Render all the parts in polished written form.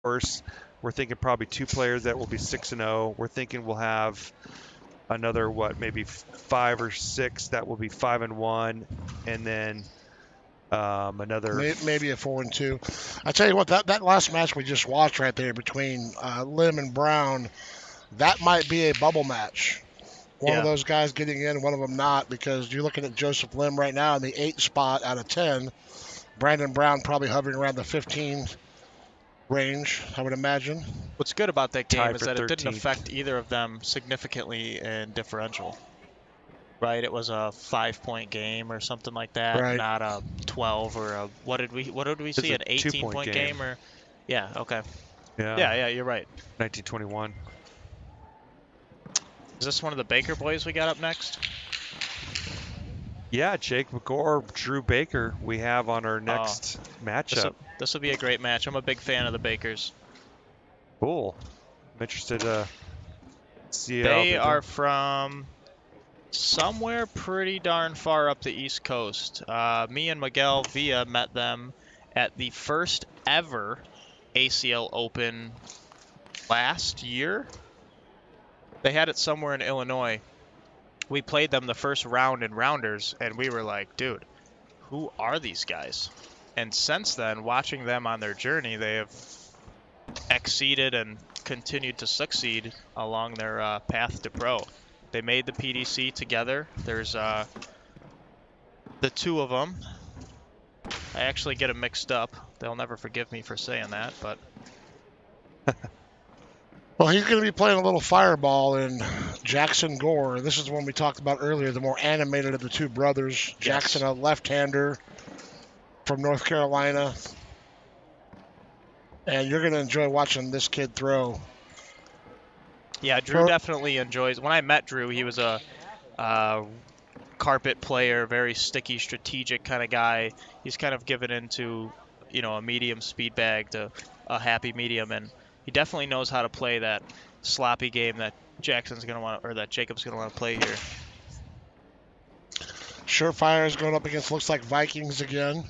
course. We're thinking probably 2 players that will be 6-0. We're thinking we'll have another maybe 5 or 6 that will be 5-1, and then another maybe a 4-2. I tell you what, that last match we just watched right there between Lim and Brown, that might be a bubble match. One of those guys getting in, one of them not, because you're looking at Joseph Lim right now in the 8 spot out of 10. Brandon Brown probably hovering around the 15 range, I would imagine. What's good about that game is that 13th. it didn't affect either of them significantly in differential. Right, it was a 5-point game or something like that, right. Not a 12 or a what did we see, an 18-point game or okay. Yeah, you're right. 1921. Is this one of the Baker boys we got up next? Yeah, Jacob Gore, Drew Baker we have on our next matchup. This will be a great match. I'm a big fan of the Bakers. Cool. I'm interested to see They are from somewhere pretty darn far up the East Coast. Me and Miguel Villa met them at the first ever ACL Open last year. They had it somewhere in Illinois. We played them the first round in Rounders, and we were like, dude, who are these guys? And since then, watching them on their journey, they have exceeded and continued to succeed along their path to pro. They made the PDC together. There's the 2 of them. I actually get them mixed up. They'll never forgive me for saying that, but... Well, he's going to be playing a little fireball in Jackson Gore. This is the one we talked about earlier, the more animated of the 2 brothers. Yes. Jackson, a left-hander from North Carolina. And you're going to enjoy watching this kid throw. Yeah, Drew definitely enjoys. When I met Drew, he was a carpet player, very sticky, strategic kind of guy. He's kind of given into, a medium speed bag to a happy medium, and he definitely knows how to play that sloppy game that Jackson's going to want, or that Jacob's going to want to play here. Surefire is going up against, looks like, Vikings again.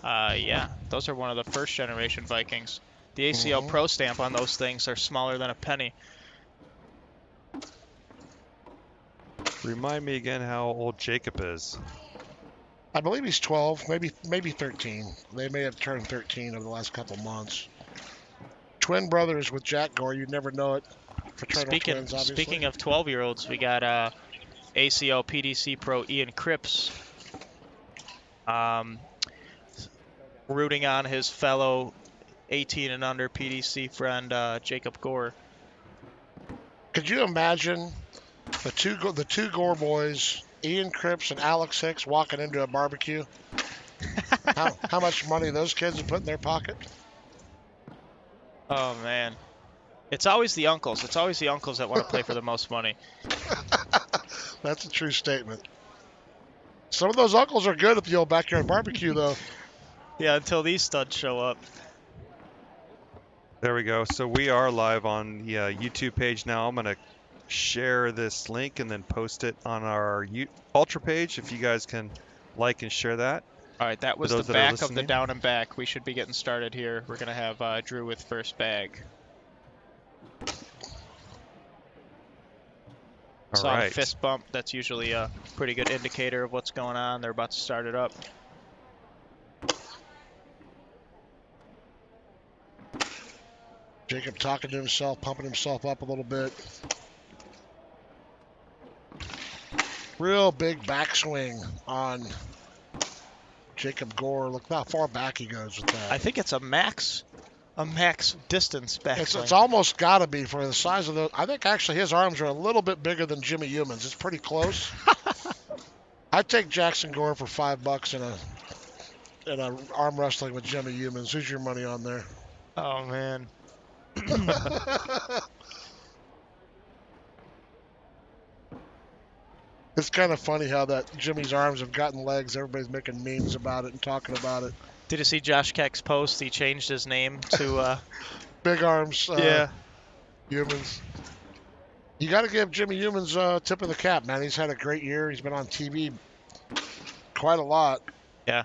Yeah, those are one of the first generation Vikings. The ACL Pro stamp on those things are smaller than a penny. Remind me again how old Jacob is. I believe he's 12, maybe 13. They may have turned 13 over the last couple months. Twin brothers with Jack Gore, you'd never know it. Fraternal twins, obviously. Speaking of 12-year-olds, we got ACL PDC Pro Ian Cripps rooting on his fellow 18 and under PDC friend Jacob Gore. Could you imagine the two Gore boys, Ian Cripps and Alex Hicks, walking into a barbecue? how much money those kids would put in their pocket? Oh man, it's always the uncles. It's always the uncles that want to play for the most money. That's a true statement. Some of those uncles are good at the old backyard barbecue, though. Yeah, until these studs show up. There we go. So we are live on the YouTube page now. I'm going to share this link and then post it on our Ultra page if you guys can like and share that. All right, that was the back of the down and back. We should be getting started here. We're going to have Drew with first bag. Saw a fist bump. That's usually a pretty good indicator of what's going on. They're about to start it up. Jacob talking to himself, pumping himself up a little bit. Real big backswing on Jacob Gore. Look how far back he goes with that. I think it's a max distance backswing. It's almost got to be for the size of the. I think actually his arms are a little bit bigger than Jimmy Human's. It's pretty close. I'd take Jackson Gore for $5 in a arm wrestling with Jimmy Human's. Who's your money on there? Oh man. It's kind of funny how that Jimmy's arms have gotten legs. Everybody's making memes about it and talking about it. Did you see Josh Keck's post? He changed his name to Big Arms. Yeah. Humans. You got to give Jimmy Humans tip of the cap, man. He's had a great year. He's been on TV quite a lot. Yeah.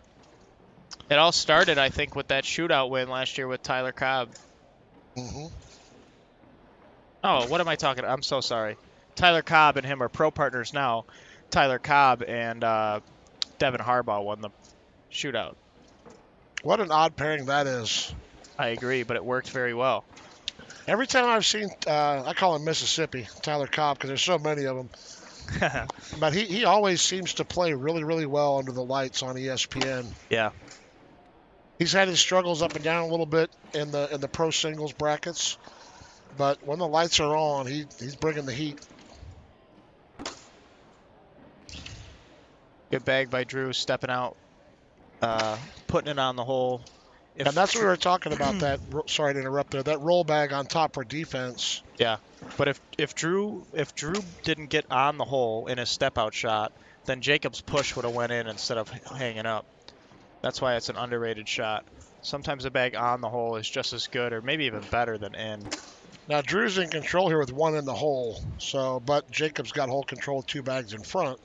It all started, I think, with that shootout win last year with Tyler Cobb. Mm-hmm. Oh, what am I talking about? I'm so sorry. Tyler Cobb and him are pro partners now. Tyler Cobb and Devin Harbaugh won the shootout. What an odd pairing that is. I agree, but it worked very well. Every time I've seen, I call him Mississippi, Tyler Cobb, because there's so many of them. But he always seems to play really, really well under the lights on ESPN. Yeah. He's had his struggles up and down a little bit in the pro singles brackets, but when the lights are on, he's bringing the heat. Good bag by Drew, stepping out, putting it on the hole. And that's what we were talking about. That sorry to interrupt there. That roll bag on top for defense. Yeah, but if Drew didn't get on the hole in his step out shot, then Jacob's push would have went in instead of hanging up. That's why it's an underrated shot. Sometimes a bag on the hole is just as good, or maybe even better than in. Now Drew's in control here with one in the hole. So, but Jacob's got hole control with 2 bags in front.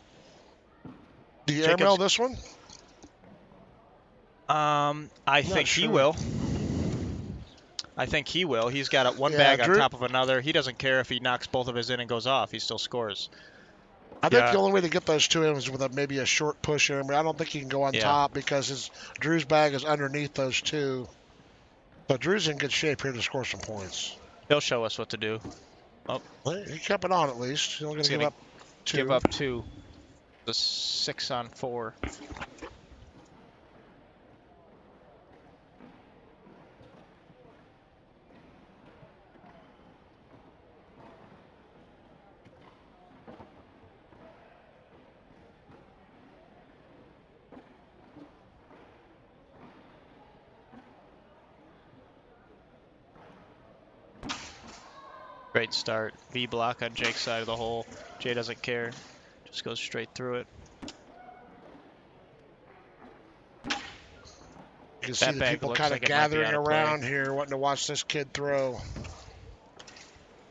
Do you airmail this one? I think he will. I think he will. He's got one bag on top of another. He doesn't care if he knocks both of his in and goes off. He still scores. I think the only way to get those 2 in is with maybe a short push air. I don't think he can go on top because Drew's bag is underneath those 2. So Drew's in good shape here to score some points. He'll show us what to do. Oh, he kept it on at least. He's only going to give up 2. Give up 2. The 6 on 4. Great start. V block on Jake's side of the hole. Jay doesn't care. Just goes straight through it. You can see the people kind of gathering around here wanting to watch this kid throw.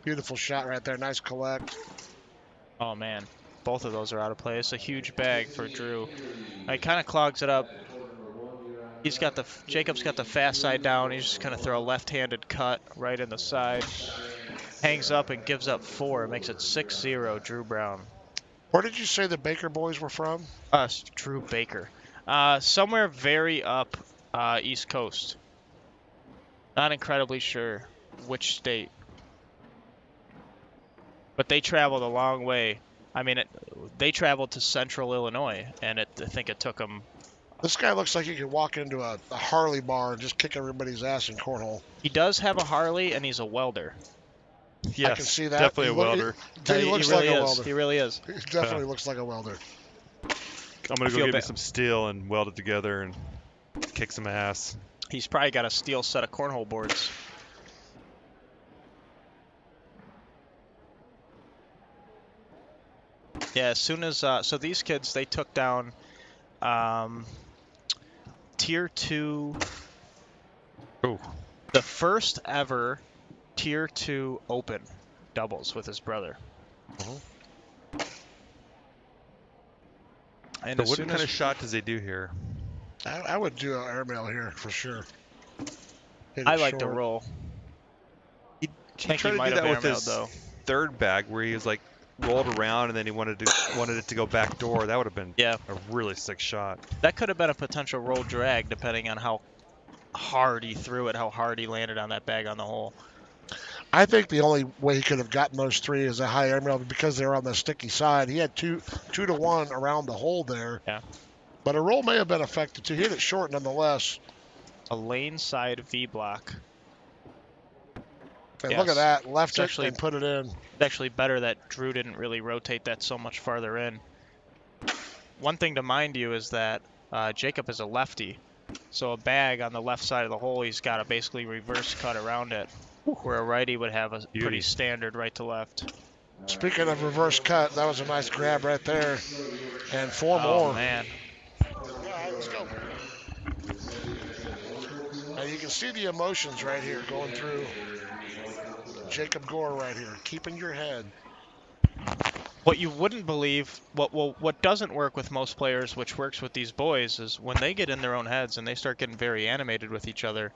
Beautiful shot right there. Nice collect. Oh, man. Both of those are out of play. It's a huge bag for Drew. He kind of clogs it up. Jacob's got the fast side down. He's just going to throw a left-handed cut right in the side. Hangs up and gives up 4. It makes it 6-0, Drew Brown. Where did you say the Baker boys were from? Drew Baker. Somewhere very up East Coast. Not incredibly sure which state. But they traveled a long way. I mean, they traveled to central Illinois, and I think it took them... This guy looks like he could walk into a Harley bar and just kick everybody's ass in cornhole. He does have a Harley, and he's a welder. Yes, I can see that. Definitely a welder. He looks like a welder. He really is. He definitely looks like a welder. I'm going to go get me some steel and weld it together and kick some ass. He's probably got a steel set of cornhole boards. Yeah, as soon as... so these kids, they took down Tier 2... Ooh. The first ever Tier 2 Open doubles with his brother. And so what kind of shot does he do here? I would do an airmail here for sure. I like to roll. He tried to do that with his third bag where he was like rolled around and then he wanted it to go back door. That would have been a really sick shot. That could have been a potential roll drag depending on how hard he threw it, how hard he landed on that bag on the hole. I think the only way he could have gotten those 3 is a high airmail because they were on the sticky side. He had 2 to 1 around the hole there. Yeah. But a roll may have been effective too. He hit it short nonetheless. A lane side V block. And look at that. Left it and put it in. It's actually better that Drew didn't really rotate that so much farther in. One thing to mind you is that Jacob is a lefty. So a bag on the left side of the hole, he's got to basically reverse cut around it. Where a righty would have a pretty standard right to left. Speaking of reverse cut, that was a nice grab right there. And 4 more. Oh, man. All right, let's go. Now you can see the emotions right here going through Jacob Gore right here. Keeping your head. What you wouldn't believe, what doesn't work with most players, which works with these boys, is when they get in their own heads and they start getting very animated with each other,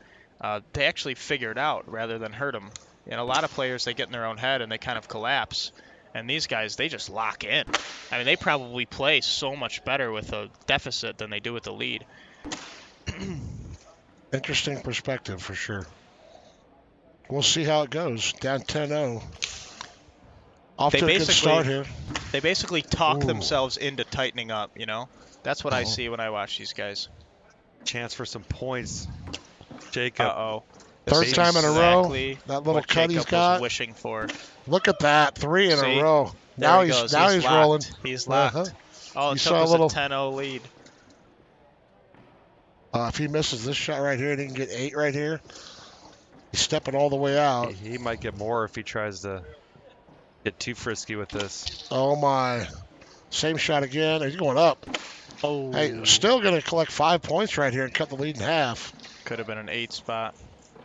they actually figure it out rather than hurt them. And a lot of players, they get in their own head and they kind of collapse. And these guys, they just lock in. I mean, they probably play so much better with a deficit than they do with a lead. Interesting perspective for sure. We'll see how it goes. Down 10-0. Off to a good start here. They basically talk Ooh. themselves into tightening up, you know? That's what I see when I watch these guys. Chance for some points. Jacob. Uh-oh. Third time in a row. That little cut he's got. Was wishing for. Look at that. 3 in a row. Now he's rolling. He's locked. Oh, it took us a 10-0 lead. If he misses this shot right here and he can get 8 right here, he's stepping all the way out. He might get more if he tries to get too frisky with this. Oh, my. Same shot again. He's going up. Oh. Hey, still going to collect 5 points right here and cut the lead in half. Could have been an 8 spot.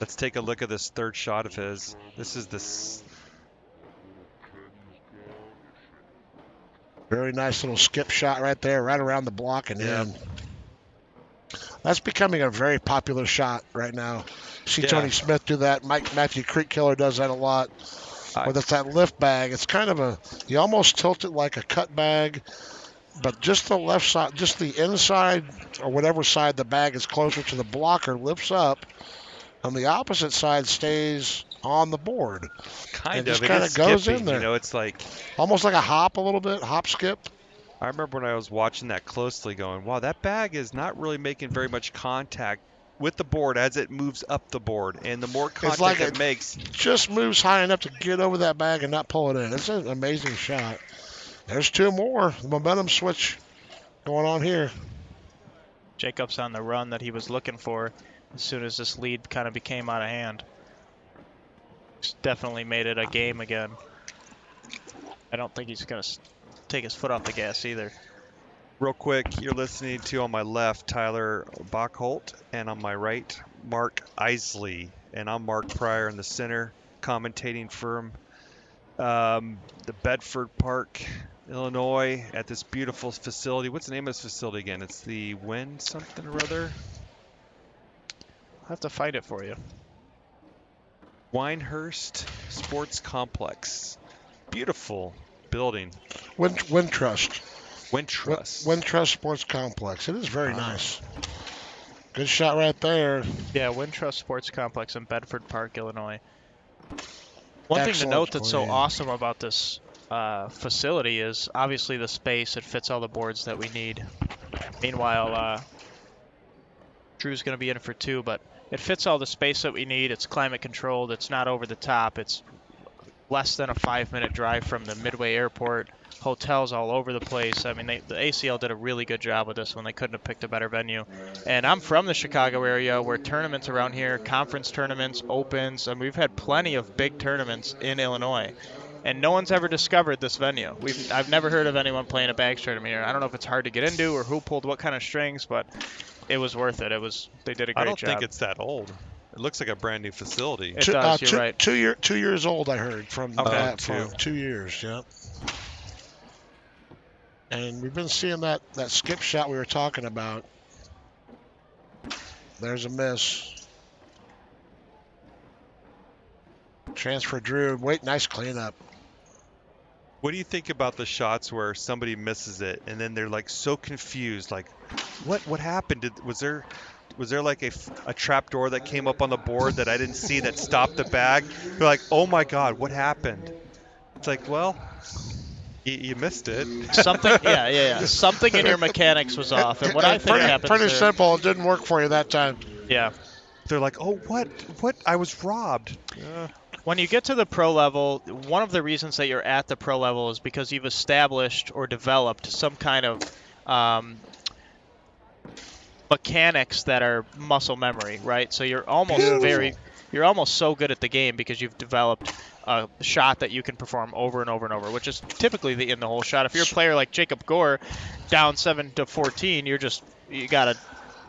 Let's take a look at this third shot of his. This is this. Very nice little skip shot right there, right around the block and in. That's becoming a very popular shot right now. See Tony Smith do that. Matthew Creek Killer does that a lot. Whether it's that lift bag, it's kind of you almost tilt it like a cut bag, but just the left side, just the inside or whatever side the bag is closer to the blocker lifts up, and the opposite side stays on the board. Kind of goes in there. You know, it's like almost like a hop a little bit, hop skip. I remember when I was watching that closely going, wow, that bag is not really making very much contact with the board as it moves up the board. And the more contact it makes. Just moves high enough to get over that bag and not pull it in. It's an amazing shot. There's 2 more. The momentum switch going on here. Jacob's on the run that he was looking for as soon as this lead kind of became out of hand. He's definitely made it a game again. I don't think he's going to take his foot off the gas either. Real quick, you're listening to, on my left, Tyler Bachholt, and on my right, Mark Isley. And I'm Mark Pryor in the center, commentating from the Bedford Park, Illinois, at this beautiful facility. What's the name of this facility again? It's the Win something or other? I'll have to find it for you. Winehurst Sports Complex. Beautiful building. Wintrust. Wintrust Sports Complex. It is very nice. Good shot right there. Yeah, Wintrust Sports Complex in Bedford Park, Illinois. One thing to note that's so awesome about this facility is obviously the space. It fits all the boards that we need. Meanwhile, Drew's going to be in for 2, but it fits all the space that we need. It's climate controlled. It's not over the top. It's less than a 5-minute drive from the Midway Airport. Hotels all over the place. I mean, the ACL did a really good job with this one. They couldn't have picked a better venue. And I'm from the Chicago area where tournaments around here, conference tournaments, opens, and we've had plenty of big tournaments in Illinois. And no one's ever discovered this venue. I've never heard of anyone playing a bags tournament here. I don't know if it's hard to get into or who pulled what kind of strings, but it was worth it. They did a great job. I don't think it's that old. It looks like a brand new facility. It does, you're right. 2 years old, I heard, from that. From 2 years, yeah. And we've been seeing that skip shot we were talking about. There's a miss. Transfer Drew. Wait, nice cleanup. What do you think about the shots where somebody misses it and then they're like so confused, like, what happened? Was there like a trap door that came up on the board that I didn't see that stopped the bag? They're like, oh my God, what happened? It's like, well, you missed it. Something, yeah. Something in your mechanics was off. And what I think happens pretty simple. It didn't work for you that time. Yeah. They're like, oh, what? I was robbed. When you get to the pro level, one of the reasons that you're at the pro level is because you've established or developed some kind of mechanics that are muscle memory, right? So you're almost so good at the game because you've developed a shot that you can perform over and over and over, which is typically in the whole shot. If you're a player like Jacob Gore, down 7-14, you got to.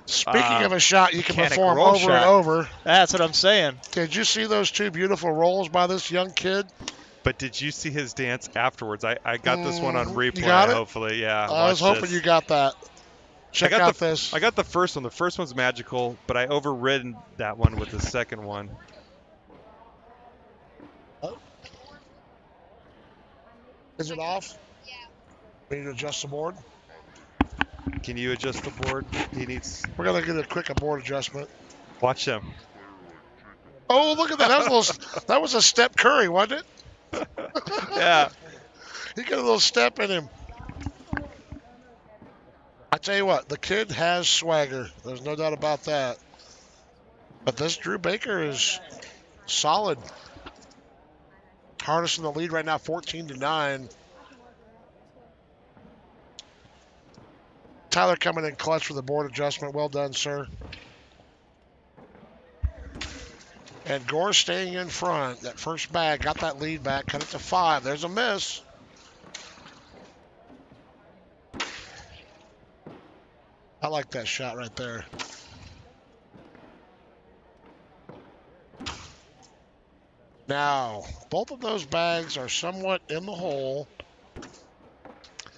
Speaking of a shot you can perform over and over. That's what I'm saying. Did you see those 2 beautiful rolls by this young kid? But did you see his dance afterwards? I got this one on replay. You got it? Hopefully, yeah. I was hoping you got that. Check out this. I got the first one. The first one's magical, but I overridden that one with the second one. Oh. Is it off? Yeah. We need to adjust the board. Can you adjust the board? He needs. We're gonna get a quick board adjustment. Watch him. Oh, look at that! That was a step Curry, wasn't it? Yeah. He got a little step in him. I tell you what, the kid has swagger. There's no doubt about that. But this Drew Baker is solid. Harnessing the lead right now, 14-9. Tyler coming in clutch for the board adjustment. Well done, sir. And Gore staying in front. That first bag got that lead back. Cut it to 5. There's a miss. I like that shot right there. Now, both of those bags are somewhat in the hole.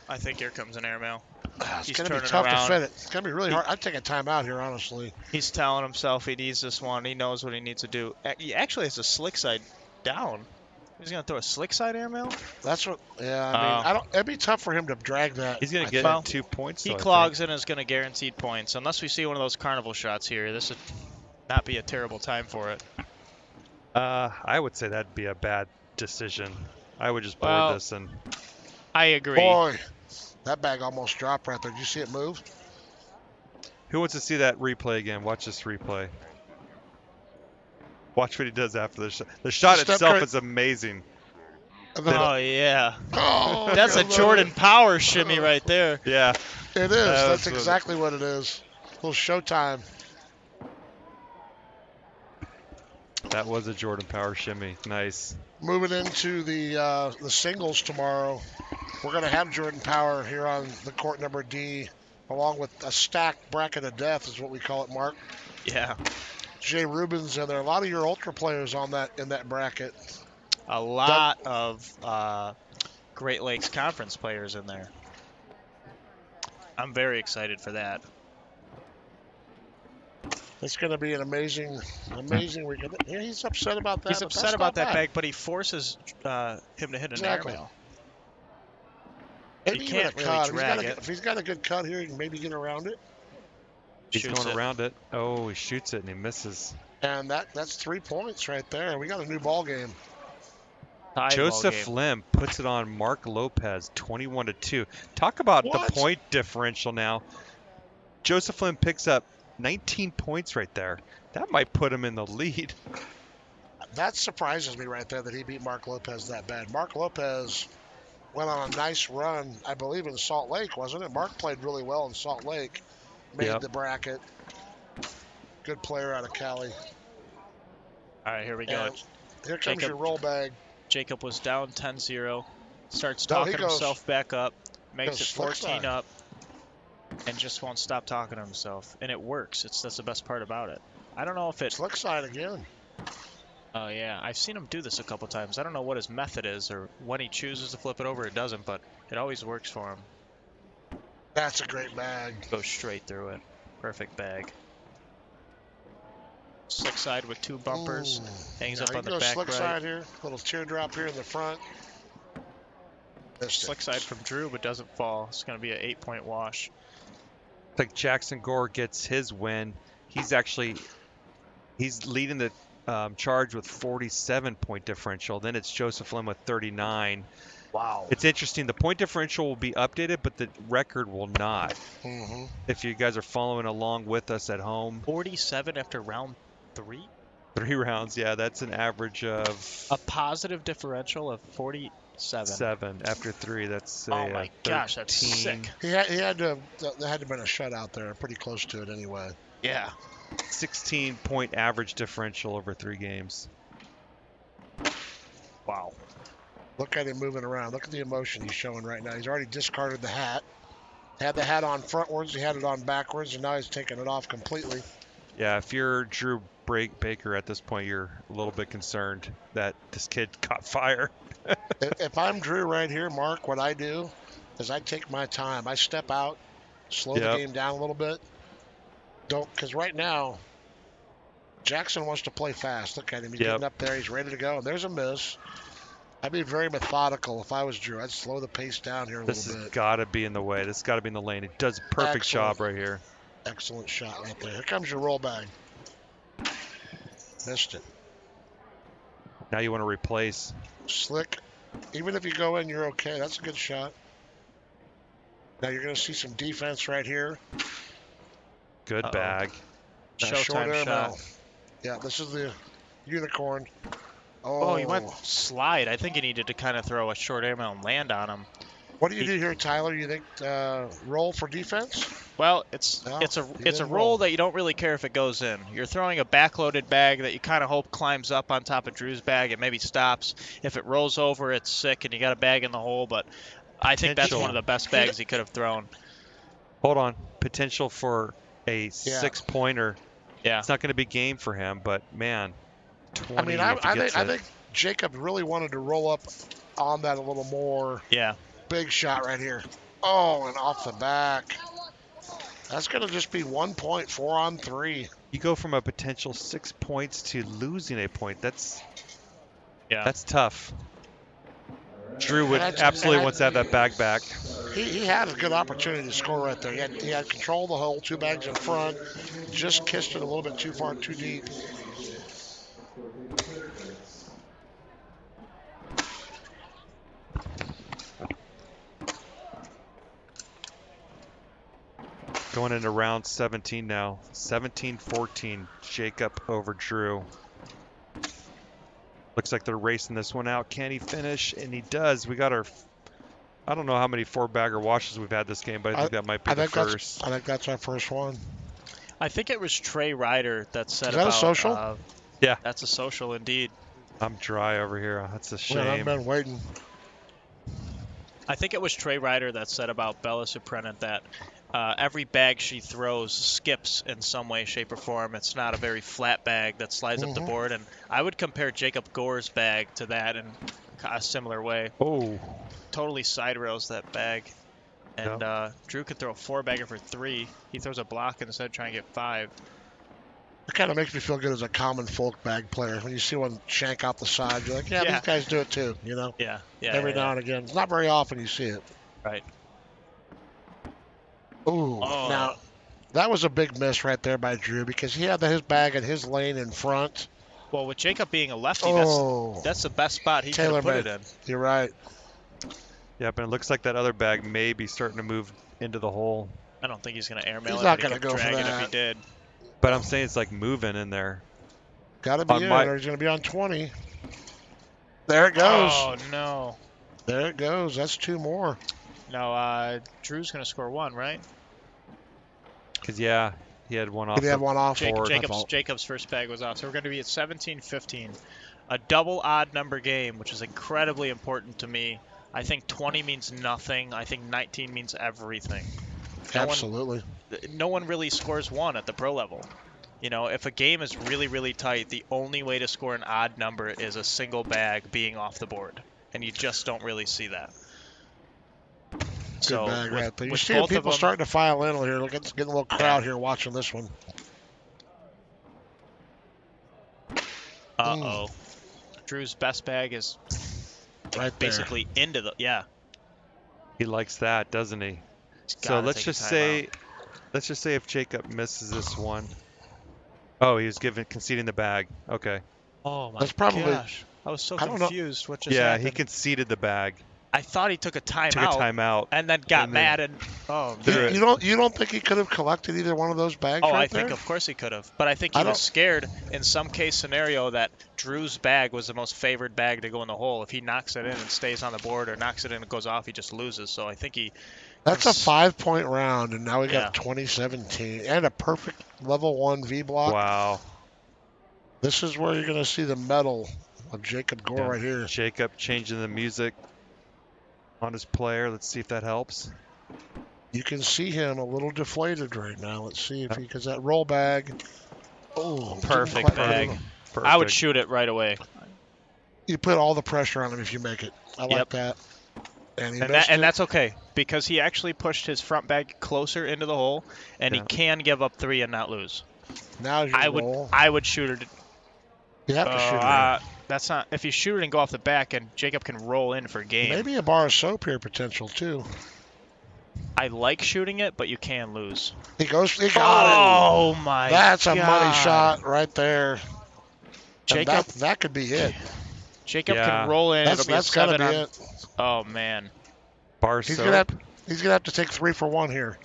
I think here comes an airmail. It's going to be tough to fit it. It's going to be really hard. I'd take a timeout here, honestly. He's telling himself he needs this one. He knows what he needs to do. He actually has a slick side down. He's going to throw a slick side airmail? That's what, yeah, I mean, it'd be tough for him to drag that. He's going to get 2 points. He clogs in and is going to guaranteed points. Unless we see one of those carnival shots here, this would not be a terrible time for it. I would say that'd be a bad decision. I would just board this and. I agree. Boy, that bag almost dropped right there. Did you see it move? Who wants to see that replay again? Watch this replay. Watch what he does after the shot. The shot itself is amazing. Oh, yeah. Oh, that's a Jordan Power shimmy right there. Yeah. It is. That's exactly what it is. A little showtime. That was a Jordan Power shimmy. Nice. Moving into the singles tomorrow, we're going to have Jordan Power here on the court number D, along with a stacked bracket of death, is what we call it, Mark. Yeah. Jay Rubens, and there are a lot of your ultra players on in that bracket. A lot of Great Lakes Conference players in there. I'm very excited for that. It's going to be an amazing weekend. Yeah, he's upset about that. He's upset about that bag, but he forces him to hit an airmail. Maybe he can't really drag it. If he's got a good cut here, he can maybe get around it. He's going around it. Oh, he shoots it and he misses. And that's 3 points right there. We got a new ball game. Joseph Lim puts it on Mark Lopez, 21-2. Talk about the point differential now. Joseph Lim picks up 19 points right there. That might put him in the lead. That surprises me right there that he beat Mark Lopez that bad. Mark Lopez went on a nice run, I believe, in Salt Lake, wasn't it? Mark played really well in Salt Lake. Made the bracket. Good player out of Cali. All right, here we go. And here comes your roll bag. Jacob was down 10-0. Starts talking himself back up. Makes it 14 up. And just won't stop talking to himself. And it works. That's the best part about it. I don't know if it... Slick side again. Oh, yeah. I've seen him do this a couple times. I don't know what his method is or when he chooses to flip it over, it doesn't, but it always works for him. That's a great bag. Goes straight through it. Perfect bag. Slick side with 2 bumpers. Hangs up on the back slick side here. Little teardrop here in the front. Slick side from Drew, but doesn't fall. It's going to be an 8-point wash. It's like Jackson Gore gets his win. He's leading the charge with 47-point differential. Then it's Joseph Lim with 39. Wow. It's interesting. The point differential will be updated, but the record will not. Mm-hmm. If you guys are following along with us at home. 47 after round 3? 3 rounds, yeah. That's an average of... A positive differential of 47. 7 after 3. That's oh my gosh, that's sick. There had to have been a shutout there, pretty close to it anyway. Yeah. 16-point average differential over 3 games. Wow. Look at him moving around. Look at the emotion he's showing right now. He's already discarded the hat. Had the hat on frontwards, he had it on backwards, and now he's taking it off completely. Yeah, if you're Drew Baker at this point, you're a little bit concerned that this kid caught fire. If I'm Drew right here, Mark, what I do is I take my time. I step out, slow the Yep. game down a little bit. Because right now, Jackson wants to play fast. Look at him. He's getting up there. He's ready to go. And there's a miss. I'd be very methodical if I was Drew. I'd slow the pace down here a little bit. This has got to be in the way. This has got to be in the lane. He does a perfect job right here. Excellent shot right there. Here comes your roll bag. Missed it. Now you want to replace. Slick. Even if you go in, you're okay. That's a good shot. Now you're going to see some defense right here. Good bag. Showtime shot. Yeah, this is the unicorn. Oh, he went slide. I think he needed to kind of throw a short airmail and land on him. What do you do here, Tyler? You think roll for defense? Well, it's a roll that you don't really care if it goes in. You're throwing a backloaded bag that you kind of hope climbs up on top of Drew's bag and maybe stops. If it rolls over, it's sick and you got a bag in the hole. But I think that's one of the best bags he could have thrown. Hold on, potential for a 6-pointer. Yeah, it's not going to be game for him, but man, 20. I mean, I think Jacob really wanted to roll up on that a little more. Yeah. Big shot right here. Oh, and off the back. That's going to just be 1 point, 4 on 3. You go from a potential 6 points to losing a point. That's tough. Drew would absolutely wants to have that bag back. He had a good opportunity to score right there. He had control of the hole, 2 bags in front. Just kissed it a little bit too far, too deep. Going into round 17 now. 17-14. Jacob over Drew. Looks like they're racing this one out. Can he finish? And he does. We got our... I don't know how many 4-bagger washes we've had this game, but I think that might be the first. I think that's our first one. I think it was Trey Ryder that said Is that a social? Yeah. That's a social indeed. I'm dry over here. That's a shame. Well, I've been waiting. I think it was Trey Ryder that said about Bella Suprenant that every bag she throws skips in some way, shape, or form. It's not a very flat bag that slides up the board. And I would compare Jacob Gore's bag to that in a similar way. Oh. Totally side rails that bag. And Drew could throw a 4-bagger for 3. He throws a block instead of trying to get 5. It kind of makes me feel good as a common folk bag player. When you see one shank out the side, you're like, yeah, these guys do it too, you know? Yeah. Every now and again. It's not very often you see it. Right. Ooh, now that was a big miss right there by Drew because he had his bag in his lane in front. Well, with Jacob being a lefty, that's the best spot he could have put it in. You're right. Yeah, but it looks like that other bag may be starting to move into the hole. I don't think he's going to airmail it. He's not going to go for that. If he did. But I'm saying it's like moving in there. Got to be in, or he's going to be on 20. There it goes. Oh, no. There it goes. That's 2 more. No, Drew's going to score 1, right? Because, he had one off. Did he have one off? Jacob's first bag was off. So we're going to be at 17-15. A double odd number game, which is incredibly important to me. I think 20 means nothing. I think 19 means everything. Absolutely. No one really scores 1 at the pro level. You know, if a game is really, really tight, the only way to score an odd number is a single bag being off the board. And you just don't really see that. Good bag right there. You're seeing people starting to file in here. Look, it's getting a little crowd here watching this one. Uh-oh. Drew's best bag is right basically into the... Yeah. He likes that, doesn't he? So let's just say if Jacob misses this one. Oh, he was conceding the bag. Okay. Oh, my gosh. I was so confused. What just happened? happened? He conceded the bag. I thought he took a timeout. And then got mad and you don't think he could have collected either one of those bags? I think of course he could have. But I think he was scared in some case scenario that Drew's bag was the most favored bag to go in the hole. If he knocks it in and stays on the board or knocks it in and goes off, he just loses. So I think he... That's a 5-point round, and now we got 2017 and a perfect level 1 V block. Wow. This is where you're going to see the medal of Jacob Gore right here. Jacob changing the music on his player. Let's see if that helps. You can see him a little deflated right now. Let's see if because that roll bag Oh, Perfect bag. Perfect. I would shoot it right away. You put all the pressure on him if you make it. I like that. And he missed it. And that's okay, because he actually pushed his front bag closer into the hole, and he can give up 3 and not lose. Now your roll. I would shoot it. You have to shoot it. That's not. If you shoot it and go off the back, and Jacob can roll in for game. Maybe a bar of soap here potential too. I like shooting it, but you can lose. He got it. Oh my! That's God. a money shot right there. Jacob, that could be it. Jacob can roll in. It'll be a 7 gotta be on. It. Oh man. Bar he's soap. He's gonna have to take 3 for 1 here.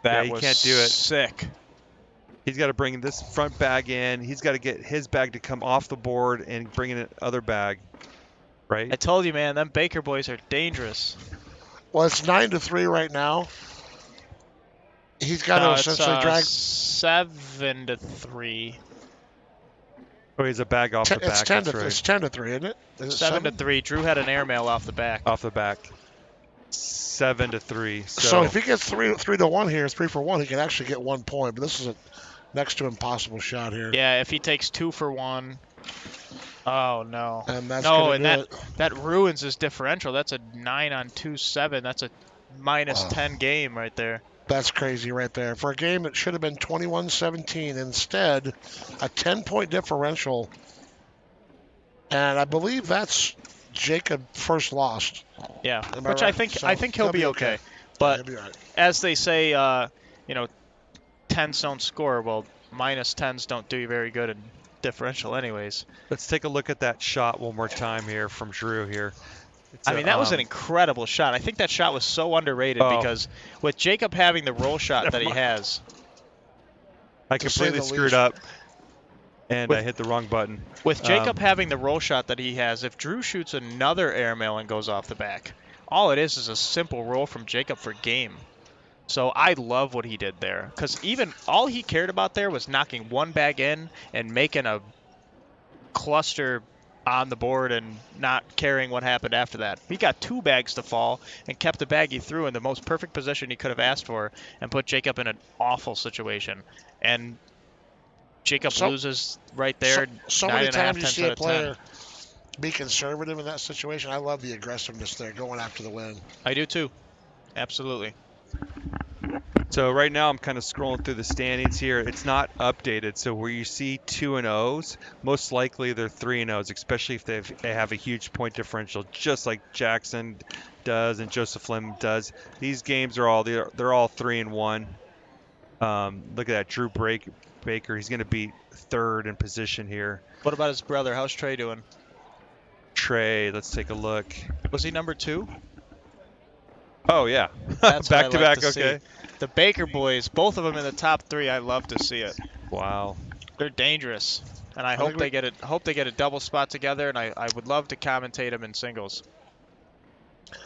That was can't do it. Sick. He's got to bring this front bag in. He's got to get his bag to come off the board and bring in an other bag, right? I told you, man. Them Baker boys are dangerous. Well, it's 9-3 right now. He's got to essentially drag 7-3. Oh, he's a bag off the back. It's 10-3, isn't it? Is it 7-3. Drew had an airmail off the back. Off the back. 7-3. So if he gets 3 to 1 here, 3 for 1, he can actually get 1 point. But this is a next to impossible shot here. Yeah, if he takes 2 for 1. Oh no. And that's that ruins his differential. That's a 9 on 2-7. That's a minus 10 game right there. That's crazy right there. For a game that should have been 21-17, instead a 10-point differential. And I believe that's Jacob first lost. Yeah, which right? I think he'll be okay. But he'll be right. As they say, 10s don't score. Well, minus 10s don't do you very good in differential anyways. Let's take a look at that shot one more time here from Drew here. That was an incredible shot. I think that shot was so underrated because with Jacob having the roll shot that he has. I completely screwed up and I hit the wrong button. With Jacob having the roll shot that he has, if Drew shoots another airmail and goes off the back, all it is a simple roll from Jacob for game. So I love what he did there because even all he cared about there was knocking 1 bag in and making a cluster on the board and not caring what happened after that. He got 2 bags to fall and kept the bag he threw in the most perfect position he could have asked for and put Jacob in an awful situation. And Jacob loses right there. So many times you see a player be conservative in that situation. I love the aggressiveness there, going after the win. I do too. Absolutely. So right now I'm kind of scrolling through the standings here. It's not updated. So where you see 2-0s, most likely they're 3-0s, especially if they have a huge point differential, just like Jackson does and Joseph Lim does. These games are they're all 3-1. Look at that, Drew Baker. He's going to be 3rd in position here. What about his brother? How's Trey doing? Trey, let's take a look. Was he number 2? Oh, yeah. That's back to back, See. okay. The Baker boys, both of them in the top 3. I love to see it. Wow. They're dangerous. And I hope they get a double spot together, and I would love to commentate them in singles.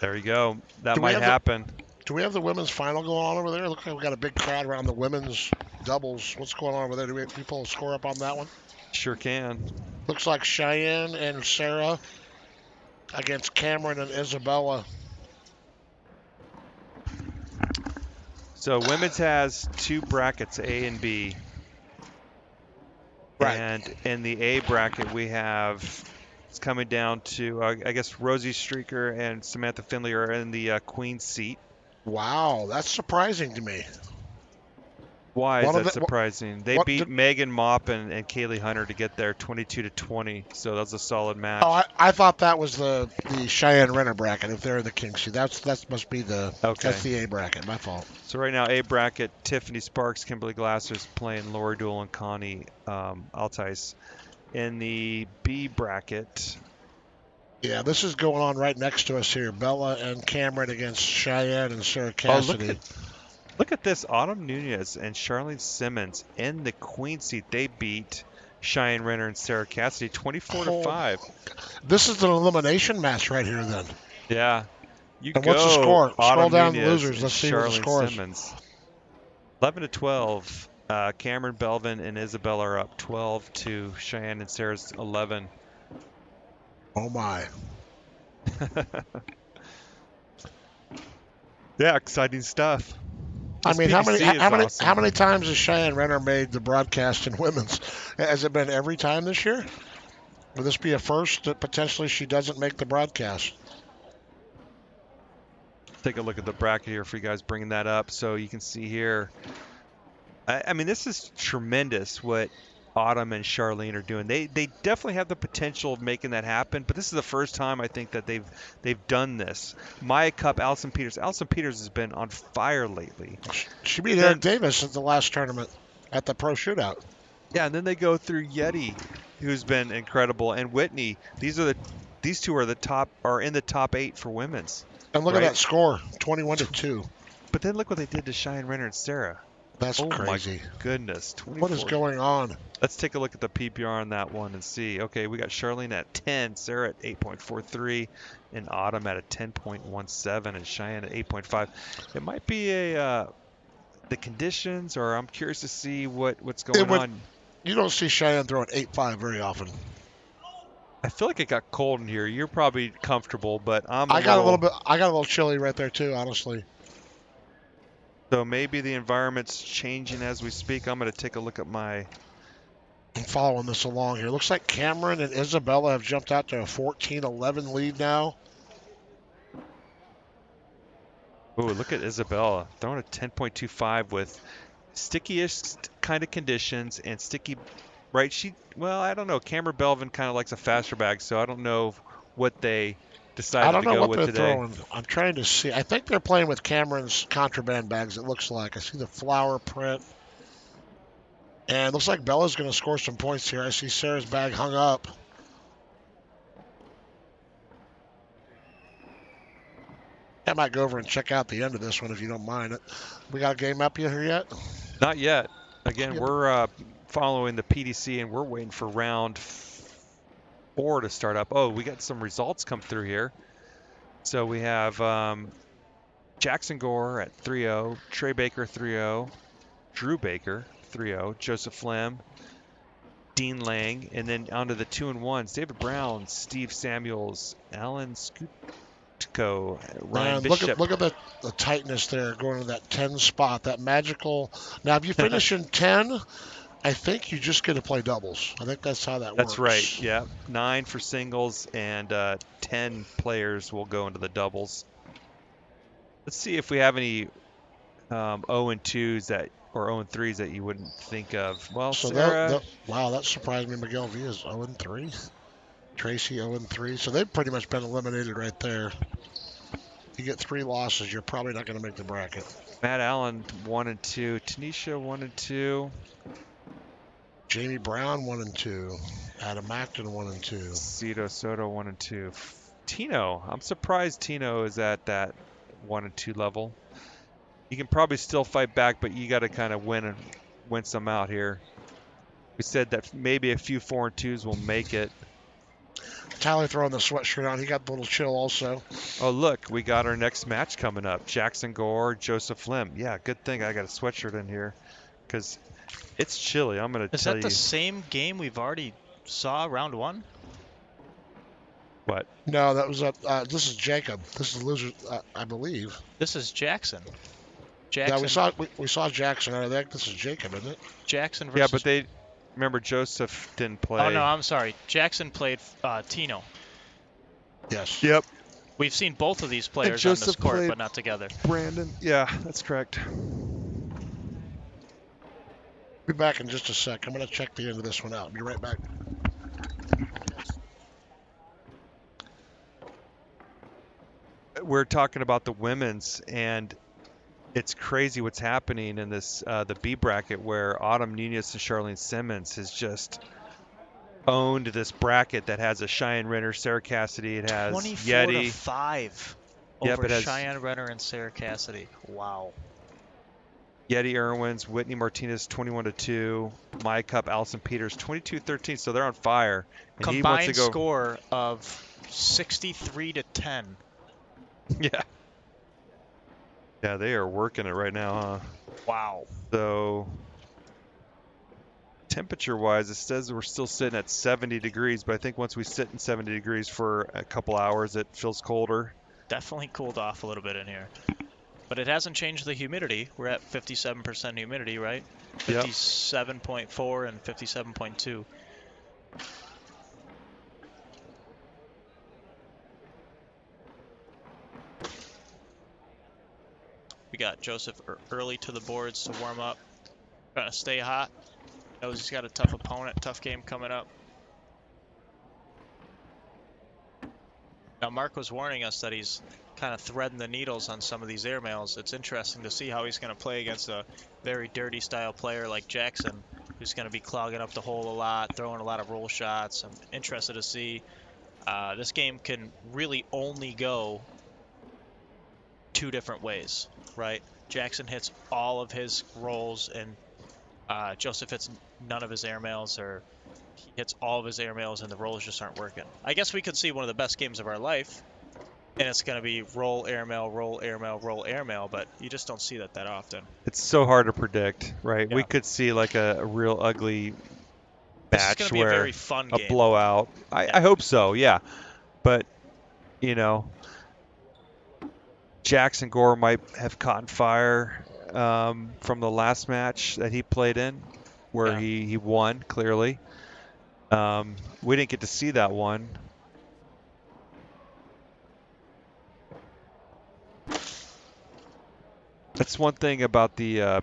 There you go. That might happen. Do we have the women's final going on over there? Looks like we got a big crowd around the women's doubles. What's going on over there? Do we pull a score up on that one? Sure can. Looks like Cheyenne and Sarah against Cameron and Isabella. So women's has 2 brackets, A and B. Right. And in the A bracket, we have, it's coming down to, I guess Rosie Streaker and Samantha Finley are in the queen's seat. Wow, that's surprising to me. Why is that surprising? They beat Megan Mopp and Kaylee Hunter to get there 22-20, so that was a solid match. Oh, I thought that was the Cheyenne Renner bracket. If they're in the King seat, that must be that's the A bracket. My fault. So right now, A bracket, Tiffany Sparks, Kimberly Glasser's playing Lori Dool and Connie Altice. In the B bracket. Yeah, this is going on right next to us here. Bella and Cameron against Cheyenne and Sarah Cassidy. Look at this. Autumn Nunez and Charlene Simmons in the queen seat. They beat Cheyenne Renner and Sarah Cassidy 24-5. This is an elimination match right here then. Yeah. What's the score? Autumn Scroll down Nunez losers. Let's see what the score is. Simmons. 11-12. Cameron Belvin and Isabella are up 12 to Cheyenne and Sarah's 11. Oh my. Yeah, exciting stuff. I mean, PDC is awesome. how many times has Cheyenne Renner made the broadcast in women's? Has it been every time this year? Will this be a first that potentially she doesn't make the broadcast? Take a look at the bracket here for you guys bringing that up. So you can see here. I mean, this is tremendous what Autumn and Charlene are doing. They definitely have the potential of making that happen, but this is the first time I think that they've done this. Maya Cup, Allison Peters. Allison Peters has been on fire lately. She beat Eric Davis at the last tournament at the Pro Shootout. Yeah, and then they go through Yeti, who's been incredible, and Whitney. These two are in the top 8 for women's. And look at that score, 21-2. But then look what they did to Cheyenne Renner and Sarah. That's crazy. My goodness. 24. What is going on? Let's take a look at the PPR on that one and see. Okay, we got Charlene at 10, Sarah at 8.43, and Autumn at a 10.17, and Cheyenne at 8.5. It might be the conditions, or I'm curious to see what's going on. You don't see Cheyenne throwing 8.5 very often. I feel like it got cold in here. You're probably comfortable, but I got a little chilly right there too, honestly. So maybe the environment's changing as we speak. I'm going to take a look at I'm following this along here. Looks like Cameron and Isabella have jumped out to a 14-11 lead now. Oh, look at Isabella throwing a 10.25 with stickiest kind of conditions and sticky. Right? I don't know. Cameron Belvin kind of likes a faster bag, so I don't know what they decided to go with today. Throwing. I'm trying to see. I think they're playing with Cameron's contraband bags, it looks like. I see the flower print. And it looks like Bella's going to score some points here. I see Sarah's bag hung up. I might go over and check out the end of this one if you don't mind. We got a game up here yet? Not yet. Again, we're following the PDC, and we're waiting for round 4 to start up. Oh, we got some results come through here. So we have Jackson Gore at 3-0, Trey Baker 3-0, Drew Baker 3-0, Joseph Flem, Dean Lang, and then onto the 2-1s, David Brown, Steve Samuels, Alan Skutko, Ryan Bishop. Look at the tightness there going to that 10 spot, that magical. Now, if you finish in 10, I think you just get to play doubles. I think that's how that works. That's right, yeah. 9 for singles, and 10 players will go into the doubles. Let's see if we have any 0-2s or 0-3s that you wouldn't think of. Well, so Sarah... wow, that surprised me. Miguel V is 0-3. Tracy 0-3. So they've pretty much been eliminated right there. You get 3 losses, you're probably not going to make the bracket. Matt Allen 1-2. Tanisha 1-2. Jamie Brown 1-2. Adam Acton 1-2. Cito Soto 1-2. Tino, I'm surprised Tino is at that 1-2 level. You can probably still fight back, but you got to kind of win some out here. We said that maybe a few 4-2s will make it. Tyler throwing the sweatshirt on. He got the little chill also. Oh, look, we got our next match coming up. Jackson Gore, Joseph Flem. Yeah, good thing I got a sweatshirt in here because it's chilly. I'm going to tell you. Is that the same game we've already saw round 1? What? No, that was this is Jacob. This is loser, I believe. This is Jackson. Yeah, we saw Jackson. I think this is Jacob, isn't it? Jackson versus... Yeah, but remember, Joseph didn't play. Oh, no, I'm sorry. Jackson played Tino. Yes. Yep. We've seen both of these players on this court, but not together. Brandon. Yeah, that's correct. Be back in just a sec. I'm going to check the end of this one out. Be right back. We're talking about the women's, and it's crazy what's happening in this the B bracket where Autumn Nunez and Charlene Simmons has just owned this bracket that has a Cheyenne Renner, Sarah Cassidy. It has 24-5 over it has Cheyenne Renner and Sarah Cassidy. Wow. Yeti Irwins, Whitney Martinez 21-2, Maya Cup, Allison Peters 22-13. So they're on fire. And Combined score of 63-10. Yeah. Yeah, they are working it right now, huh? Wow. So, temperature-wise, it says we're still sitting at 70 degrees, but I think once we sit in 70 degrees for a couple hours, it feels colder. Definitely cooled off a little bit in here. But it hasn't changed the humidity. We're at 57% humidity, right? Yep. 57.4 and 57.2. We got Joseph early to the boards to warm up. Trying to stay hot. Knows he's got a tough opponent, tough game coming up. Now, Mark was warning us that he's kind of threading the needles on some of these airmails. It's interesting to see how he's going to play against a very dirty style player like Jackson, who's going to be clogging up the hole a lot, throwing a lot of roll shots. I'm interested to see. This game can really only go 2 different ways, right? Jackson hits all of his rolls and Joseph hits none of his airmails, or he hits all of his airmails and the rolls just aren't working. I guess we could see one of the best games of our life, and it's going to be roll, airmail, roll, airmail, roll, airmail, but you just don't see that often. It's so hard to predict, right? Yeah. We could see like a real ugly This is match going to be a where very fun a game. blowout. I hope so, yeah. But, you know, Jackson Gore might have caught fire from the last match that he played in, where he won, clearly. We didn't get to see that one. That's one thing about the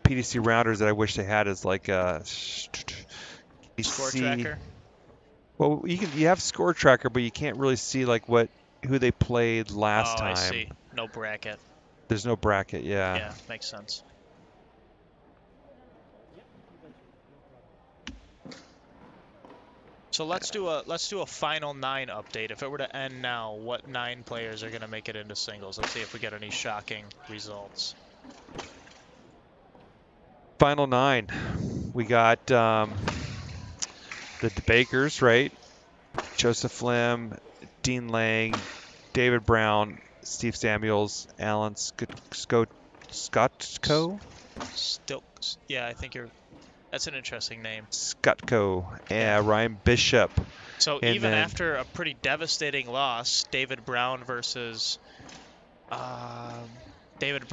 PDC rounders that I wish they had is like a Score tracker? Well, you have score tracker, but you can't really see like who they played last time. I see. No bracket. There's no bracket, yeah. Yeah, makes sense. So let's do a final 9 update. If it were to end now, what 9 players are going to make it into singles? Let's see if we get any shocking results. Final 9. We got the Bakers, right? Joseph Lim, Dean Lang, David Brown, Steve Samuels, Alan Skotko. Yeah, I think that's an interesting name. Skotko, and Ryan Bishop. So and even then, after a pretty devastating loss, David Brown versus David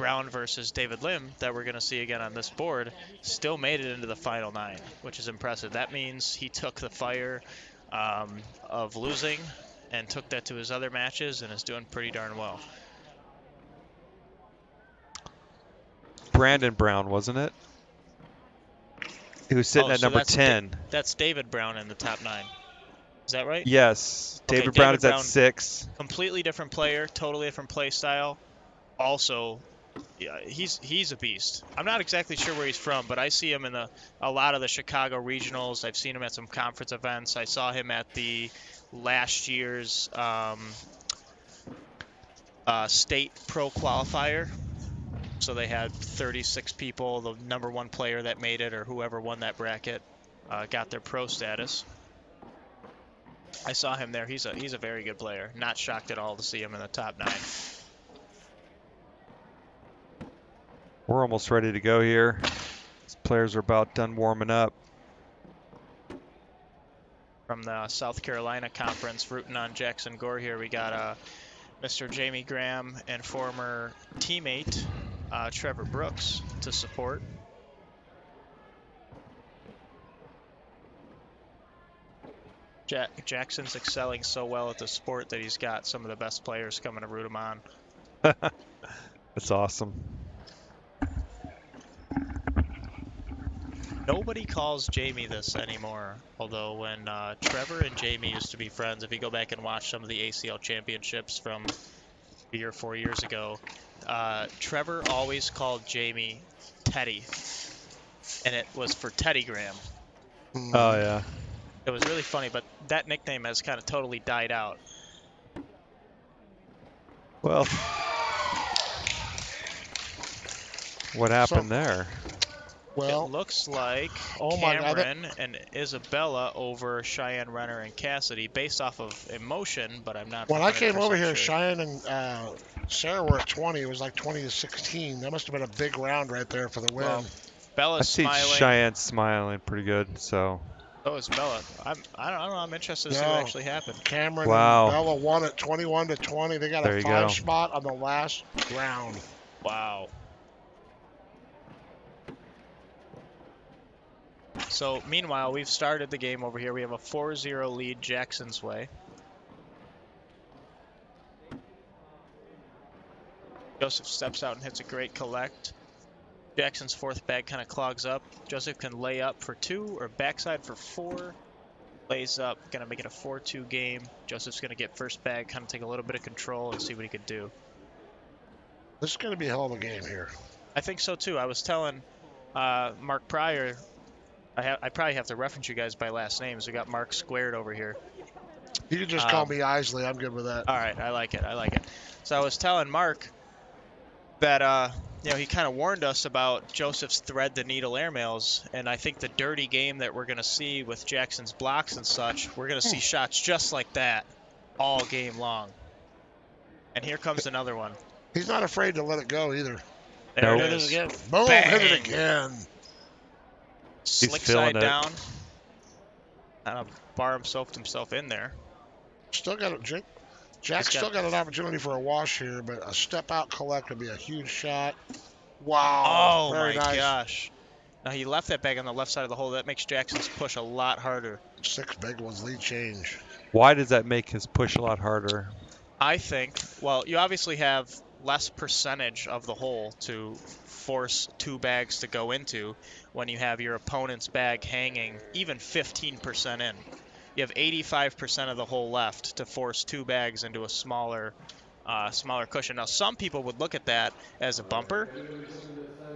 Lim, that we're going to see again on this board, still made it into the final 9, which is impressive. That means he took the fire of losing and took that to his other matches and is doing pretty darn well. Brandon Brown, wasn't it? He was sitting at number 10. That's David Brown in the top 9. Is that right? Yes. Okay, David Brown is at 6. Completely different player, totally different play style. Also, yeah, he's a beast. I'm not exactly sure where he's from, but I see him in a lot of the Chicago regionals. I've seen him at some conference events. I saw him at the last year's state pro qualifier. So they had 36 people. The number 1 player that made it, or whoever won that bracket, got their pro status. I saw him there. He's a very good player. Not shocked at all to see him in the top 9. We're almost ready to go here. These players are about done warming up. From the South Carolina conference, rooting on Jackson Gore here, we got Mr. Jamie Graham and former teammate Trevor Brooks to support. Jackson's excelling so well at the sport that he's got some of the best players coming to root him on. That's awesome. Nobody calls Jamie this anymore, although when Trevor and Jamie used to be friends, if you go back and watch some of the ACL championships from 3 or 4 years ago, Trevor always called Jamie Teddy, and it was for Teddy Graham. Oh, yeah. It was really funny, but that nickname has kind of totally died out. Well, what happened there? Well, it looks like Cameron and Isabella over Cheyenne, Renner, and Cassidy based off of emotion, but I'm not. When I came over here, sure. Cheyenne and Sarah were at 20. It was like 20-16. That must have been a big round right there for the win. Well, Bella's smiling. I see Cheyenne smiling pretty good, so. Oh, it's Bella. I don't know. I'm interested to see what actually happened. Cameron and Bella won at 21-20. They got there a 5 spot on the last round. Wow. So, meanwhile, we've started the game over here. We have a 4-0 lead Jackson's way. Joseph steps out and hits a great collect. Jackson's fourth bag kind of clogs up. Joseph can lay up for 2 or backside for 4. Lays up, gonna make it a 4-2 game. Joseph's gonna get first bag, kind of take a little bit of control and see what he could do. This is going to be a hell of a game here. I think so too. I was telling Mark Pryor, I probably have to reference you guys by last names. We got Mark squared over here. You can just call me Isley. I'm good with that. All right, I like it. I like it. So I was telling Mark that he kind of warned us about Joseph's thread the needle airmails, and I think the dirty game that we're going to see with Jackson's blocks and such, we're going to see shots just like that all game long. And here comes another one. He's not afraid to let it go either. There Hit it it is. again. Boom, Bang. hit it again. Slick feeling side it. down. Kind of himself in there. Still got it. Jack's still got an opportunity for a wash here, but a step out collect would be a huge shot. Wow. Oh Very my nice. gosh. Now he left that bag on the left side of the hole. That makes Jackson's push a lot harder. 6 big ones, lead change. Why does that make his push a lot harder? I think, well, you obviously have less percentage of the hole to force 2 bags to go into when you have your opponent's bag hanging even 15% in. You have 85% of the hole left to force 2 bags into a smaller cushion. Now, some people would look at that as a bumper,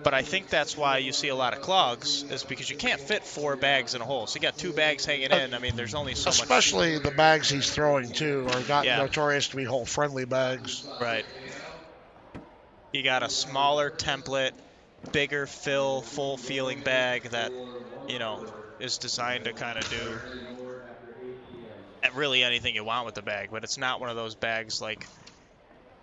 but I think that's why you see a lot of clogs, is because you can't fit 4 bags in a hole. So you got 2 bags hanging in. I mean, there's only so much. Especially the bags he's throwing, too, are not Yeah. notorious to be hole-friendly bags. Right. You got a smaller template, bigger fill, full feeling bag that, is designed to kind of do really anything you want with the bag, but it's not one of those bags like,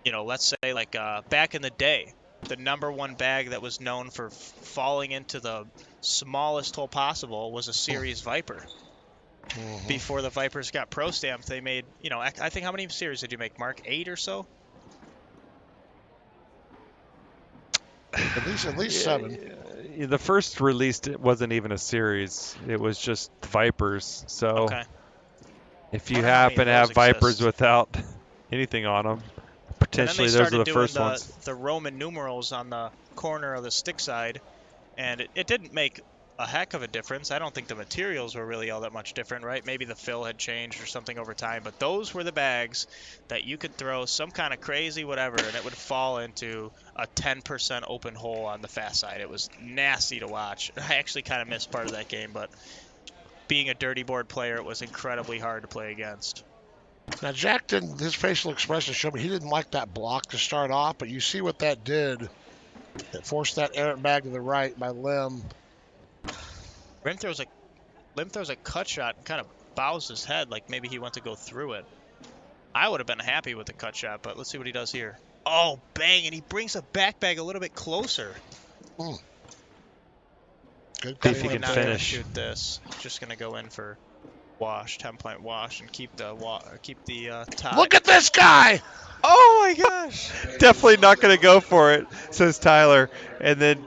let's say like back in the day, the #1 bag that was known for falling into the smallest hole possible was a Series Viper. Mm-hmm. Before the Vipers got pro stamped, they made, I think, how many series did you make, Mark? 8 or so? At least 7. The first released it wasn't even a series. It was just Vipers. So Okay. if you I wonder how many happen to of have those Vipers exist. without anything on them, potentially and then those they are the started first doing ones. the Roman numerals on the corner of the stick side, and it didn't make a heck of a difference. I don't think the materials were really all that much different, right? Maybe the fill had changed or something over time, but those were the bags that you could throw some kind of crazy whatever, and it would fall into a 10% open hole on the fast side. It was nasty to watch. I actually kind of missed part of that game, but being a dirty board player, it was incredibly hard to play against. Now, Jack didn't, his facial expression showed me he didn't like that block to start off, but you see what that did. It forced that errant bag to the right by Lim. Lim throws a cut shot and kind of bows his head like maybe he went to go through it. I would have been happy with the cut shot, but let's see what he does here. Oh, bang, and he brings the back bag a little bit closer. Good. See if he Definitely can not going to finish. shoot this. Just going to go in for wash, 10-point wash, and keep the tie. Look at this guy! Oh my gosh! Definitely not going to go for it, says Tyler. And then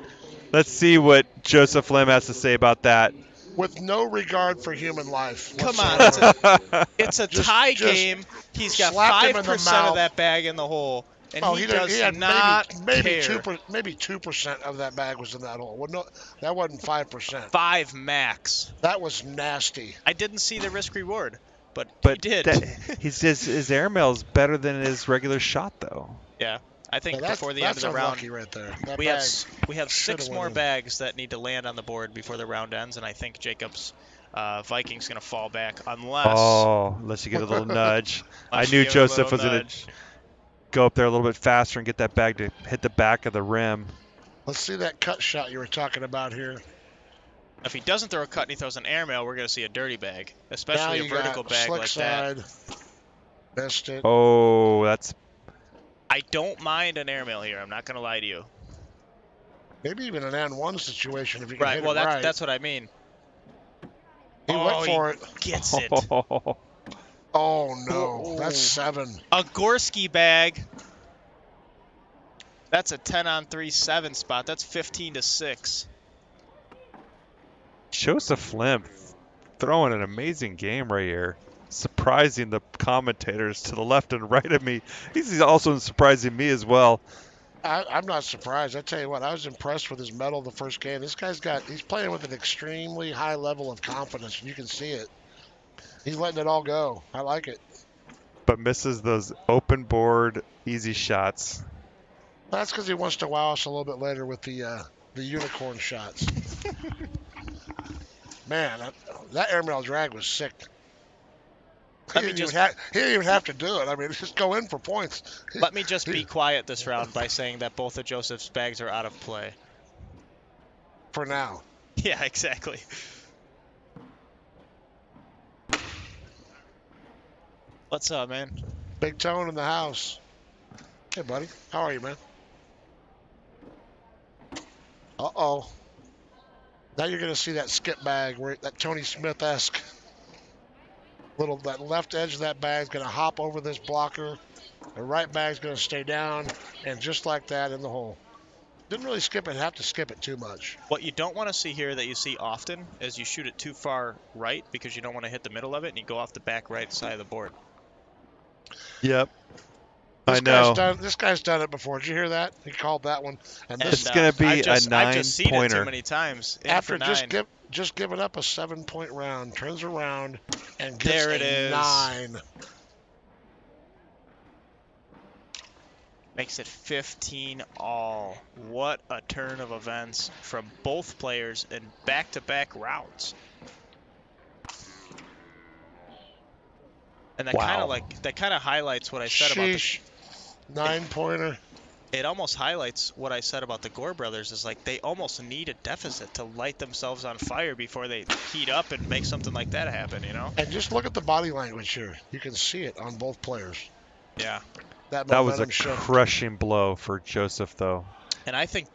let's see what Joseph Lim has to say about that. With no regard for human life. Come on, whatsoever. it's a Just- tie just game. He's got slapped him in the 5% mouth. of that bag in the hole, and he does had not maybe care. 2% of that bag was in that hole. Well, no, that wasn't 5%. 5 max. That was nasty. I didn't see the risk reward, but he But did. his airmail is better than his regular shot, though. Yeah, I think Yeah, before the end of the round, unlucky right there. That we bag have 6 should've more went in. bags that need to land on the board before the round ends, and I think Jacob's Viking's going to fall back Unless you get a little nudge. I unless you knew give it a Joseph little was going to nudge. go up there a little bit faster and get that bag to hit the back of the rim. Let's see that cut shot you were talking about here. If he doesn't throw a cut and he throws an airmail, we're going to see a dirty bag, Now especially a you vertical got bag slick like that. side. Missed it. Oh, that's I don't mind an airmail here. I'm not going to lie to you. Maybe even an N1 situation if you can Right. hit Well, it right. that's what I mean. He went for it. Gets it. Oh, no. That's 7. A Gorski bag. That's a 10-on-3-7 spot. That's 15-6. Joseph Lim throwing an amazing game right here. Surprising the commentators to the left and right of me. He's also surprising me as well. I'm not surprised. I tell you what, I was impressed with his medal the first game. This guy's he's playing with an extremely high level of confidence. You can see it. He's letting it all go. I like it. But misses those open board easy shots. That's because he wants to wow us a little bit later with the unicorn shots. Man, that airmail drag was sick. He didn't even have to do it. I mean, just go in for points. Let me just be quiet this round by saying that both of Joseph's bags are out of play. For now. Yeah, exactly. What's up, man? Big Tone in the house. Hey, buddy. How are you, man? Uh-oh. Now you're going to see that skip bag, that Tony Smith-esque. That left edge of that bag is going to hop over this blocker. The right bag's going to stay down, and just like that in the hole. Didn't really have to skip it too much. What you don't want to see here that you see often is you shoot it too far right because you don't want to hit the middle of it, and you go off the back right side of the board. Yep. I know. This guy's done it before. Did you hear that? He called that one. And this is going to be a 9-pointer. I've just seen it too many times. After just giving up a 7-point round, turns around and gets there it is. 9. Makes it 15 all. What a turn of events from both players in back-to-back rounds. And that kind of highlights what I said about the 9-pointer. It almost highlights what I said about the Gore brothers. Is like they almost need a deficit to light themselves on fire before they heat up and make something like that happen, you know? And just look at the body language here. You can see it on both players. Yeah. That was a crushing blow for Joseph, though. And I think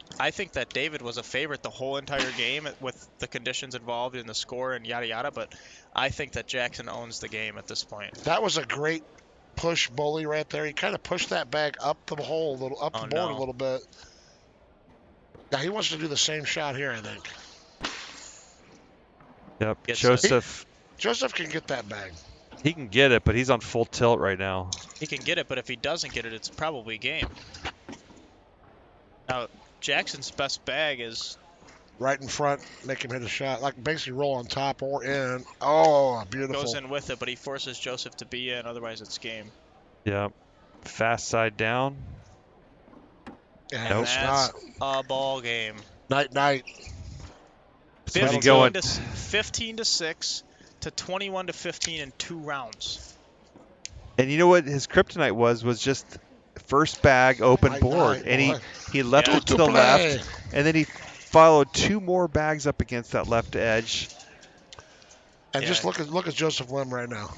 that David was a favorite the whole entire game with the conditions involved in the score and yada yada. But I think that Jackson owns the game at this point. That was a great push bully right there. He kind of pushed that bag up the hole, up the board a little bit. Now he wants to do the same shot here, I think. Yep, Joseph can get that bag. He can get it, but he's on full tilt right now. He can get it, but if he doesn't get it, it's probably game. Now, Jackson's best bag is right in front, make him hit a shot, like basically roll on top or in. Oh, beautiful. Goes in with it, but he forces Joseph to be in, otherwise it's game. Yep. Fast side down. And nope. That's a ball game. Night. 15-6 to 21-15 in 2 rounds. And you know what his kryptonite was just first bag open board. And he left it to the left, and then he followed 2 more bags up against that left edge. And just look at Joseph Lim right now.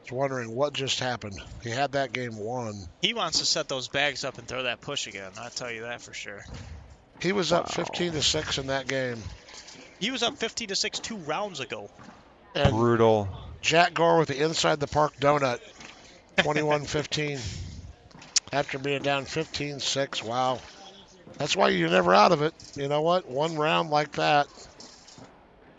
He's wondering what just happened. He had that game won. He wants to set those bags up and throw that push again. I'll tell you that for sure. He was up 15-6 in that game. He was up 15-6 2 rounds ago. And brutal. Jack Gore with the inside the park donut. 21-15. After being down 15-6. Wow. That's why you're never out of it. You know what? 1 round like that,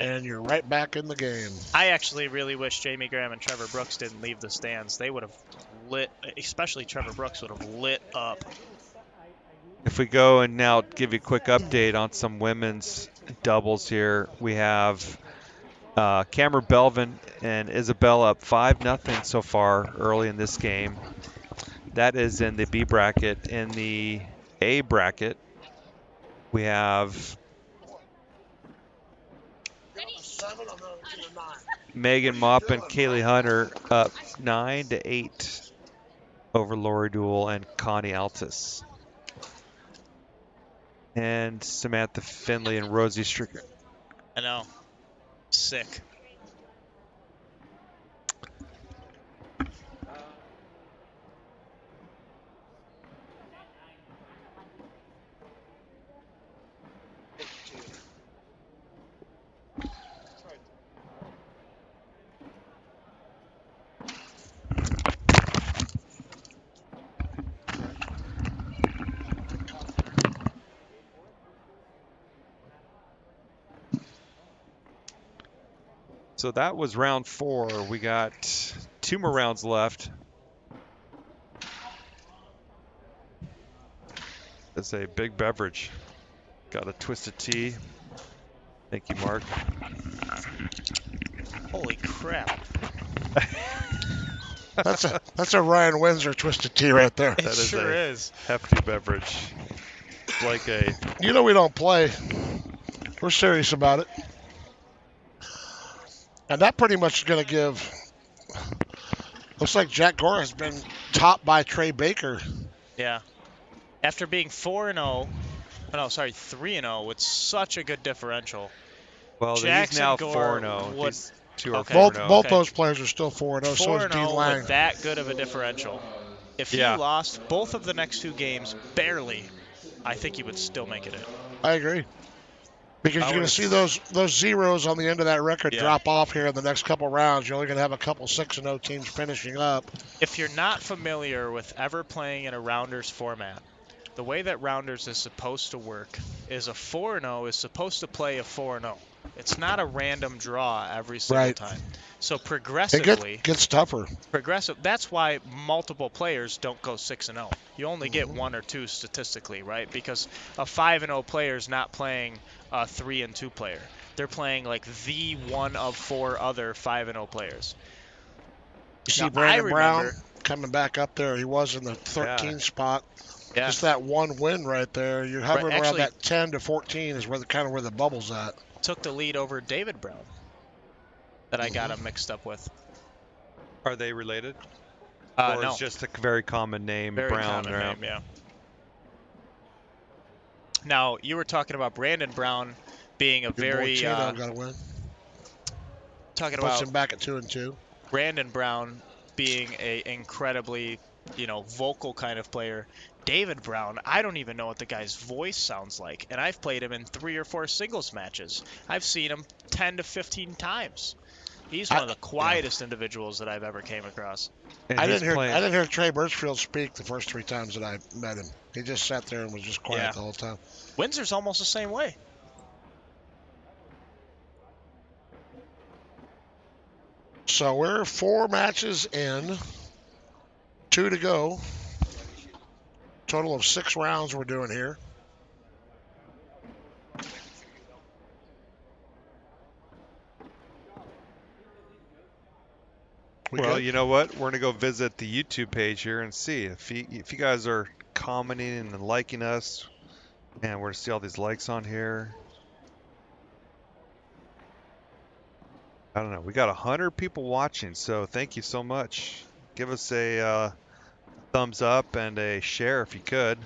and you're right back in the game. I actually really wish Jamie Graham and Trevor Brooks didn't leave the stands. They would have lit, especially Trevor Brooks would have lit up. If we go and now give you a quick update on some women's doubles here, we have Cameron Belvin and Isabella up 5-0 so far early in this game. That is in the B bracket. In the A bracket, we have Megan Mopp and Kaylee Hunter up 9-8 over Lori Duell and Connie Altus. And Samantha Finley and Rosie Stricker. I know. Sick. So that was round 4. We got 2 more rounds left. It's a big beverage. Got a twisted tea. Thank you, Mark. Holy crap. That's a Ryan Windsor twisted tea right there. It sure is. Hefty beverage. Like a. You know we don't play. We're serious about it. And that pretty much is going to give. Looks like Jack Gore has been topped by Trey Baker. Yeah. After being 4-0, no, sorry, 3-0 with such a good differential. Well, Jackson he's now Gore 4-0. would- These two are Okay. 4-0. Both those players are still 4-0. So is 4-0 Dean Lang. with that good of a differential. If he Yeah. lost both of the next 2 games barely, I think he would still make it in. I agree. Because you're going to see those zeros on the end of that record drop off here in the next couple rounds. You're only going to have a couple 6-0 teams finishing up. If you're not familiar with ever playing in a Rounders format, the way that Rounders is supposed to work is a 4-0 is supposed to play a 4-0. It's not a random draw every single time. So progressively, It gets tougher. That's why multiple players don't go 6-0. You only get 1 or 2 statistically, right? Because a 5-0 player is not playing a 3-2 player. They're playing like the one of 4 other 5-0 players. You see Brandon Brown coming back up there. He was in the 13 spot. Yeah. Just that one win right there. You're hovering around that 10 to 14 is where the bubble's at. Took the lead over David Brown that I got him mixed up with. Are they related? Or No. it's just a very common name, Very Brown. common name, yeah. Now, you were talking about Brandon Brown being a very... got to win. Talking Puts about him back at 2-2. Brandon Brown being a incredibly, vocal kind of player. David Brown, I don't even know what the guy's voice sounds like, and I've played him in 3 or 4 singles matches. I've seen him 10 to 15 times. He's one of the quietest individuals that I've ever came across. I didn't hear Trey Birchfield speak the first 3 times that I met him. He just sat there and was just quiet the whole time. Windsor's almost the same way. So we're 4 matches in, 2 to go. Total of 6 rounds we're doing here. Well, you know what? We're going to go visit the YouTube page here and see. If you guys are commenting and liking us, and we're to see all these likes on here. I don't know. We got 100 people watching, so thank you so much. Give us a thumbs up and a share if you could.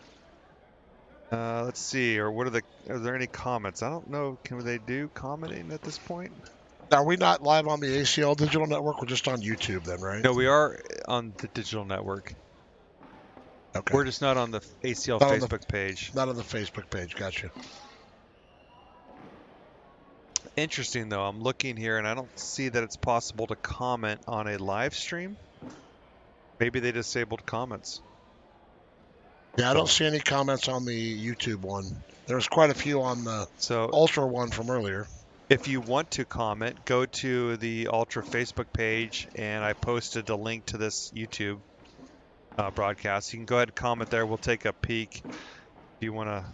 Let's see. Or are there any comments? I don't know. Can they do commenting at this point? Are we not live on the ACL digital network? We're just on YouTube then, right? No, we are on the digital network. Okay. We're just not on the ACL Facebook page. Not on the Facebook page. Gotcha. Interesting, though. I'm looking here, and I don't see that it's possible to comment on a live stream. Maybe they disabled comments. Yeah, I don't see any comments on the YouTube one. There's quite a few on the Ultra one from earlier. If you want to comment, go to the Ultra Facebook page, and I posted a link to this YouTube broadcast. You can go ahead and comment there. We'll take a peek. If you want to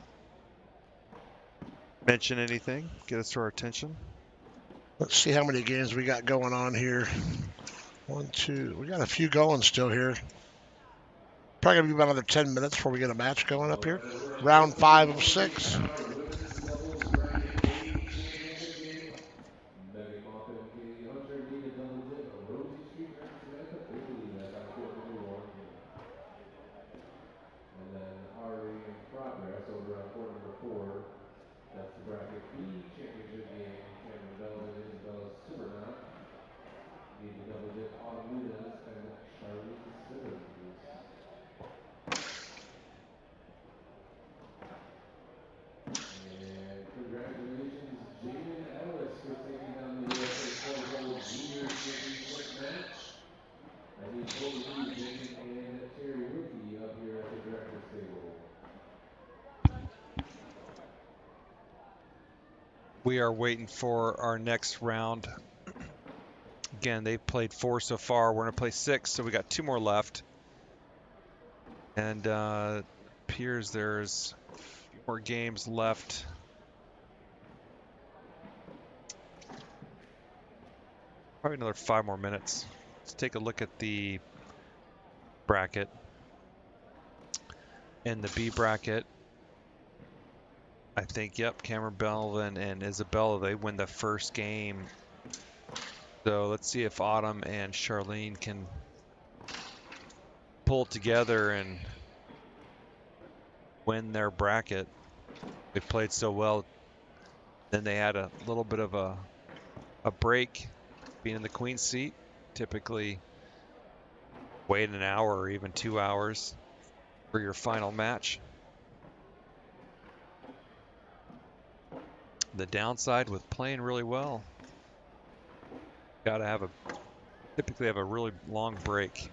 mention anything, get us to our attention. Let's see how many games we got going on here. 1, 2. We got a few going still here. Probably going to be about another 10 minutes before we get a match going up here. Round 5 of 6. We are waiting for our next round Again, they've played 4 so far. We're going to play 6, so we got 2 more left. And appears there's a few more games left. Probably another 5 more minutes. Let's take a look at the bracket. In the B bracket, I think, yep, Cameron Belvin and Isabella, they win the first game. So let's see if Autumn and Charlene can pull together and win their bracket. They played so well. Then they had a little bit of a break being in the queen seat. Typically wait an hour or even 2 hours for your final match. The downside with playing really well, gotta have typically have a really long break.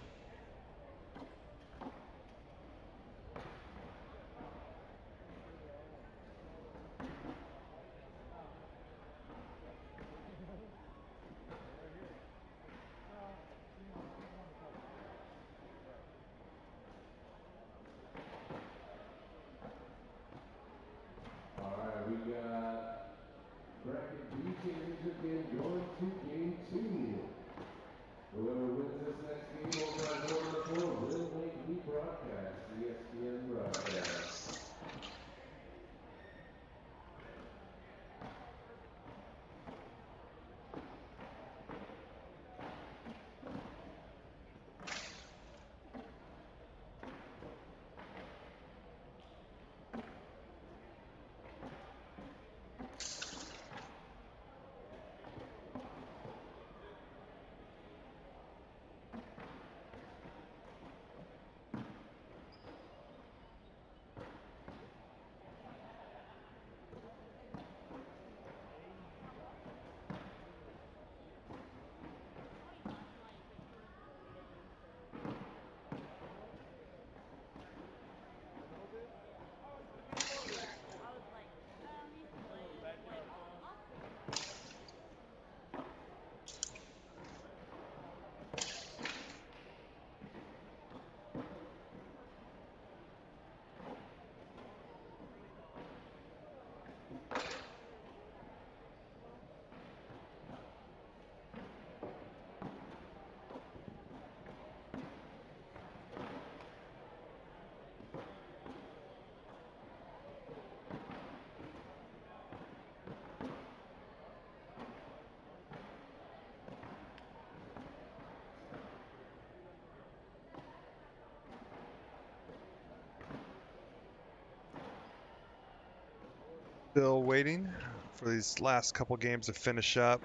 Still waiting for these last couple games to finish up.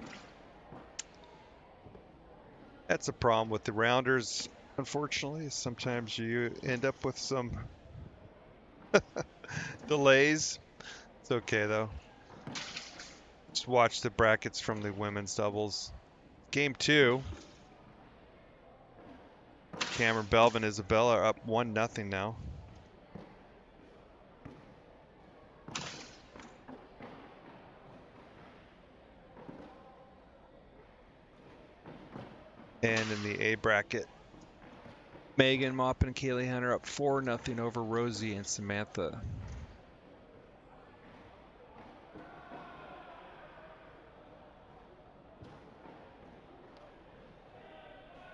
That's a problem with the rounders, unfortunately. Sometimes you end up with some delays. It's okay though. Just watch the brackets from the women's doubles. Game 2. Cameron Belvin and Isabella are up 1-0 now. And in the A bracket, Megan Maupin and Kaylee Hunter up 4-0 over Rosie and Samantha.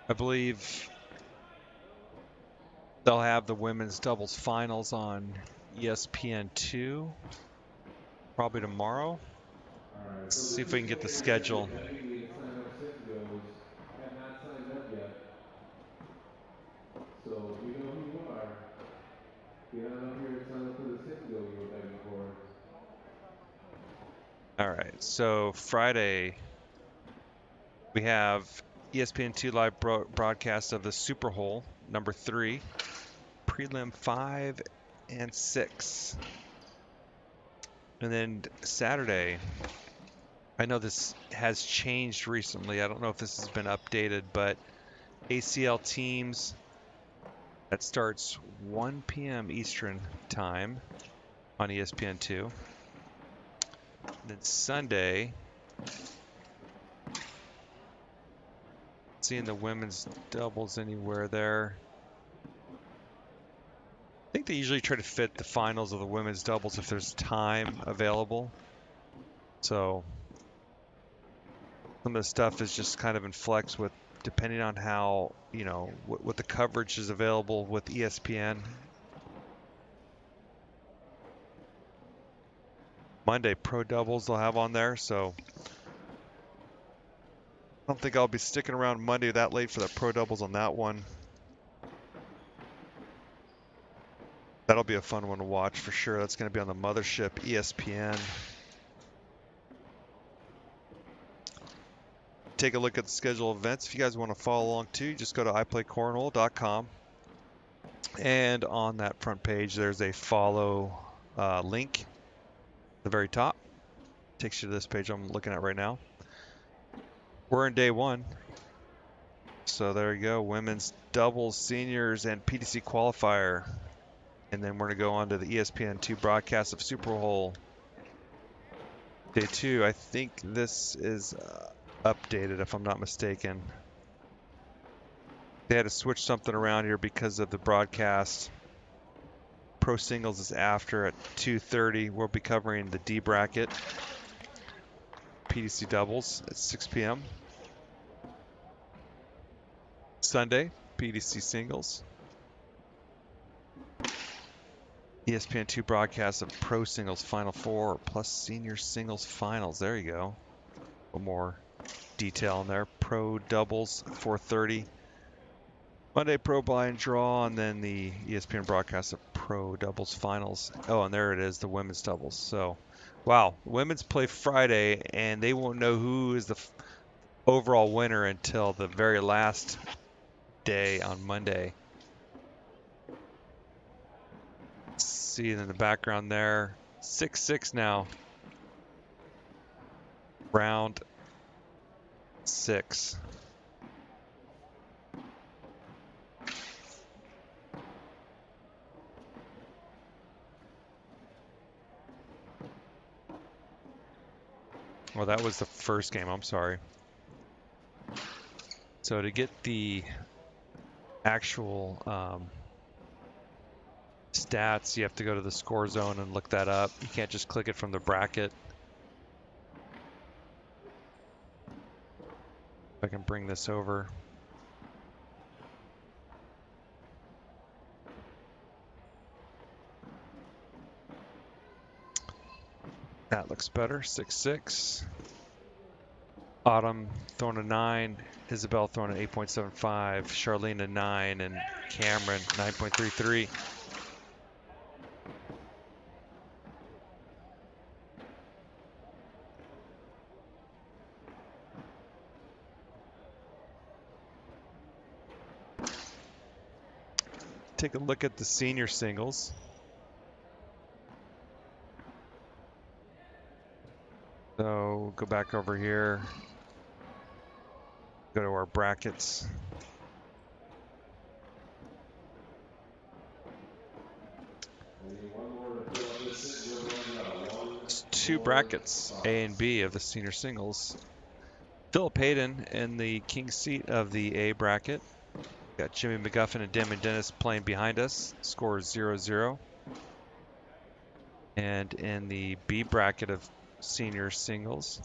I believe they'll have the women's doubles finals on ESPN2 probably tomorrow. Let's see if we can get the schedule. So if you know who you are, get on up here and sign up for the 6 go you were begging for. All right, so Friday we have ESPN2 live broadcast of the Super Hole number 3, prelim 5 and 6. And then Saturday, I know this has changed recently. I don't know if this has been updated, but ACL teams, that starts 1 p.m. Eastern time on ESPN2. Then Sunday, Seeing the women's doubles anywhere there. I think they usually try to fit the finals of the women's doubles if there's time available. So some of the stuff is just kind of in flex with depending on how, you know, what the coverage is available with ESPN. Monday pro doubles they'll have on there, so I don't think I'll be sticking around Monday that late for the pro doubles on that one. That'll be a fun one to watch for sure. That's going to be on the mothership, ESPN. Take a look at the schedule of events. If you guys want to follow along too, just go to iplaycornhole.com. And on that front page, there's a follow link at the very top. Takes you to this page I'm looking at right now. We're in day one. So there you go. Women's doubles, seniors, and PDC qualifier. And then we're going to go on to the ESPN2 broadcast of Super Bowl. Day two. I think this is updated, if I'm not mistaken. They had to switch something around here because of the broadcast. Pro singles is after at 2:30. We'll be covering the D bracket. PDC doubles at 6 p.m. Sunday, PDC singles. ESPN2 broadcast of Pro Singles Final Four plus Senior Singles Finals. There you go. A little more detail in there. Pro doubles 4:30. Monday Pro Blind Draw, and then the ESPN broadcast of Pro Doubles Finals. Oh, and there it is, the women's doubles. So, wow, women's play Friday, and they won't know who is the overall winner until the very last day on Monday. See it in the background there. 6-6 now. Round 6. Well, that was the first game. I'm sorry. So to get the actual stats, you have to go to the score zone and look that up. You can't just click it from the bracket. If I can bring this over. That looks better. 6-6. Autumn throwing a 9. Isabel throwing an 8.75. Charlene a 9. And Cameron 9.33. Take a look at the senior singles. So go back over here. Go to our brackets. It's 2 brackets, A and B of the senior singles. Philip Hayden in the king seat of the A bracket. Got Jimmy McGuffin and Damon Dennis playing behind us. Score is 0-0. And in the B bracket of senior singles,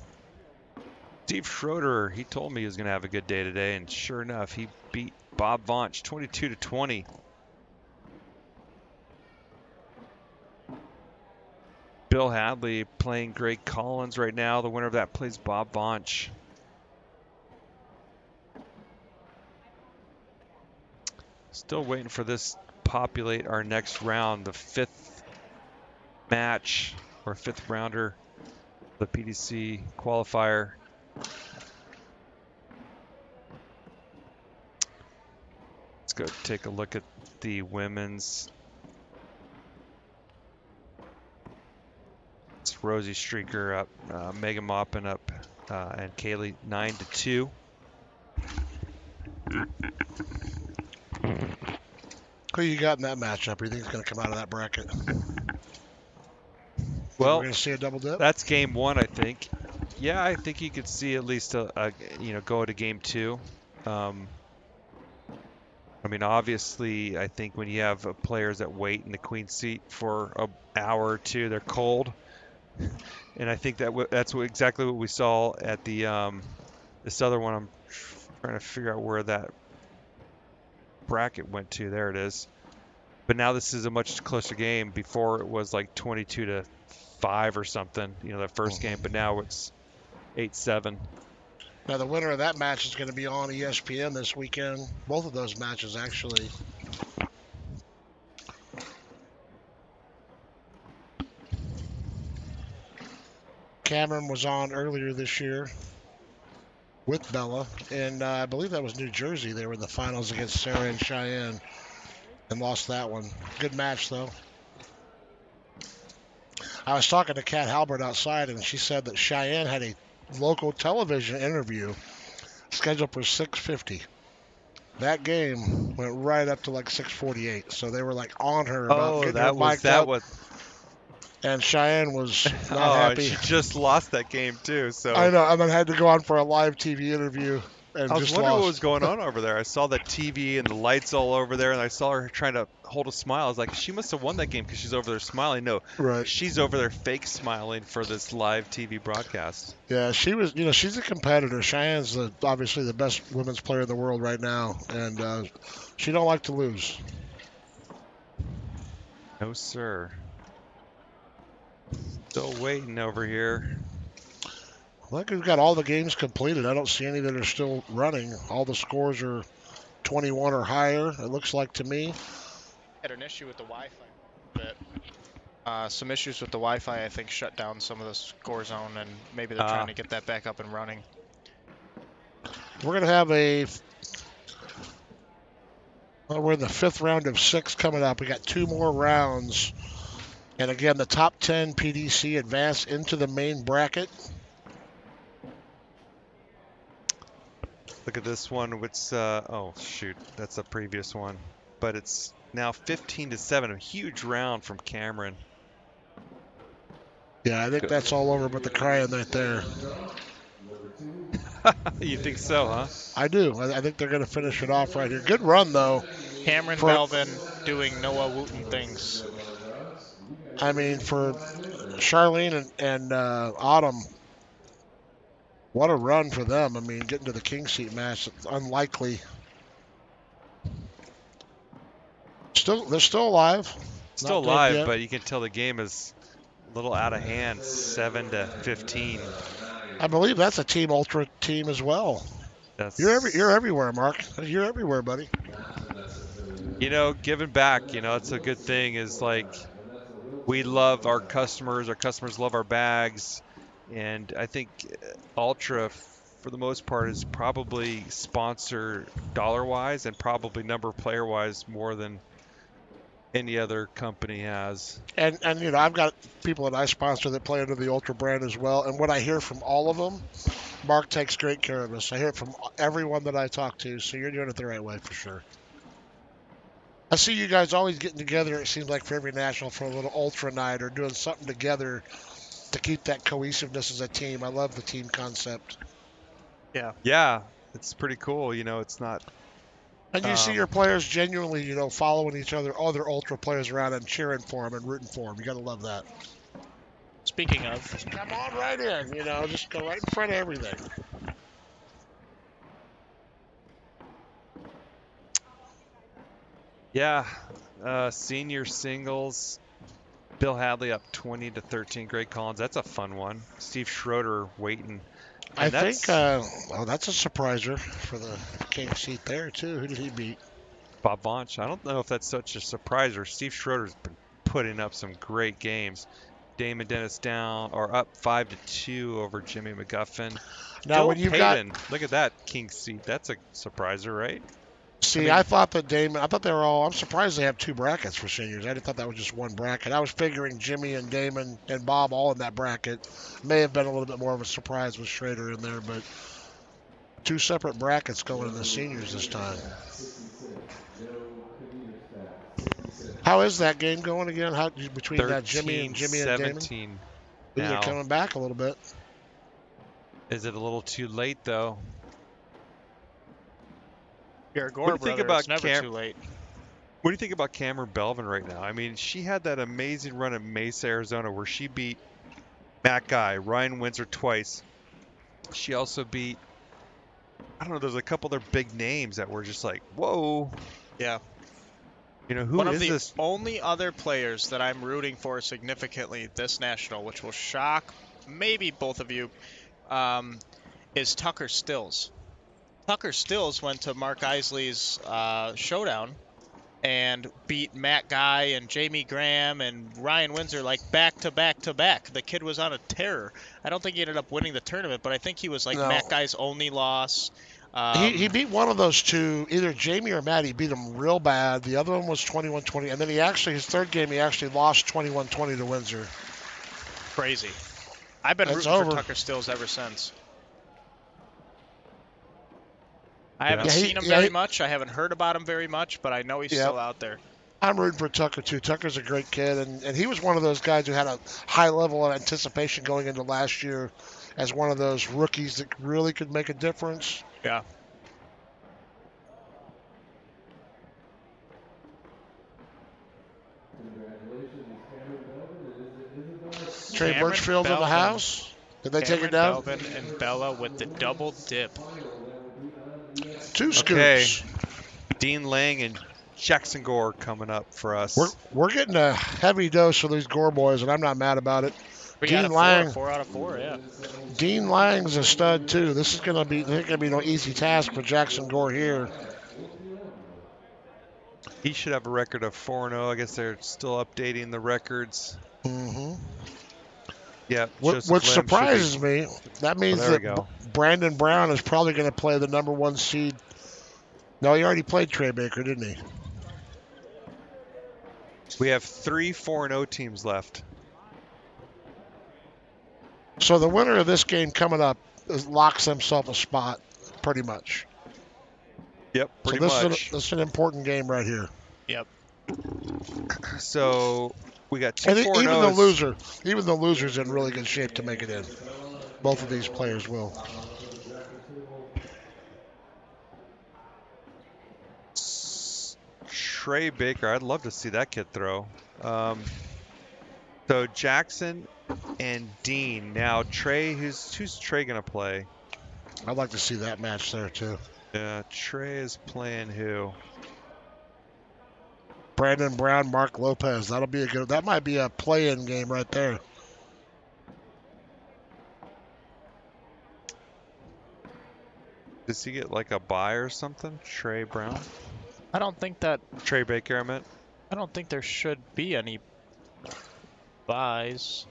Steve Schroeder, he told me he was going to have a good day today, and sure enough, he beat Bob Vaunch 22-20. Bill Hadley playing Greg Collins right now. The winner of that plays Bob Vaunch. Still waiting for this to populate our next round, the 5th match or 5th rounder, the PDC qualifier. Let's go take a look at the women's. It's Rosie Streaker up, Megan Maupin up, and Kaylee 9-2. Who you got in that matchup? Who do you think is going to come out of that bracket? Well, we're going to see a double dip. That's game 1, I think. Yeah, I think you could see at least a go to game 2. I mean, obviously, I think when you have players that wait in the queen seat for an hour or two, they're cold. And I think that's exactly what we saw at the this other one. I'm trying to figure out where that bracket went to. There it is. But now this is a much closer game. Before it was like 22-5 or something, that first game. But now it's 8-7. Now, the winner of that match is going to be on ESPN this weekend. Both of those matches, actually. Cameron was on earlier this year with Bella, and I believe that was New Jersey. They were in the finals against Sarah and Cheyenne and lost that one. Good match, though. I was talking to Kat Halbert outside, and she said that Cheyenne had a local television interview scheduled for 6:50. That game went right up to like 6:48, so they were like on her about getting her mic'd up. And Cheyenne was not happy. She just lost that game too. So I know, and then had to go on for a live TV interview. And I was just wondering lost. what was going on over there. I saw the TV and the lights all over there, and I saw her trying to hold a smile. I was like, she must have won that game because she's over there smiling. No, right. She's over there fake smiling for this live TV broadcast. Yeah, she was. She's a competitor. Cheyenne's obviously the best women's player in the world right now, and she don't like to lose. No, sir. Still waiting over here. I think we've got all the games completed. I don't see any that are still running. All the scores are 21 or higher, it looks like to me. Had an issue with the Wi-Fi. But some issues with the Wi-Fi, I think, shut down some of the score zone, and maybe they're trying to get that back up and running. We're going to have we're in the 5th round of 6 coming up. We got 2 more rounds. And again, the top 10 PDC advance into the main bracket. Look at this one. It's oh shoot, that's the previous one, but it's now 15-7. A huge round from Cameron. Yeah, I think that's all over but the crying right there. You think so, huh? I do. I think they're going to finish it off right here. Good run, though. Cameron Belvin doing Noah Wooten things. I mean, for Charlene and Autumn, what a run for them. I mean, getting to the king seat match, it's unlikely. They're still alive. Still alive, but you can tell the game is a little out of hand, 7-15. I believe that's a Team Ultra team as well. You're everywhere, Mark. You're everywhere, buddy. Giving back, it's a good thing. Is like we love our customers love our bags, and I think Ultra, for the most part, is probably sponsored dollar-wise and probably number of player-wise more than any other company has. And I've got people that I sponsor that play under the Ultra brand as well. And what I hear from all of them, Mark takes great care of us. I hear it from everyone that I talk to. So you're doing it the right way for sure. I see you guys always getting together, it seems like, for every national for a little Ultra night or doing something together to keep that cohesiveness as a team. I love the team concept. Yeah, it's pretty cool. It's not. And you see your players genuinely, following each other, other Ultra players around and cheering for them and rooting for them. You got to love that. Speaking of, just come on right in, just go right in front of everything. Yeah, senior singles. Bill Hadley up 20-13. Greg Collins, that's a fun one. Steve Schroeder waiting. I think, that's a surpriser for the king seat there, too. Who did he beat? Bob Vonch. I don't know if that's such a surpriser. Steve Schroeder's been putting up some great games. Damon Dennis down, or up 5-2 over Jimmy McGuffin. Now, Joel when you Payton, look at that king seat. That's a surpriser, right? See, I thought that they were all, I'm surprised they have 2 brackets for seniors. I didn't thought that was just one bracket. I was figuring Jimmy and Damon and Bob all in that bracket. May have been a little bit more of a surprise with Schrader in there, but 2 separate brackets going in the seniors this time. How is that game going again? How between that Jimmy and Damon? They're coming back a little bit. Is it a little too late, though? Your What do Gore you think brother, about it's never too late. What do you think about Cameron Belvin right now? I mean, she had that amazing run at Mesa, Arizona, where she beat Matt Guy, Ryan Windsor twice. She also beat, I don't know, there's a couple other big names that were just like, whoa. Yeah. You know, who One of is the this? only other players that I'm rooting for significantly this national, which will shock maybe both of you, is Tucker Stills. Tucker Stills went to Mark Isley's showdown and beat Matt Guy and Jamie Graham and Ryan Windsor like back to back to back. The kid was on a tear. I don't think he ended up winning the tournament, but I think he was like No. Matt Guy's only loss. He beat one of those two, either Jamie or Matt. He beat him real bad. The other one was 21-20. And then his third game, he actually lost 21-20 to Windsor. Crazy. I've been It's rooting over. for Tucker Stills ever since. I haven't Yeah, seen him very much. I haven't heard about him very much, but I know he's still out there. I'm rooting for Tucker, too. Tucker's a great kid, and he was one of those guys who had a high level of anticipation going into last year as one of those rookies that really could make a difference. Yeah. Trey Cameron Birchfield in the Belvin. house. Did they take it Cameron down? Belvin and Bella with the double dip. 2 scoops. Okay. Dean Lang and Jackson Gore coming up for us. We're getting a heavy dose of these Gore boys, and I'm not mad about it. 3 Dean out of 4, Lang. 4 out of 4, yeah. Dean Lang's a stud too. This is gonna be no easy task for Jackson Gore here. He should have a record of 4-0. I guess they're still updating the records. Mm-hmm. Yeah. Which surprises me. That means that Brandon Brown is probably going to play the number 1 seed. No, he already played Trey Baker, didn't he? We have 3 4-0 teams left. So the winner of this game coming up locks himself a spot, pretty much. Yep, pretty much. much. This is an important game right here. Yep. So we got 2 and 4-0s. Even the loser's in really good shape to make it in. Both of these players will. Trey Baker, I'd love to see that kid throw. So Jackson and Dean. Now Trey, who's Trey gonna play? I'd like to see that match there too. Yeah, Trey is playing who? Brandon Brown, Mark Lopez. That'll be that might be a play-in game right there. Does he get like a bye or something? Trey Brown? I don't think that... Trey Baker, I meant. I don't think there should be any buys.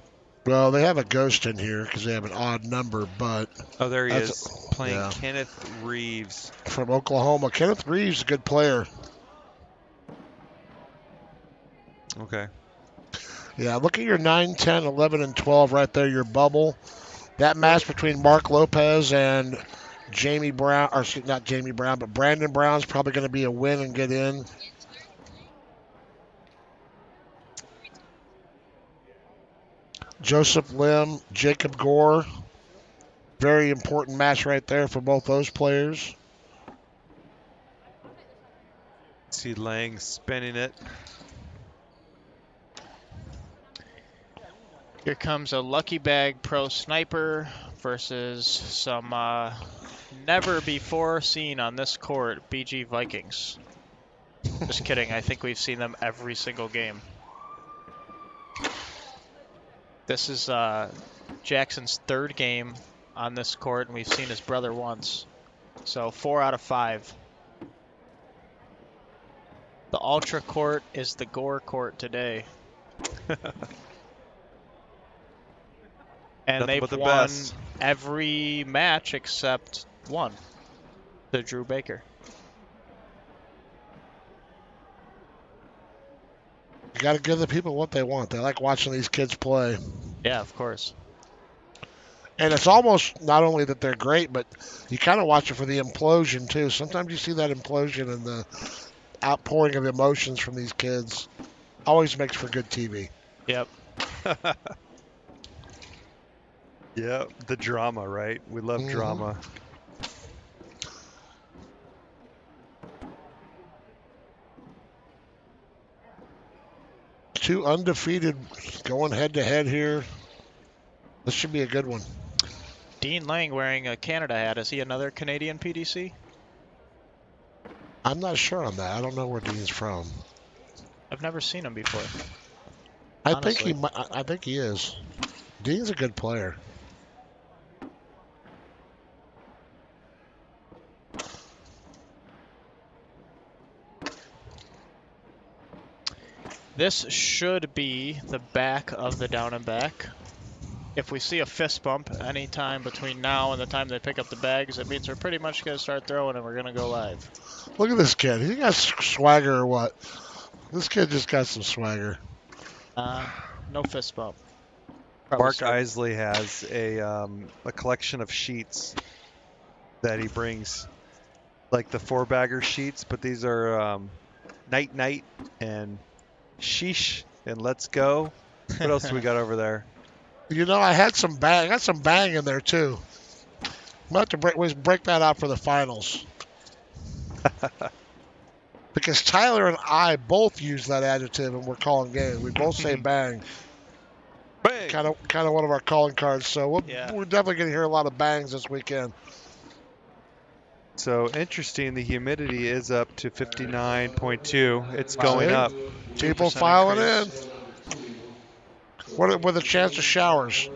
Well, they have a ghost in here because they have an odd number, but... Oh, there he is, playing Kenneth Reeves. From Oklahoma. Kenneth Reeves is a good player. Okay. Yeah, look at your 9, 10, 11, and 12 right there, your bubble. That match between Mark Lopez and Jamie Brown, or not Jamie Brown, but Brandon Brown's probably going to be a win and get in. Joseph Lim, Jacob Gore. Very important match right there for both those players. See Lang spinning it. Here comes a Lucky Bag Pro Sniper versus some never before seen on this court BG Vikings. Just kidding. I think we've seen them every single game. This is Jackson's 3rd game on this court, and we've seen his brother once. So 4 out of 5. The Ultra Court is the Gore Court today. And they've won every match except one, the Drew Baker. You got to give the people what they want. They like watching these kids play. Yeah, of course. And it's almost not only that they're great, but you kind of watch it for the implosion, too. Sometimes you see that implosion and the outpouring of emotions from these kids. Always makes for good TV. Yep. Yeah, the drama, right? We love drama. two undefeated going head-to-head here. This should be a good one. Dean Lang wearing a Canada hat. Is he another Canadian PDC? I'm not sure on that. I don't know where Dean's from. I've never seen him before. I Honestly. think he is. Dean's a good player. This should be the back of the down and back. If we see a fist bump anytime between now and the time they pick up the bags, it means we're pretty much going to start throwing and we're going to go live. Look at this kid. He got swagger or what? This kid just got some swagger. No fist bump. Probably Mark start- Isley has a collection of sheets that he brings, like the 4-bagger sheets, but these are night night and sheesh and let's go. What else do we got over there? You know, I got some bang in there too. We'll have to break that out for the finals. Because Tyler and I both use that adjective and we're calling games. We both say bang. Bang! Kind of one of our calling cards. So we're definitely going to hear a lot of bangs this weekend. So interesting, the humidity is up to 59.2. It's going up. People 2% filing increase. in. With a chance of showers.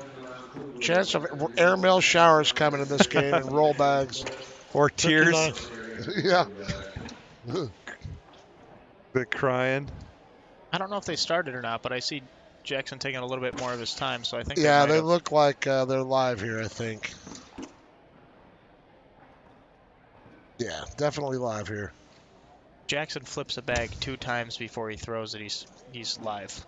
Chance of airmail showers coming in this game and roll bags. Or tears. 59. Yeah. The crying. I don't know if they started or not, but I see Jackson taking a little bit more of his time, so I think Yeah, might they have. look like they're live here, I think. Yeah, definitely live here. Jackson flips a bag 2 times before he throws it. He's live.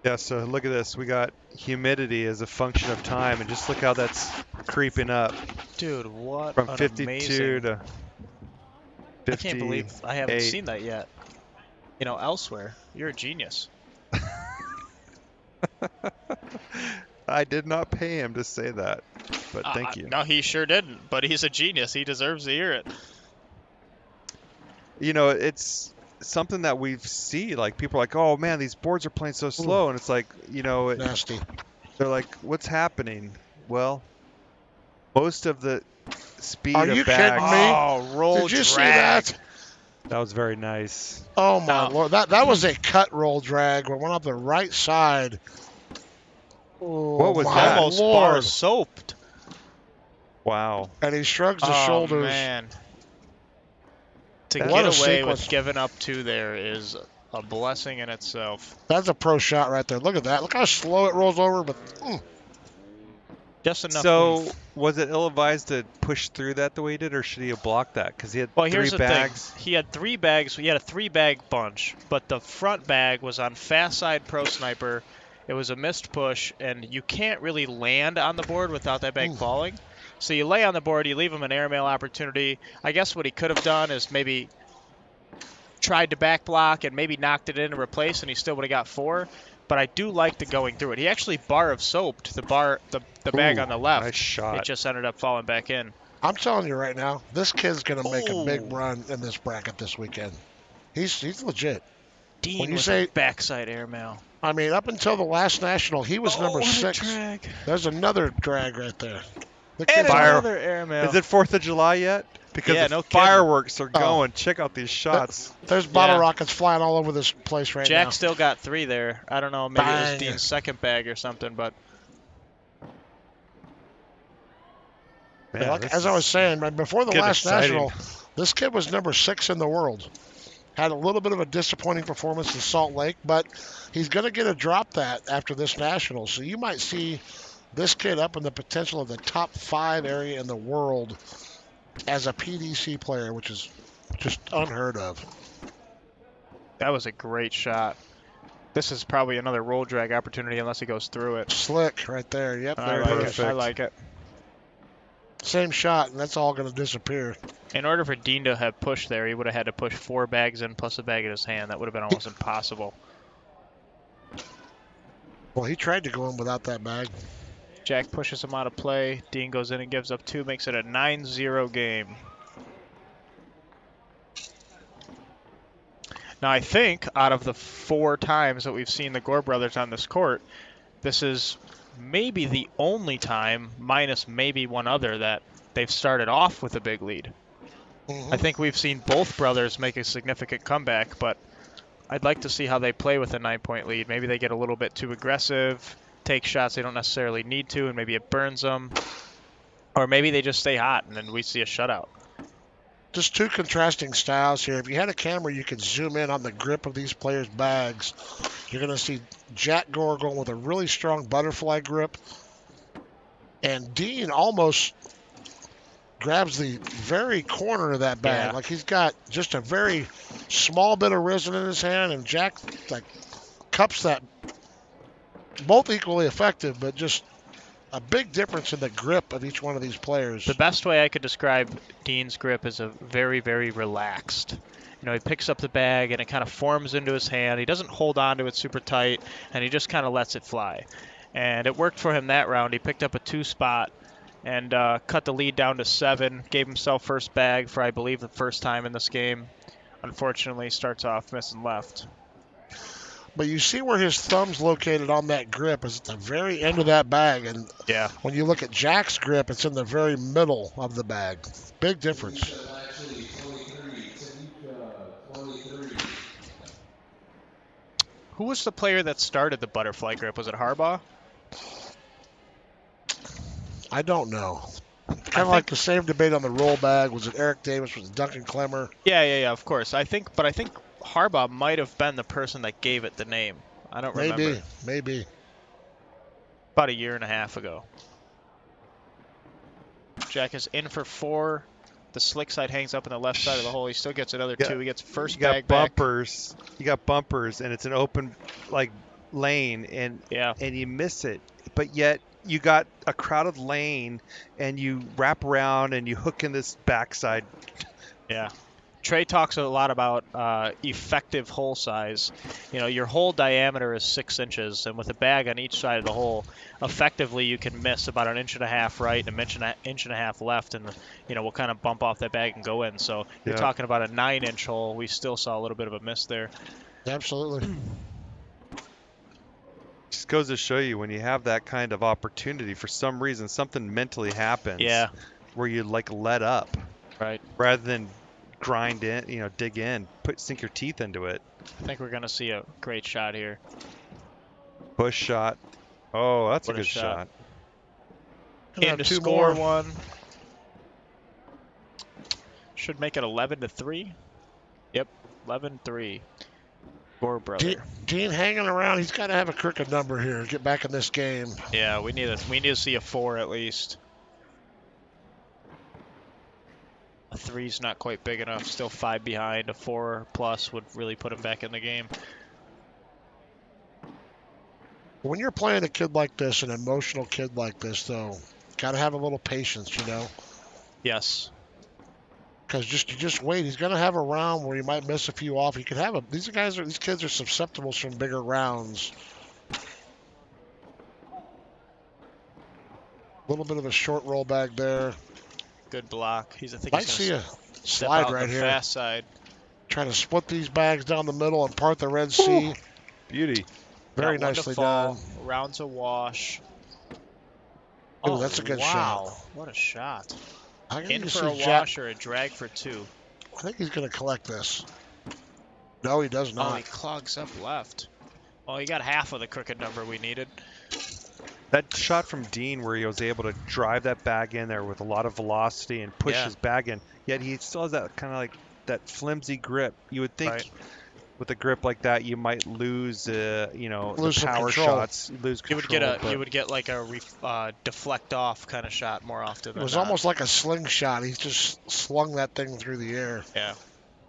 Yeah, so look at this. We got humidity as a function of time, and just look how that's creeping up Dude, what from an 52 amazing... to 50. I can't believe I haven't seen that yet. You know, elsewhere. You're a genius. I did not pay him to say that, but thank you. No, he sure didn't, but he's a genius. He deserves to hear it. You know, it's something that we see. Like, people are like, oh, man, these boards are playing so slow. And it's like, you know, Nasty. they're like, what's happening? Well, most of the speed Are of you bags. kidding me? Oh, roll Did you see drag. that? That was very nice. Oh, my Lord. That was a cut roll drag. We went up the right side. Oh, What was my that? Almost Lord. bar soaped. Wow. And he shrugs his Oh, shoulders. man. To What get a away sequence. with giving up 2 there is a blessing in itself. That's a pro shot right there. Look at that. Look how slow it rolls over. But Just enough. So, oomph. was it ill-advised to push through that the way he did, or should he have blocked that? Because he had Well, 3 here's the bags. thing. He had 3 bags. He had a 3-bag bunch, but the front bag was on fast side pro sniper. It was a missed push, and you can't really land on the board without that bag falling. So you lay on the board, you leave him an airmail opportunity. I guess what he could have done is maybe tried to back block and maybe knocked it in to replace, and he still would have got 4. But I do like the going through it. He actually bar of soaped the bag on the left. Nice shot. It just ended up falling back in. I'm telling you right now, this kid's going to make a big Oh. run in this bracket this weekend. He's legit. Dean When you was say- a backside airmail. I mean, up until the last national, he was number what a 6. drag. There's another drag right there. The And kid's Fire- another airmail. Is it 4th of July yet? Because Yeah, the no kidding. fireworks are Oh. going. Check out these shots. There's bottle Yeah. rockets flying all over this place right Jack now. still got 3 there. I don't know, maybe it Bang. was Dean's second bag or something, but Man, Like, this as I was is saying, man, before the getting last exciting. national, this kid was number 6 in the world. Had a little bit of a disappointing performance in Salt Lake, but he's going to get a drop that after this national. So you might see this kid up in the potential of the top 5 area in the world as a PDC player, which is just unheard of. that was a great shot. This is probably another roll drag opportunity unless he goes through it. Slick right there. Yep, I there like it it. is. I like it. Same shot, and that's all going to disappear. In order for Dean to have pushed there, he would have had to push 4 bags in plus a bag in his hand. That would have been almost impossible. Well, he tried to go in without that bag. Jack pushes him out of play. Dean goes in and gives up 2, makes it a 9-0 game. Now, I think out of the 4 times that we've seen the Gore brothers on this court, this is maybe the only time, minus maybe one other, that they've started off with a big lead. I think we've seen both brothers make a significant comeback, but I'd like to see how they play with a 9-point lead. Maybe they get a little bit too aggressive, take shots they don't necessarily need to, and maybe it burns them. Or maybe they just stay hot, and then we see a shutout. Just 2 contrasting styles here. If you had a camera, you could zoom in on the grip of these players' bags. You're going to see Jack Gore going with a really strong butterfly grip. And Dean almost grabs the very corner of that bag. Yeah. Like he's got just a very small bit of resin in his hand, and Jack like cups that. Both equally effective, but just a big difference in the grip of each one of these players. The best way I could describe Dean's grip is a very, very relaxed. You know, he picks up the bag and it kind of forms into his hand. He doesn't hold on to it super tight, and he just kind of lets it fly. And it worked for him that round. He picked up a 2 spot and cut the lead down to 7. Gave himself first bag for, I believe, the first time in this game. Unfortunately, starts off missing left. But you see where his thumb's located on that grip is at the very end of that bag. And Yeah. when you look at Jack's grip, it's in the very middle of the bag. Big difference. Actually, 23. Who was the player that started the butterfly grip? Was it Harbaugh? I don't know. Kind of like the same debate on the roll bag. Was it Eric Davis? Was it Duncan Clemmer? Yeah, of course. I think Harbaugh might have been the person that gave it the name. I don't remember. Maybe. About a year and a half ago. Jack is in for 4. The slick side hangs up in the left side of the hole. He still gets another 2. He gets first bag back. You got bumpers, and it's an open lane, and Yeah. and you miss it. But yet you got a crowded lane, and you wrap around and you hook in this backside. Yeah. Trey talks a lot about effective hole size. You know, your hole diameter is 6 inches, and with a bag on each side of the hole, effectively you can miss about 1.5 inches right and an inch and a half left, and we'll kind of bump off that bag and go in. So you're talking about a 9-inch hole. We still saw a little bit of a miss there. Absolutely. Just goes to show you when you have that kind of opportunity, for some reason, something mentally happens. Yeah. Where you let up. Right. Rather than grind in, dig in, sink your teeth into it. I think we're going to see a great shot here. Push shot. Oh, that's What a good shot. And to score one. Should make it 11-3. Yep, 11-3. Gore brother. Dean hanging around. He's got to have a crooked number here. Get back in this game. Yeah, we need to see a 4 at least. A 3's not quite big enough. Still 5 behind. A 4+ would really put him back in the game. When you're playing a kid like this, an emotional kid like this, though, got to have a little patience, Yes. Because you just wait. He's going to have a round where he might miss a few off. He could have these kids are susceptible from bigger rounds. A little bit of a short roll back there. Good block. I think Might he's see a step slide out right the here. fast side. Trying to split these bags down the middle and part the Red Sea. Beauty. Very Got one nicely to fall. done. Round's a wash. Ooh, that's a good wow. shot. What a shot. I In can for a see wash or a drag for 2. I think he's going to collect this. No, he does Oh, not. he clogs up left. Oh, he got half of the crooked number we needed. That shot from Dean where he was able to drive that bag in there with a lot of velocity and push his bag in, yet he still has that kind of that flimsy grip. You would think with a grip like that you might lose, the power shots, lose control. You would get like a deflect off kind of shot more often than It was not. almost like a slingshot. He just slung that thing through the air. Yeah.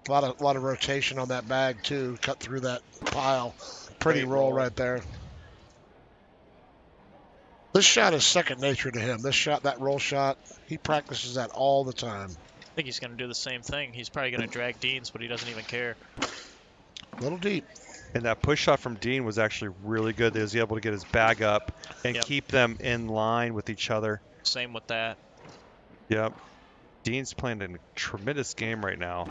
A lot of rotation on that bag too. Cut through that pile. Pretty Great roll roll. right there. This shot is second nature to him. That roll shot, he practices that all the time. I think he's going to do the same thing. He's probably going to drag Dean's, but he doesn't even care. A little deep. And that push shot from Dean was actually really good. He was able to get his bag up and keep them in line with each other. Same with that. Yep. Dean's playing a tremendous game right now.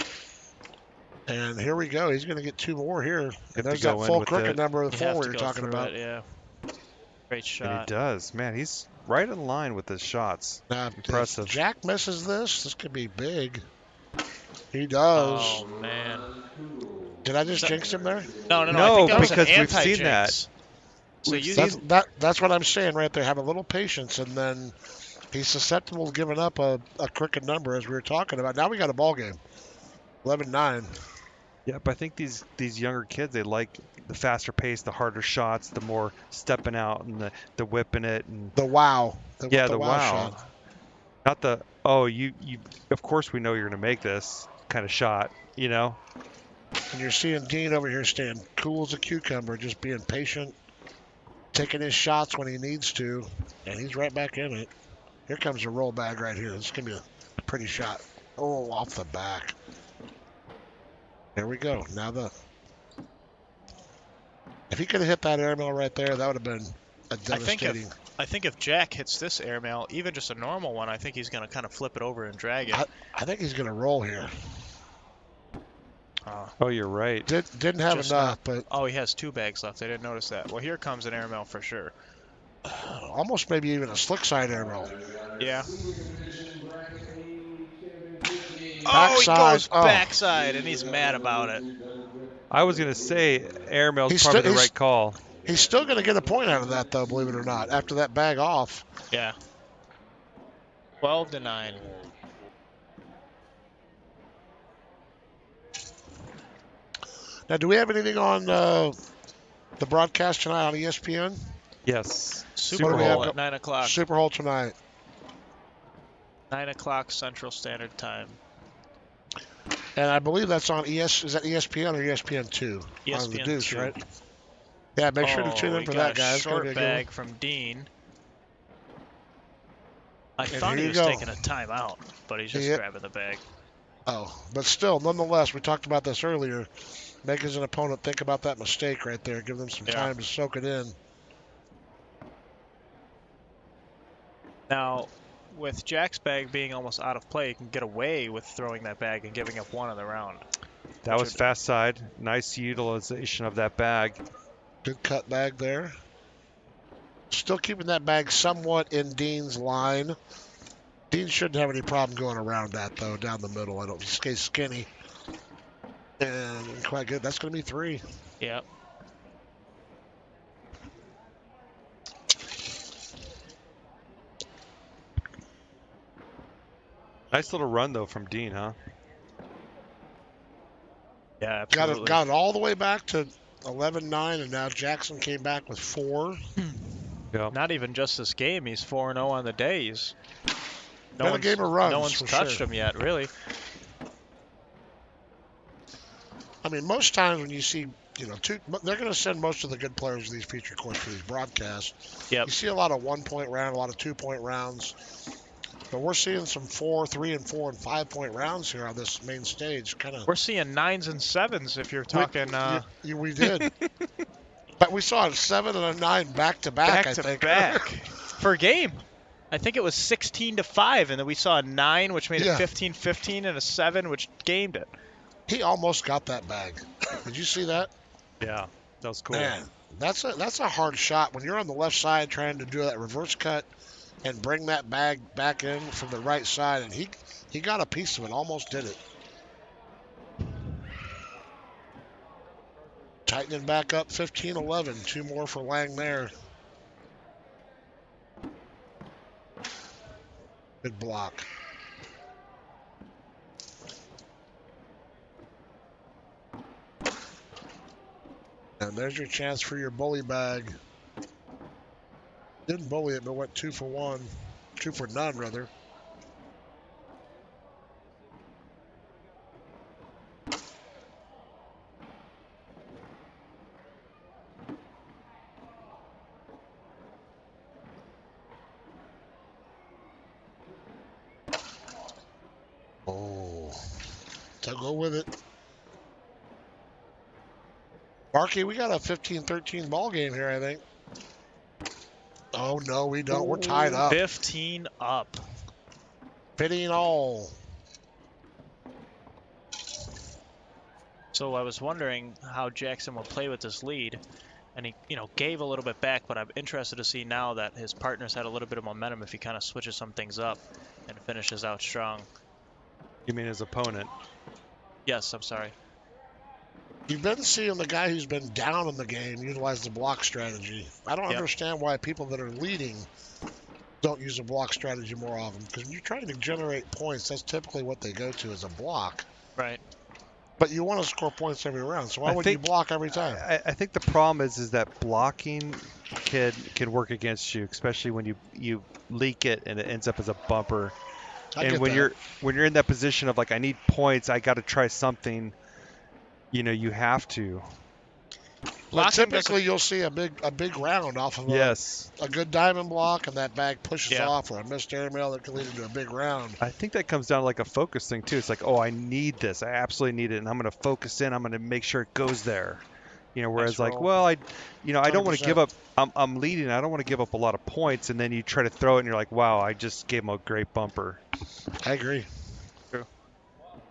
And here we go. He's going to get 2 more here. And to there's go that in full with crooked it. number of the You have 4 to we were go talking through about. it, yeah. Great And he shot. does. Man, he's right in line with his shots. Now, if Impressive. Jack misses this could be big. He does. Oh, man. Did I just jinx him there? No, I No, think that was an because we've seen anti-jinx. So We've you seen- That's what I'm saying right there. Have a little patience, and then he's susceptible to giving up a crooked number, as we were talking about. Now we got a ball game. 11-9. Yeah, but I think these younger kids, they like the faster pace, the harder shots, the more stepping out and the whipping it and The wow. yeah, the wow. shot. Not the you of course we know you're gonna make this kind of shot, you know. And you're seeing Dean over here staying cool as a cucumber, just being patient, taking his shots when he needs to, and he's right back in it. Here comes a roll bag right here. This is going to be a pretty shot. Oh, off the back. There we go. Now if he could have hit that airmail right there, that would have been a devastating. I think if Jack hits this airmail, even just a normal one, I think he's going to kind of flip it over and drag it. I think he's going to roll here. Oh, you're right. Didn't have Just enough, but Oh, he has 2 bags left. I didn't notice that. Well, here comes an airmail for sure. almost maybe even a slick side airmail. Yeah. Backside. Oh, he goes Oh. backside, and he's mad about it. I was gonna say airmail's He's probably still- the right call. He's still going to get a point out of that, though, believe it or not, after that bag off. Yeah. 12-9. Now, do we have anything on the broadcast tonight on ESPN? Yes. Super What do we Bowl have? at 9 o'clock. Super Bowl tonight. 9 o'clock Central Standard Time. And I believe that's on is that ESPN or ESPN2? On the ESPN2. Deuce, right? Yeah, make sure to tune in we for got that, guys. a It's gonna short be a good one. bag from Dean. I And thought here he you was go. taking a timeout, but he's just Yeah. grabbing the bag. Oh, but still, nonetheless, we talked about this earlier. Make his an opponent think about that mistake right there. Give them some Yeah. time to soak it in. Now, with Jack's bag being almost out of play, you can get away with throwing that bag and giving up 1 on the round. That was fast side. Nice utilization of that bag. Good cut bag there. Still keeping that bag somewhat in Dean's line. Dean shouldn't have any problem going around that, though, down the middle. I don't. He's skinny. And quite good. That's going to be 3. Yep. Nice little run though from Dean, huh? Yeah, Got absolutely. it all the way back to 11-9, and now Jackson came back with 4. Yeah. Not even just this game. He's 4-0 on the days. Been a game of runs, No one's for touched sure. him yet, really. I mean, most times when you see, they're going to send most of the good players to these feature courts for these broadcasts. Yep. You see a lot of 1-point round, a lot of 2-point rounds. But we're seeing some 4, 3, and 4 and 5-point rounds here on this main stage. We're seeing 9s and 7s if you're talking. We did. But we saw a 7 and a 9 back to back. I think. For a game. I think it was 16-5, and then we saw a 9, which made Yeah. it 15-15, and a 7, which gamed it. He almost got that bag. Did you see that? Yeah. That was cool. Man, that's a hard shot when you're on the left side trying to do that reverse cut and bring that bag back in from the right side, and he got a piece of it, almost did it. Tightening back up 15-11, 2 more for Lang there. Good block. And there's your chance for your bully bag. Didn't bully it, but went 2 for 1. 2 for none, rather. Oh, so go with it. Marky, we got a 15-13 ball game here, I think. Oh, no, we don't. We're tied up. 15 up. 15 all. So I was wondering how Jackson will play with this lead, and he, gave a little bit back, but I'm interested to see now that his partner's had a little bit of momentum if he kind of switches some things up and finishes out strong. You mean his opponent? Yes, I'm sorry. You've been seeing the guy who's been down in the game utilize the block strategy. I don't understand why people that are leading don't use a block strategy more often, because when you're trying to generate points, that's typically what they go to as a block. Right. But you want to score points every round, so why would you block every time? I think the problem is that blocking can work against you, especially when you leak it and it ends up as a bumper. And when you're in that position of like, I need points, I got to try something. You have to. But typically, you'll see a big round off of a good diamond block, and that bag pushes off, or a missed airmail that can lead into a big round. I think that comes down to like a focus thing too. It's like, oh, I need this. I absolutely need it, and I'm going to focus in. I'm going to make sure it goes there. Whereas like, well, I don't want to give up. I'm leading. I don't want to give up a lot of points, and then you try to throw it, and you're like, wow, I just gave him a great bumper. I agree. True.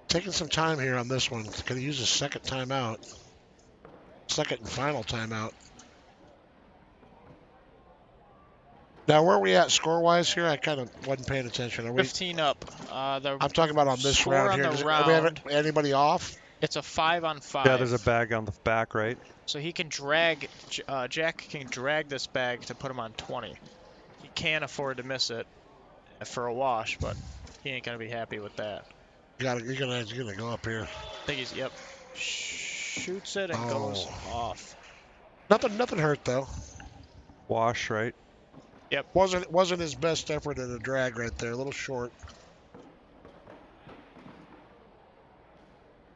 Taking some time here on this one. Going to use a second timeout. Second and final timeout. Now, where are we at score-wise here? I kind of wasn't paying attention. Are we 15 up. I'm talking about on this round here. Do we have anybody off? It's a 5-on-5. Yeah, there's a bag on the back, right? So he can drag, Jack can drag this bag to put him on 20. He can't afford to miss it for a wash, but he ain't going to be happy with that. You're gonna go up here. I think he's, shoots it and goes off. Nothing hurt though. Wash, right? Yep. Wasn't his best effort at a drag right there. A little short.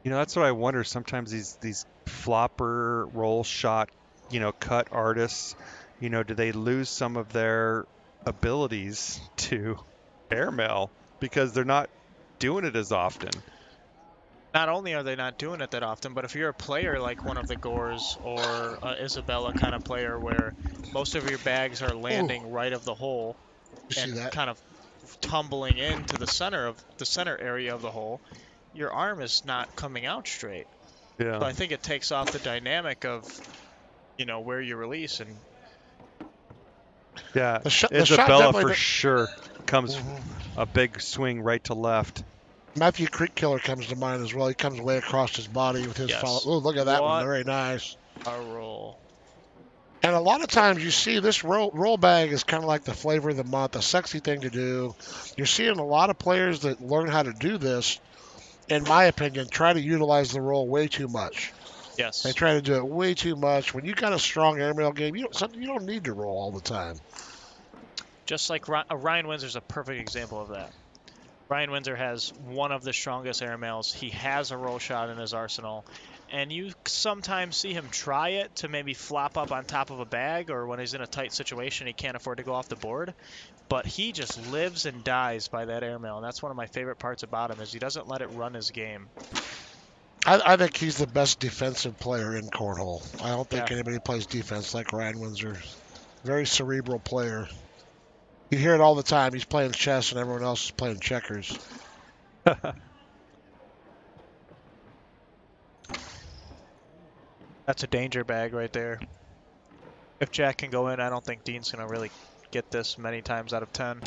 That's what I wonder. Sometimes these flopper roll shot, cut artists, do they lose some of their abilities to airmail because they're not doing it as often? Not only are they not doing it that often, but if you're a player like one of the Gores or Isabella kind of player where most of your bags are landing right of the hole and kind of tumbling into the center area of the hole, your arm is not coming out straight. Yeah. So I think it takes off the dynamic of, where you release and. Yeah, Isabella for sure comes a big swing right to left. Matthew Creek Killer comes to mind as well. He comes way across his body with his follow. Oh, look at that one. Very nice. A roll. And a lot of times you see this roll bag is kind of like the flavor of the month, a sexy thing to do. You're seeing a lot of players that learn how to do this, in my opinion, try to utilize the roll way too much. Yes. They try to do it way too much. When you got a strong airmail game, you don't need to roll all the time. Just like Ryan Windsor's a perfect example of that. Ryan Windsor has one of the strongest airmails. He has a roll shot in his arsenal. And you sometimes see him try it to maybe flop up on top of a bag, or when he's in a tight situation, he can't afford to go off the board. But he just lives and dies by that airmail. And that's one of my favorite parts about him is he doesn't let it run his game. I think he's the best defensive player in cornhole. I don't think anybody plays defense like Ryan Windsor. Very cerebral player. You hear it all the time. He's playing chess and everyone else is playing checkers. That's a danger bag right there. If Jack can go in, I don't think Dean's going to really get this many times out of 10.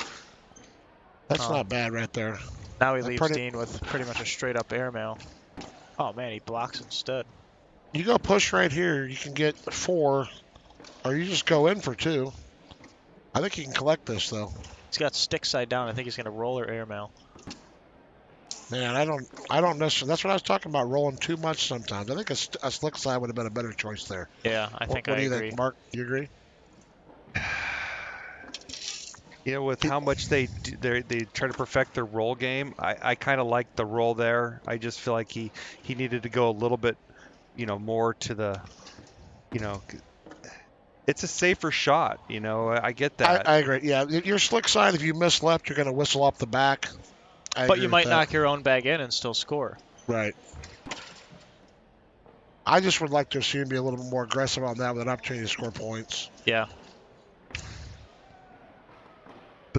That's not bad right there. Now he leaves Dean with pretty much a straight-up airmail. Oh, man, he blocks instead. You go push right here, you can get 4, or you just go in for 2. I think you can collect this, though. He's got stick side down. I think he's going to roll or airmail. Man, I don't necessarily. That's what I was talking about, rolling too much sometimes. I think a slick side would have been a better choice there. Yeah, I think I agree. What do you think, Mark? Do you agree? With how much they try to perfect their roll game, I kind of like the roll there. I just feel like he needed to go a little bit, more to the, it's a safer shot. I get that. I agree. Yeah, your slick side, if you miss left, you're going to whistle up the back. But you might knock your own bag in and still score. Right. I just would like to see him be a little bit more aggressive on that with an opportunity to score points. Yeah.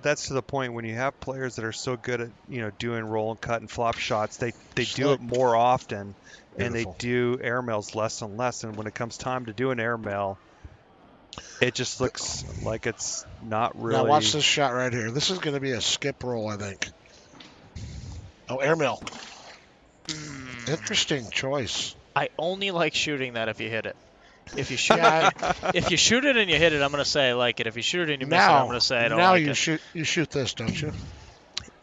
But that's to the point when you have players that are so good at, doing roll and cut and flop shots, they do it more often, and they Beautiful. do airmails less and less. And when it comes time to do an airmail, it just looks like it's not really. Now watch this shot right here. This is going to be a skip roll, I think. Oh, airmail. Interesting choice. I only like shooting that if you hit it. If you shoot if you shoot it and you hit it, I'm gonna say I like it. If you shoot it and you miss it, I'm gonna say I don't like it. Now you shoot this, don't you?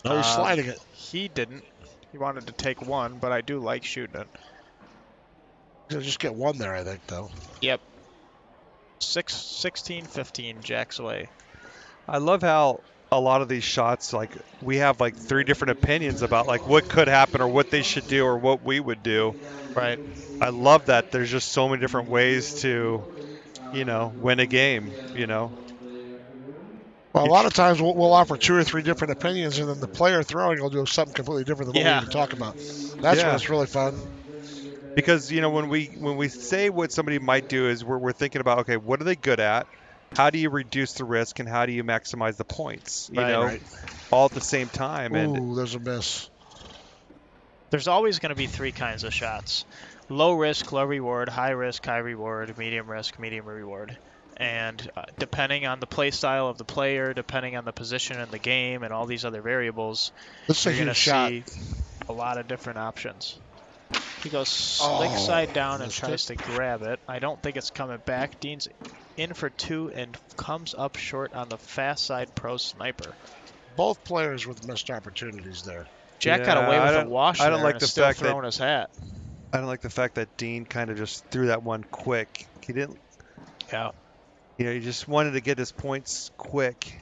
Oh, he's sliding it. He didn't. He wanted to take one, but I do like shooting it. He'll just get one there, I think, though. Yep. 16, 15, jacks away. I love how a lot of these shots, like, we have like 3 different opinions about like what could happen or what they should do or what we would do. Right. I love that there's just so many different ways to, win a game, Well, a lot of times we'll offer 2 or 3 different opinions, and then the player throwing will do something completely different than what we even talk about. That's when it's really fun. Because when we say what somebody might do is we're thinking about, okay, what are they good at? How do you reduce the risk, and how do you maximize the points? Right. All at the same time. Ooh, there's a miss. There's always going to be 3 kinds of shots: low risk, low reward; high risk, high reward; medium risk, medium reward. And depending on the play style of the player, depending on the position in the game, and all these other variables, you're going to see a lot of different options. He goes slick side down and tries to grab it. I don't think it's coming back. Dean's in for 2 and comes up short on the fast side pro sniper. Both players with missed opportunities there. Jack got away with a wash I don't there like and the still fact throwing his hat. I don't like the fact that Dean kind of just threw that one quick. He didn't. Yeah. He just wanted to get his points quick.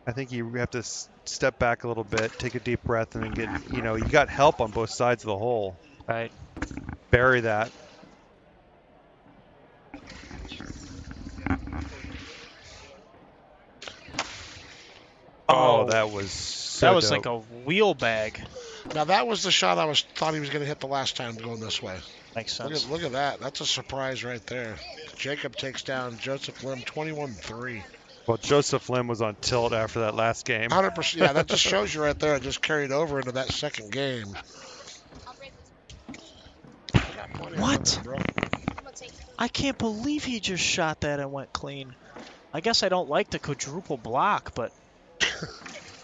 I think you have to step back a little bit, take a deep breath, and then get, you got help on both sides of the hole. Right. Bury that. Oh, that was so that was dope. like a wheel bag. Now that was the shot I thought he was going to hit the last time going this way. Makes sense. Look at that. That's a surprise right there. Jacob takes down Joseph Lim 21-3. Well, Joseph Lim was on tilt after that last game. 100%. Yeah, that just shows you right there. It just carried over into that second game. What? I can't believe he just shot that and went clean. I guess I don't like the quadruple block, but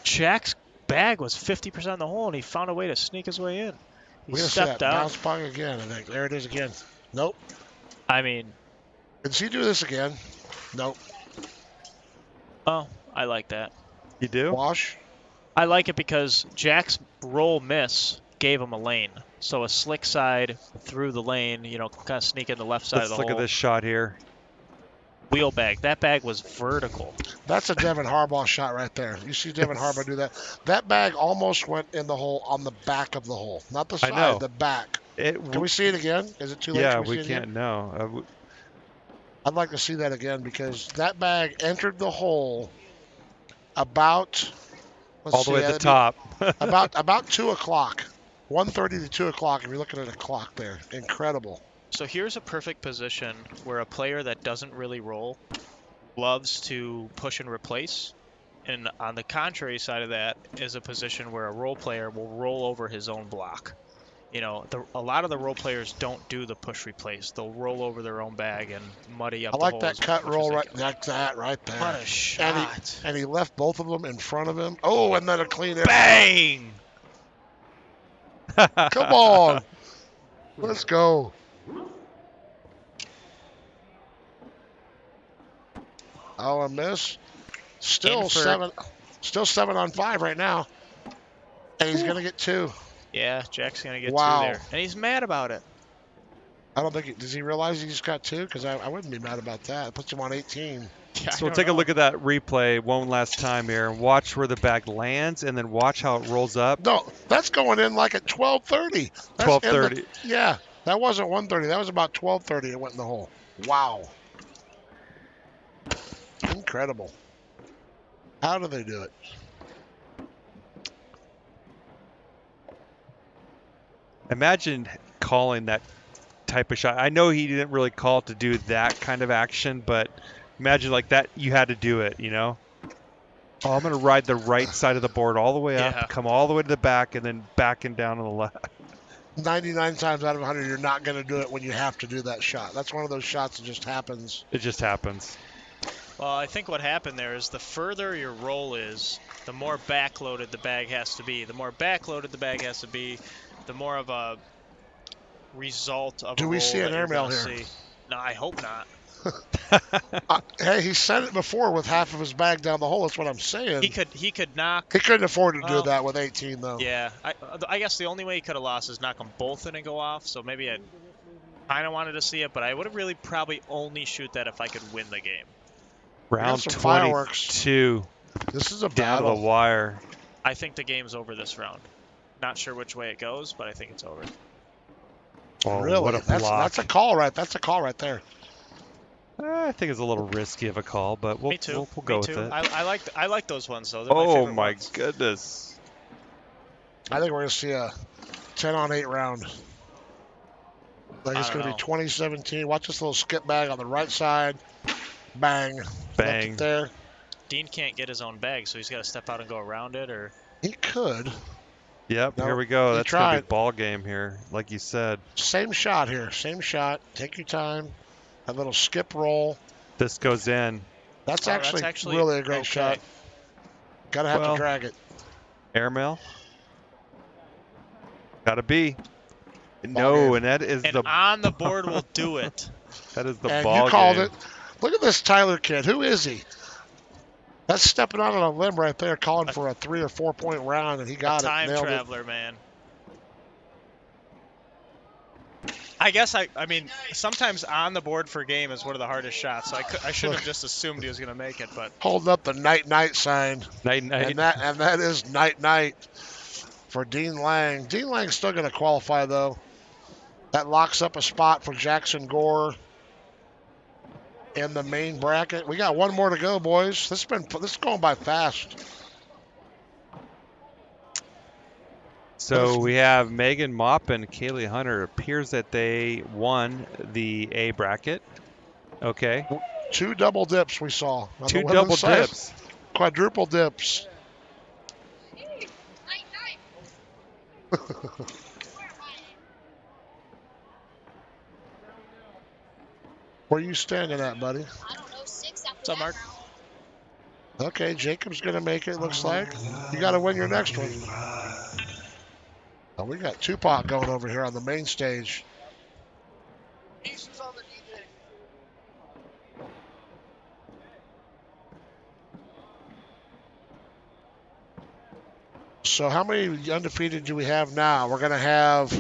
Jack's bag was 50% in the hole, and he found a way to sneak his way in. He stepped out. Bounce ball again, I think. There it is again. Nope. I mean... Did he do this again? Nope. Oh, I like that. You do? Wash? I like it because Jack's roll miss gave him a lane. So a slick side through the lane, kind of sneak in the left side of the hole. Let's look at this shot here. Wheel bag. That bag was vertical. That's a Devin Harbaugh shot right there. You see Devin Harbaugh do that? That bag almost went in the hole on the back of the hole. Not the side, the back. Can we see it again? Is it too late? Yeah, we can't. No. I'd like to see that again because that bag entered the hole about all the way at the top. about 2 o'clock. 1:30 to 2 o'clock, if you're looking at a clock there. Incredible. So here's a perfect position where a player that doesn't really roll loves to push and replace. And on the contrary side of that is a position where a role player will roll over his own block. A lot of the role players don't do the push replace. They'll roll over their own bag and muddy up the hole. I like that cut roll right there. What a shot. And he left both of them in front of him. Oh, and then a clean air. Bang! Come on. Let's go. Oh, a miss. Still 7 on 5 right now. And he's going to get 2. Yeah, Jack's going to get 2 there. And he's mad about it. I don't think does he realize he just got 2? Because I wouldn't be mad about that. It puts him on 18. Yeah, so we'll take a look at that replay one last time here and watch where the bag lands and then watch how it rolls up. No, that's going in like at 12:30. 12:30. Yeah, that wasn't 1:30. That was about 12:30 it went in the hole. Wow. Incredible. How do they do it? Imagine calling that type of shot. I know he didn't really call it to do that kind of action, but Imagine like that. You had to do it. You know. Oh, I'm gonna ride the right side of the board all the way up, Yeah. come all the way to the back, and then backing down on the left. 99 times out of 100, you're not going to do it when you have to do that shot. That's one of those shots that just happens. It just happens. Well, I think what happened there is the further your roll is, the more backloaded the bag has to be. The more backloaded the bag has to be, the more of a result of a roll. Do we see an that you're airmail gonna here? see. No, I hope not. Hey, he said it before with half of his bag down the hole. That's what I'm saying. He could knock. He couldn't afford to Well, do that with 18, though. Yeah, I guess the only way he could have lost is knock them both in and go off. So maybe I kind of wanted to see it, but I would have really probably only shoot that if I could win the game. Round some fireworks. 22. This is a Down to the battle. wire. I think the game's over this round. Not sure which way it goes, but I think it's over. Oh, Really? what a block. That's a call right. That's a call right there. I think it's a little risky of a call, but we'll Me too. we'll go Me with too. it. I like those ones though. They're my Oh favorite my ones. goodness. I think we're going to see a 10-on-8 round. Like it's I going don't to be know. 2017. Watch this little skip bag on the right side. Bang. Left Bang. it there. Dean can't get his own bag, so he's got to step out and go around it, or He could. Yep, No, here we go. he That's going to be tried. ball game here, like you said. Same shot here. Same shot. Take your time. A little skip roll. This goes in. That's Oh, actually really a great okay. shot. Got to have Well, to drag it. Airmail. Gotta be. Ball No, game. and that is And the on the board will do it. that is the And ball you called game. it. Look at this Tyler kid. Who is he? That's stepping out on a limb right there, calling for a 3 or 4 point round, and he got it. Time Nailed it. traveler, man. I guess I mean sometimes on the board for game is one of the hardest shots. So I should have just assumed he was gonna make it, but Holding up the night sign. Night night. And that is night for Dean Lang. Dean Lang's still going to qualify though. That locks up a spot for Jackson Gore in the main bracket. We got one more to go, boys. This is going by fast. So we have Megan Mopp and Kaylee Hunter. It appears that they won the A bracket. Okay. 2 double dips we saw. On the 2 women's double side. dips. Quadruple dips. Where you standing at, buddy? I don't know, 6 after What's up, that Mark? round. Okay, Jacob's going to make it, looks like. You got to win your next one. Oh, we got Tupac going over here on the main stage. So how many undefeated do we have now? We're going to have...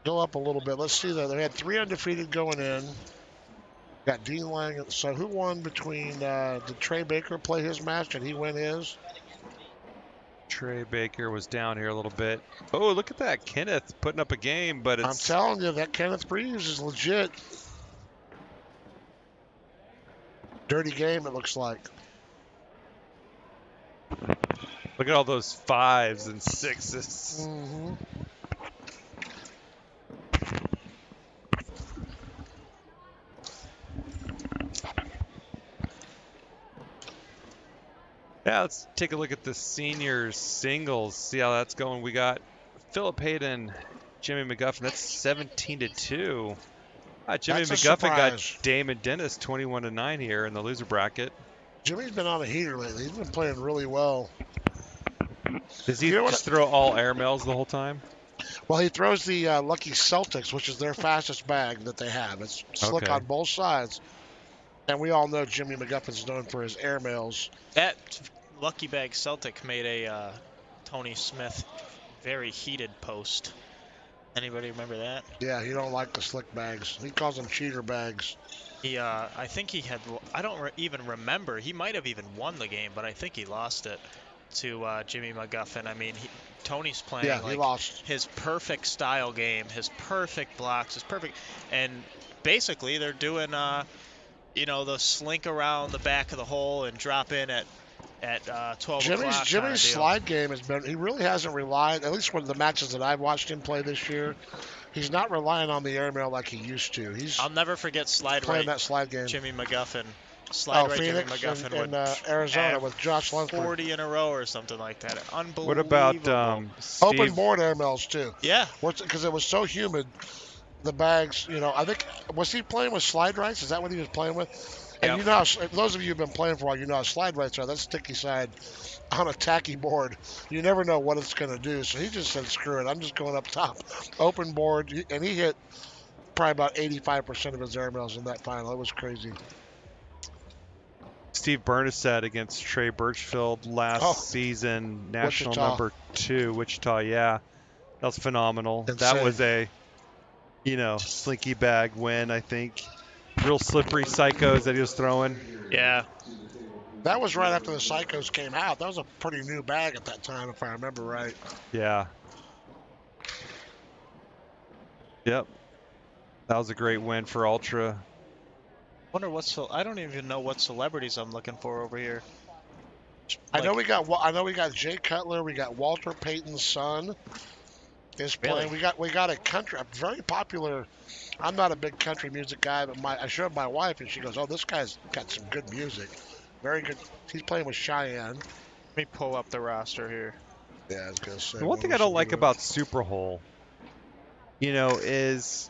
Go up a little bit. Let's see. They had 3 undefeated going in. Got Dean Lang. So who won between... did Trey Baker play his match? Did he win his? Trey Baker was down here a little bit. Oh, look at that. Kenneth putting up a game, but I'm it's telling you, that Kenneth Breeze is legit. Dirty game, it looks like. look at all those 5s and 6s. Mm-hmm. Yeah, let's take a look at the seniors singles. See how that's going. We got Philip Hayden, Jimmy McGuffin. That's 17-2. Jimmy That's a McGuffin got surprise. Damon Dennis 21-9 here in the loser bracket. Jimmy's been on a heater lately. He's been playing really well. Does he You know what just throw all airmails the whole time? Well, he throws the Lucky Celtics, which is their fastest bag that they have. It's slick Okay. on both sides. And we all know Jimmy McGuffin's known for his airmails. That Lucky Bag Celtic made a Tony Smith very heated post. Anybody remember that? Yeah, he don't like the slick bags. He calls them cheater bags. He, I think he had. I don't even remember. He might have even won the game, but I think he lost it to Jimmy McGuffin. I mean, Tony's playing Yeah, he like lost. his perfect style game, his perfect blocks, his perfect, and basically they're doing, the slink around the back of the hole and drop in at 12 o'clock. kinda Jimmy's deal. slide game has been, he really hasn't relied, at least one of the matches that I've watched him play this year, he's not relying on the airmail like he used to. He's I'll never forget slide playing right that slide game. Jimmy McGuffin. Slide right Phoenix Jimmy McGuffin in would Arizona have with Josh Lunsford. 40 in a row or something like that. Unbelievable. What about Steve? Open board airmails too. Yeah. Because it was so humid, the bags. I think was he playing with slide rights? Is that what he was playing with? And Yep. you know, how, those of you who've been playing for a while, you know how slide rights are. That's sticky side on a tacky board. You never know what it's going to do. So he just said, "Screw it, I'm just going up top, open board," and he hit probably about 85% of his airmails in that final. It was crazy. Steve Bernasette against Trey Birchfield last season, national Wichita. number 2, Wichita. Yeah, that was phenomenal. Insane. That was a, slinky bag win, I think. Real slippery psychos that he was throwing. Yeah. That was right after the Psychos came out. That was a pretty new bag at that time, if I remember right. Yeah. Yep. That was a great win for Ultra. Wonder I don't even know what celebrities I'm looking for over here. I know we got Jay Cutler. We got Walter Payton's son is playing. Really? We got a very popular. I'm not a big country music guy, but I showed my wife and she goes, "Oh, this guy's got some good music, very good." He's playing with Cheyenne. Let me pull up the roster here. Yeah, I was gonna say. The one thing I don't like about Super Hole, is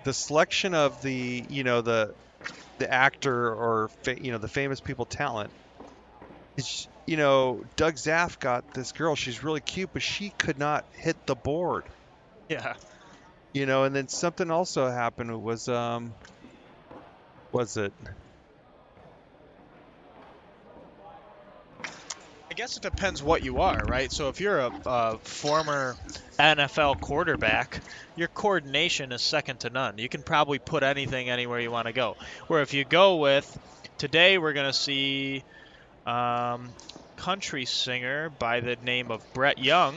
the selection of the actor or the famous people talent. Is, Doug Zaff got this girl. She's really cute, but she could not hit the board. Yeah. And then something also happened was it? I guess it depends what you are, right? So if you're a former NFL quarterback, your coordination is second to none. You can probably put anything anywhere you want to go. Where if you go with, today we're going to see country singer by the name of Brett Young.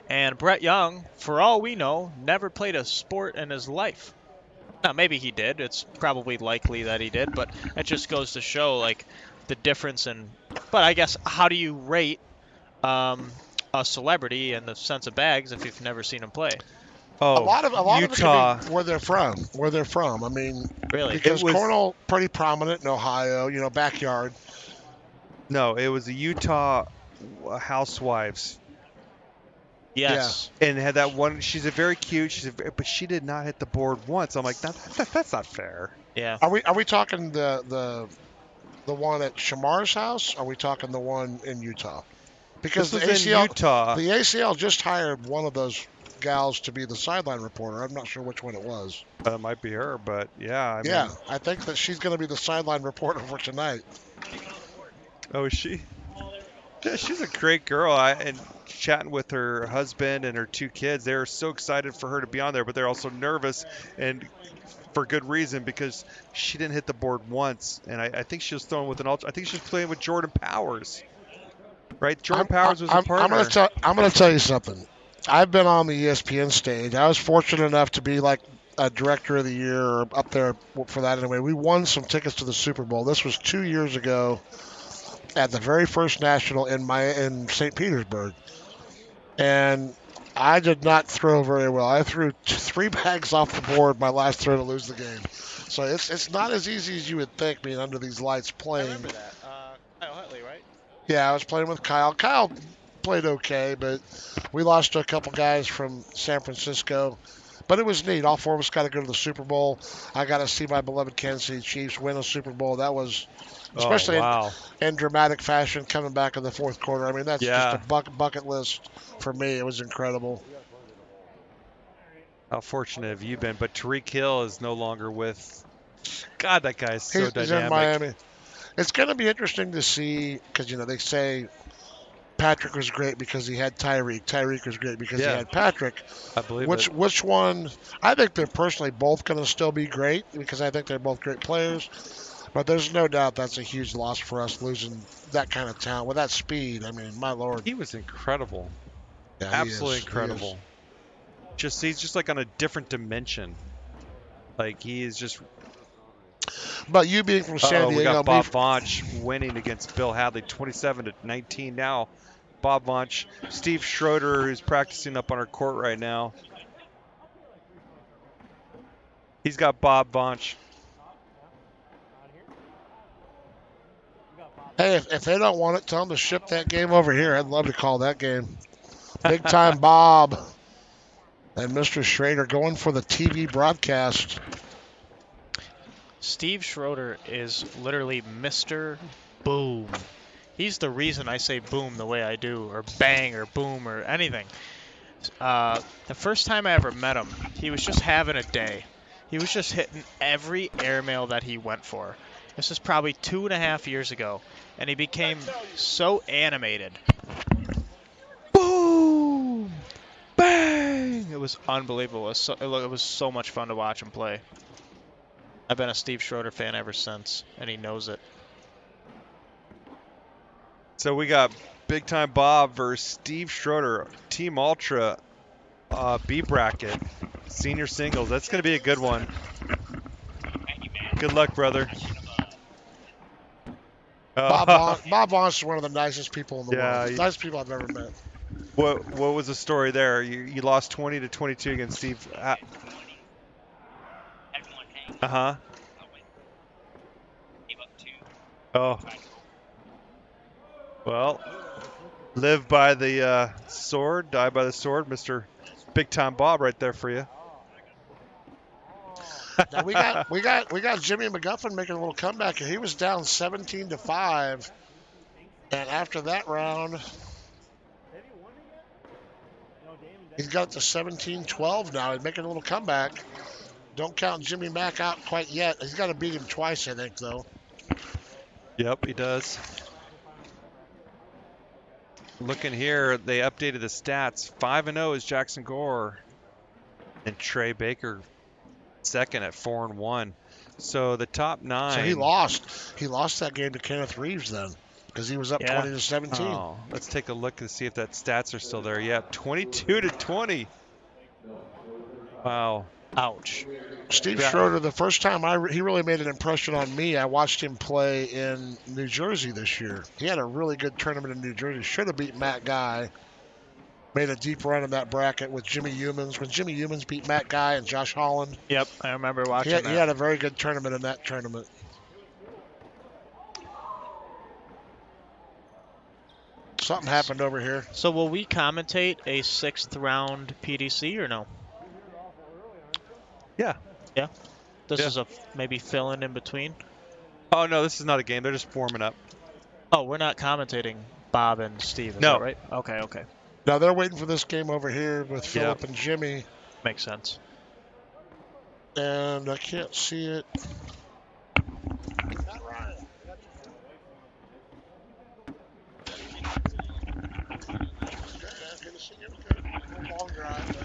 And Brett Young, for all we know, never played a sport in his life. Now, maybe he did. It's probably likely that he did, but it just goes to show, the difference in... But I guess, how do you rate a celebrity in the sense of bags if you've never seen him play? Oh, a lot of Utah. it could be where they're from. I mean, Really? because Cornell pretty prominent in Ohio, backyard. No, it was the Utah Housewives. Yes. And had that one. She's a very cute. But she did not hit the board once. I'm like, that's not fair. Yeah. Are we talking the one at Shamar's house? Or are we talking the one in Utah? Because This the was in ACL, Utah. the ACL just hired one of those gals to be the sideline reporter. I'm not sure which one it was. It might be her, but yeah. I think that she's going to be the sideline reporter for tonight. Oh, is she? Yeah, she's a great girl. And chatting with her husband and her 2 kids, they're so excited for her to be on there, but they're also nervous, and for good reason, because she didn't hit the board once. And I think she was throwing with an ultra. I think she was playing with Jordan Powers. Right? Jordan Powers was a partner. I'm going to tell you something. I've been on the ESPN stage. I was fortunate enough to be like a director of the year or up there for that anyway. We won some tickets to the Super Bowl. This was 2 years ago at the very first national in St. Petersburg. And I did not throw very well. I threw 3 bags off the board my last throw to lose the game. So it's not as easy as you would think being under these lights playing. I remember that. Kyle Huntley, right? Yeah, I was playing with Kyle. Kyle played okay, but we lost to a couple guys from San Francisco. But it was neat. All 4 of us got to go to the Super Bowl. I got to see my beloved Kansas City Chiefs win a Super Bowl. That was, especially in dramatic fashion, coming back in the 4th quarter. I mean, that's just a bucket list for me. It was incredible. How fortunate have you been? But Tariq Hill is no longer with. God, that guy is so dynamic. He's in Miami. It's going to be interesting to see because, they say Patrick was great because he had Tyreek. Tyreek was great because he had Patrick. I believe Which one? I think they're personally both going to still be great because I think they're both great players. But there's no doubt that's a huge loss for us losing that kind of talent with that speed. I mean, my Lord. He was incredible. Yeah, absolutely incredible. He's just like on a different dimension. Like he is just. But you being from San Diego, we got Bob Vonch winning against Bill Hadley, 27-19 now. Bob Vonch, Steve Schroeder, who's practicing up on our court right now. He's got Bob Vonch. Hey, if they don't want it, tell them to ship that game over here. I'd love to call that game. Big Time Bob and Mr. Schrader going for the TV broadcast. Steve Schroeder is literally Mr. Boom. He's the reason I say boom the way I do, or bang, or boom, or anything. The first time I ever met him, he was just having a day. He was just hitting every airmail that he went for. This is probably 2.5 years ago, and he became so animated. Boom! Bang! It was unbelievable. It was so much fun to watch him play. I've been a Steve Schroeder fan ever since, and he knows it. So we got Big Time Bob versus Steve Schroeder, Team Ultra, B bracket, senior singles. That's going to be a good one. Good luck, brother. Bob Vaughn is one of the nicest people in the Yeah, world. Nicest people I've ever met. What was the story there? You lost 20-22 against Steve. Uh-huh. Oh. Well, live by the sword, die by the sword, Mr. Big Time Bob right there for you. Now we got Jimmy McGuffin making a little comeback. He was down 17-5, and after that round, he's got it to 17-12 now. He's making a little comeback. Don't count Jimmy Mack out quite yet. He's got to beat him twice, I think, though. Yep, he does. Looking here, they updated the stats. 5-0 is Jackson Gore, and Trey Baker second at 4-1. So the top 9. So he lost. He lost that game to Kenneth Reeves then, because he was up 20-17. Oh, let's take a look and see if that stats are still there. Yeah, 22-20. Wow. Ouch. Steve Schroeder, the first time he really made an impression on me, I watched him play in New Jersey this year. He had a really good tournament in New Jersey. Should have beat Matt Guy. Made a deep run in that bracket with Jimmy Humans. When Jimmy Humans beat Matt Guy and Josh Holland. Yep, I remember watching that. He had a very good tournament in that tournament. Something happened over here. So will we commentate a 6th round PDC or no? Yeah. Yeah? This is a maybe fill-in in between? Oh, no, this is not a game. They're just warming up. Oh, we're not commentating Bob and Steve, is No. that right? Okay. Now they're waiting for this game over here with Philip and Jimmy. Makes sense. And I can't see it.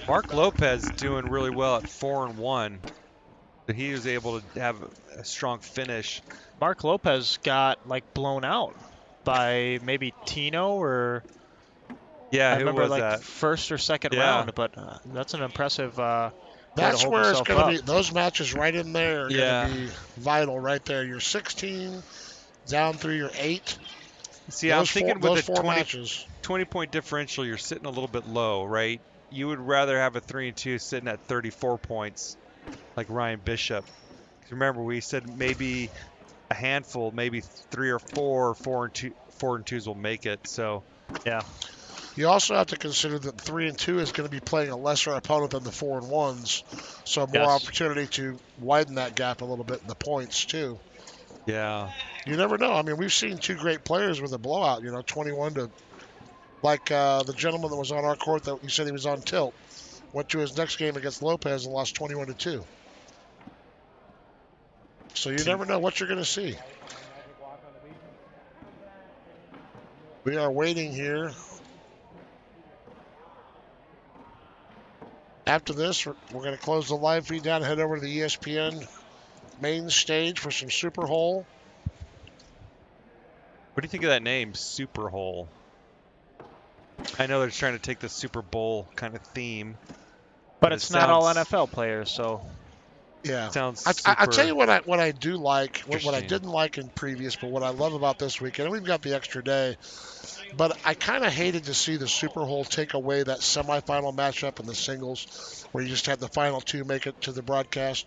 Mark Lopez doing really well at 4-1. So he was able to have a strong finish. Mark Lopez got blown out by maybe Tino or Yeah, I who remember was like that? first or second round, but that's an impressive. That's where it's going to be. Up. Those matches right in there are going to be vital right there. You're 16 down through your 8. See, I'm thinking with the matches. 20-point differential, you're sitting a little bit low, right? You would rather have a 3-2 sitting at 34 points, like Ryan Bishop. Remember, we said maybe a handful, maybe 3 or 4, 4-2s will make it. So, yeah. You also have to consider that 3 and 2 is going to be playing a lesser opponent than the 4 and 1s, so more opportunity to widen that gap a little bit in the points too. Yeah. You never know. I mean, we've seen 2 great players with a blowout. 21 to, like the gentleman that was on our court that you said he was on tilt, went to his next game against Lopez and lost 21-2. So you never know what you're going to see. We are waiting here. After this, we're going to close the live feed down and head over to the ESPN main stage for some Super Hole. What do you think of that name, Super Hole? I know they're trying to take the Super Bowl kind of theme. But it's not all NFL players, so... Yeah. Sounds I tell you what I do like, what I didn't like in previous, but what I love about this weekend, and we've got the extra day, but I kind of hated to see the Super Bowl take away that semifinal matchup in the singles where you just had the final 2 make it to the broadcast.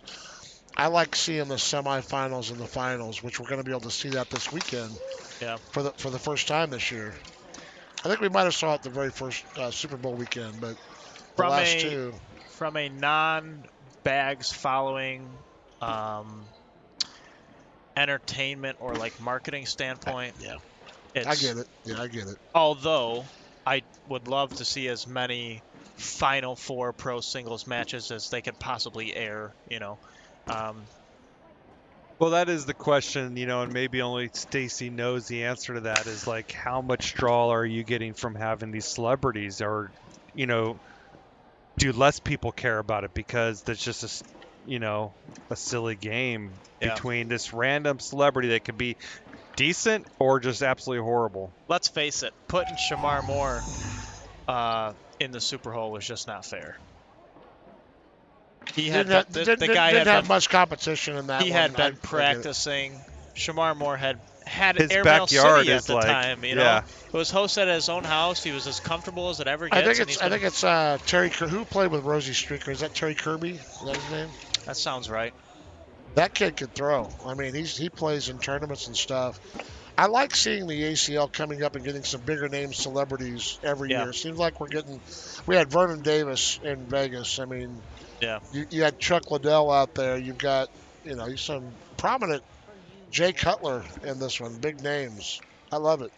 I like seeing the semifinals and the finals, which we're going to be able to see that this weekend. Yeah. For the first time this year. I think we might have saw it the very first Super Bowl weekend, but the last two. From a non-bags following entertainment or like marketing standpoint, Yeah. it's, I get it. Yeah, I get it. Although I would love to see as many Final Four pro singles matches as they could possibly air, you know. Well, that is the question, you know, and maybe only Stacy knows the answer to that is like, how much draw are you getting from having these celebrities, or, you know, do less people care about it because there's just a silly game between this random celebrity that could be decent or just absolutely horrible. Let's face it, putting Shamar Moore in the Super Bowl was just not fair. He didn't have much competition in that He one. had been practicing. Shamar Moore had his Airmail backyard City at is the like, time. You know, it was hosted at his own house. He was as comfortable as it ever gets. I think it's Terry. Who played with Rosie Streaker? Is that Terry Kirby? Is that his name? That sounds right. That kid can throw. I mean, he plays in tournaments and stuff. I like seeing the ACL coming up and getting some bigger name celebrities every year. It seems like we had Vernon Davis in Vegas. I mean, you had Chuck Liddell out there. You've got, some prominent Jay Cutler in this one. Big names. I love it.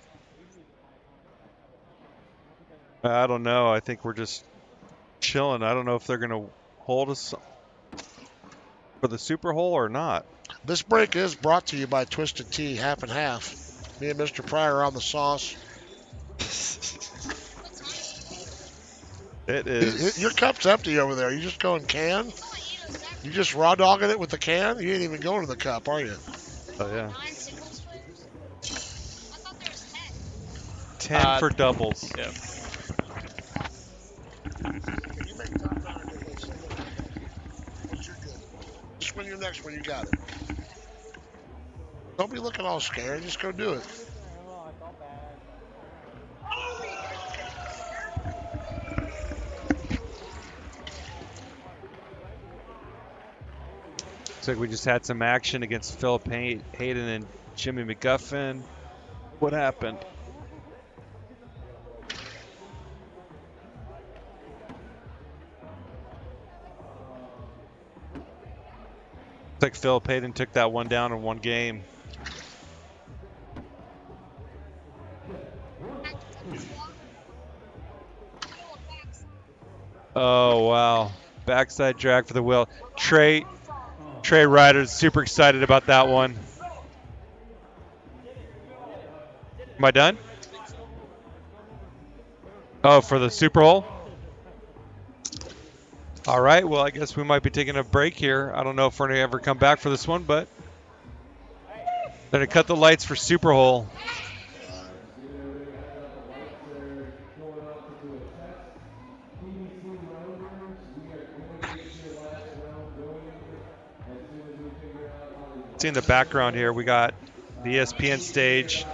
I don't know. I think we're just chilling. I don't know if they're going to hold us for the Super Bowl or not. This break is brought to you by Twisted Tea, half and half. Me and Mr. Pryor are on the sauce. It is. Your cup's empty over there. You just going can? You just raw dogging it with the can? You ain't even going to the cup, are you? Oh, yeah. 10 for doubles. Yeah. Just win your next one, you got it. Don't be looking all scared. Just go do it. Looks like we just had some action against Philip Hayden and Jimmy McGuffin. What happened? Looks like Philip Hayden took that one down in one game. Oh, wow. Backside drag for the wheel. Trey Ryder's super excited about that one. Am I done? Oh, for the Super Bowl? All right, well, I guess we might be taking a break here. I don't know if we're going to ever come back for this one, but they're going to cut the lights for Super Bowl. See in the background here, we got the ESPN stage.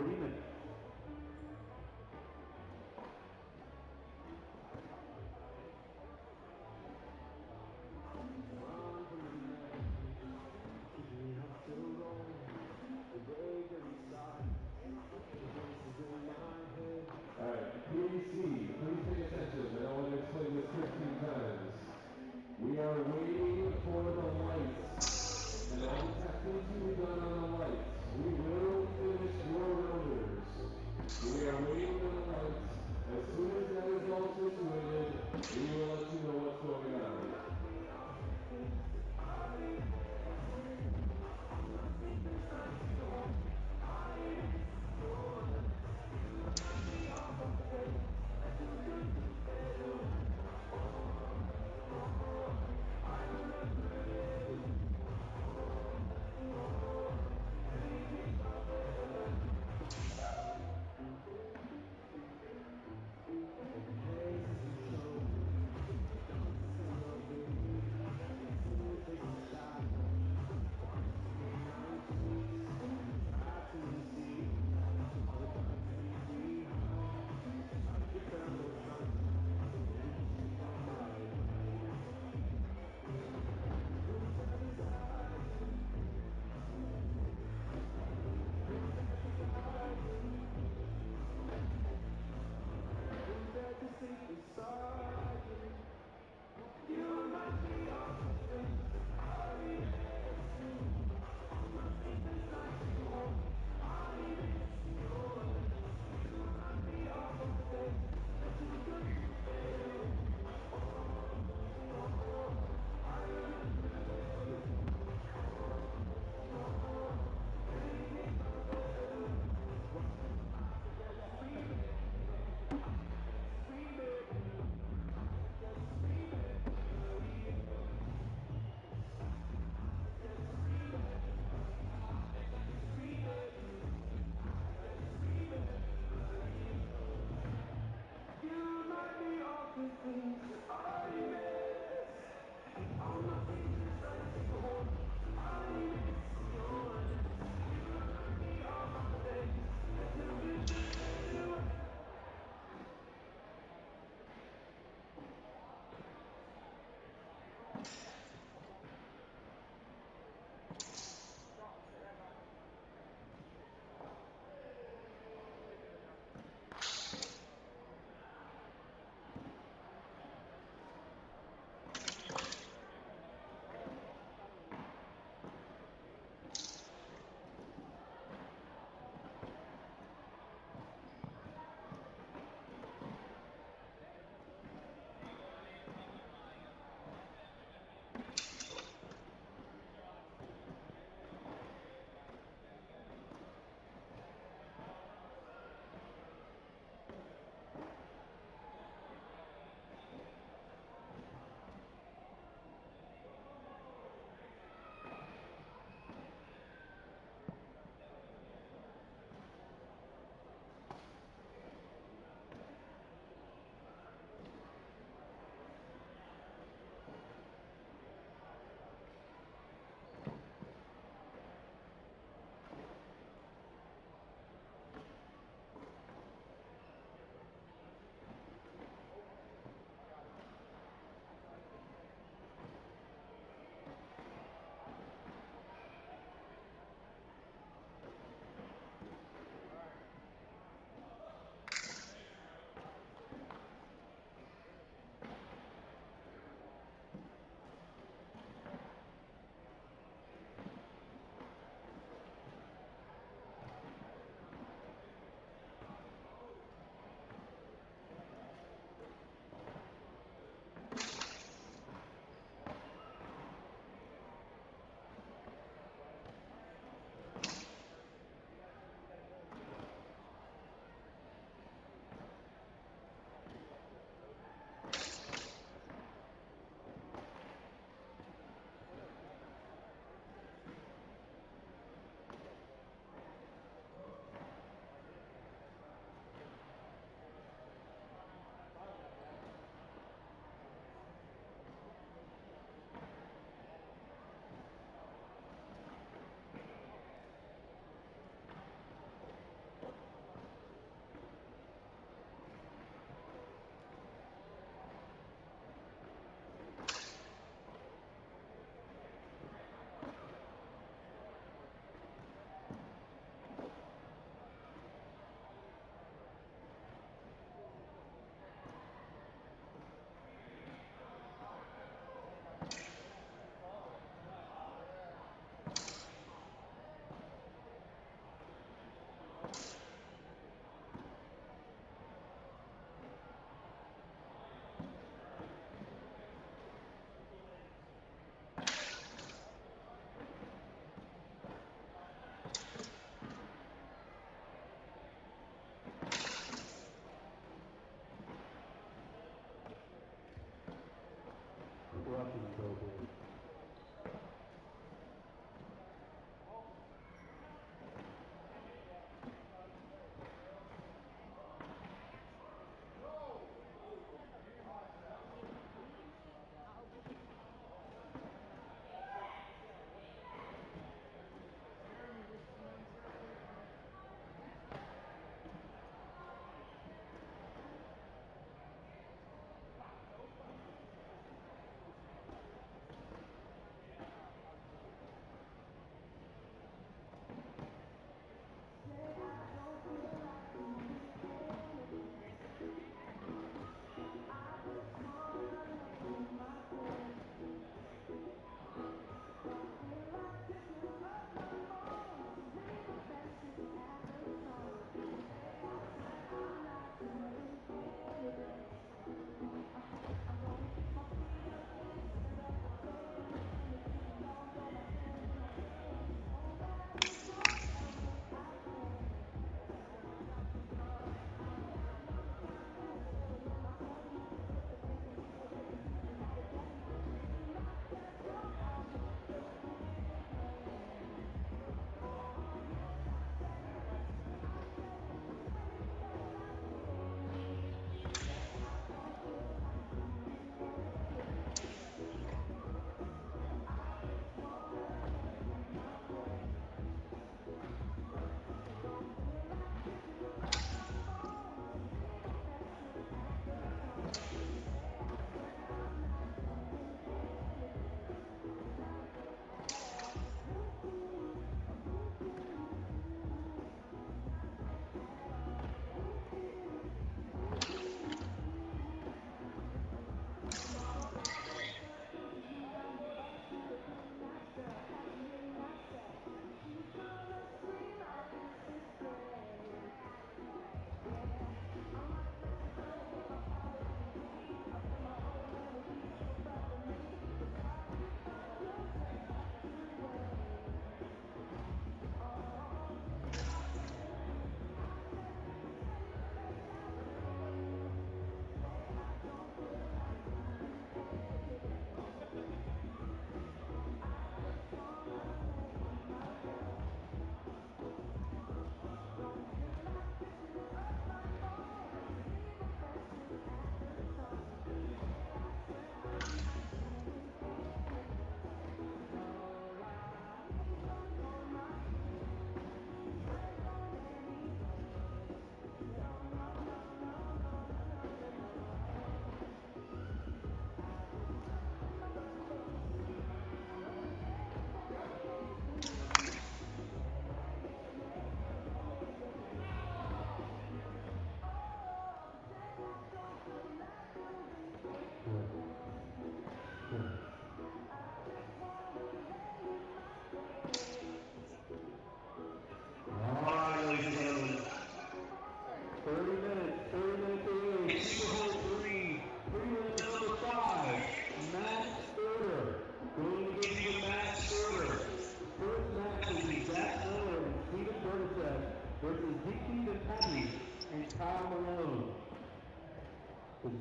30 minutes. Alright, PDC, please pay attention. I want to explain this 15 times. We are waiting for the lights. And all the testing to be done on the lights. We will finish your rounders. We are waiting for the lights. As soon as that is all situated, we will let you know what's going on.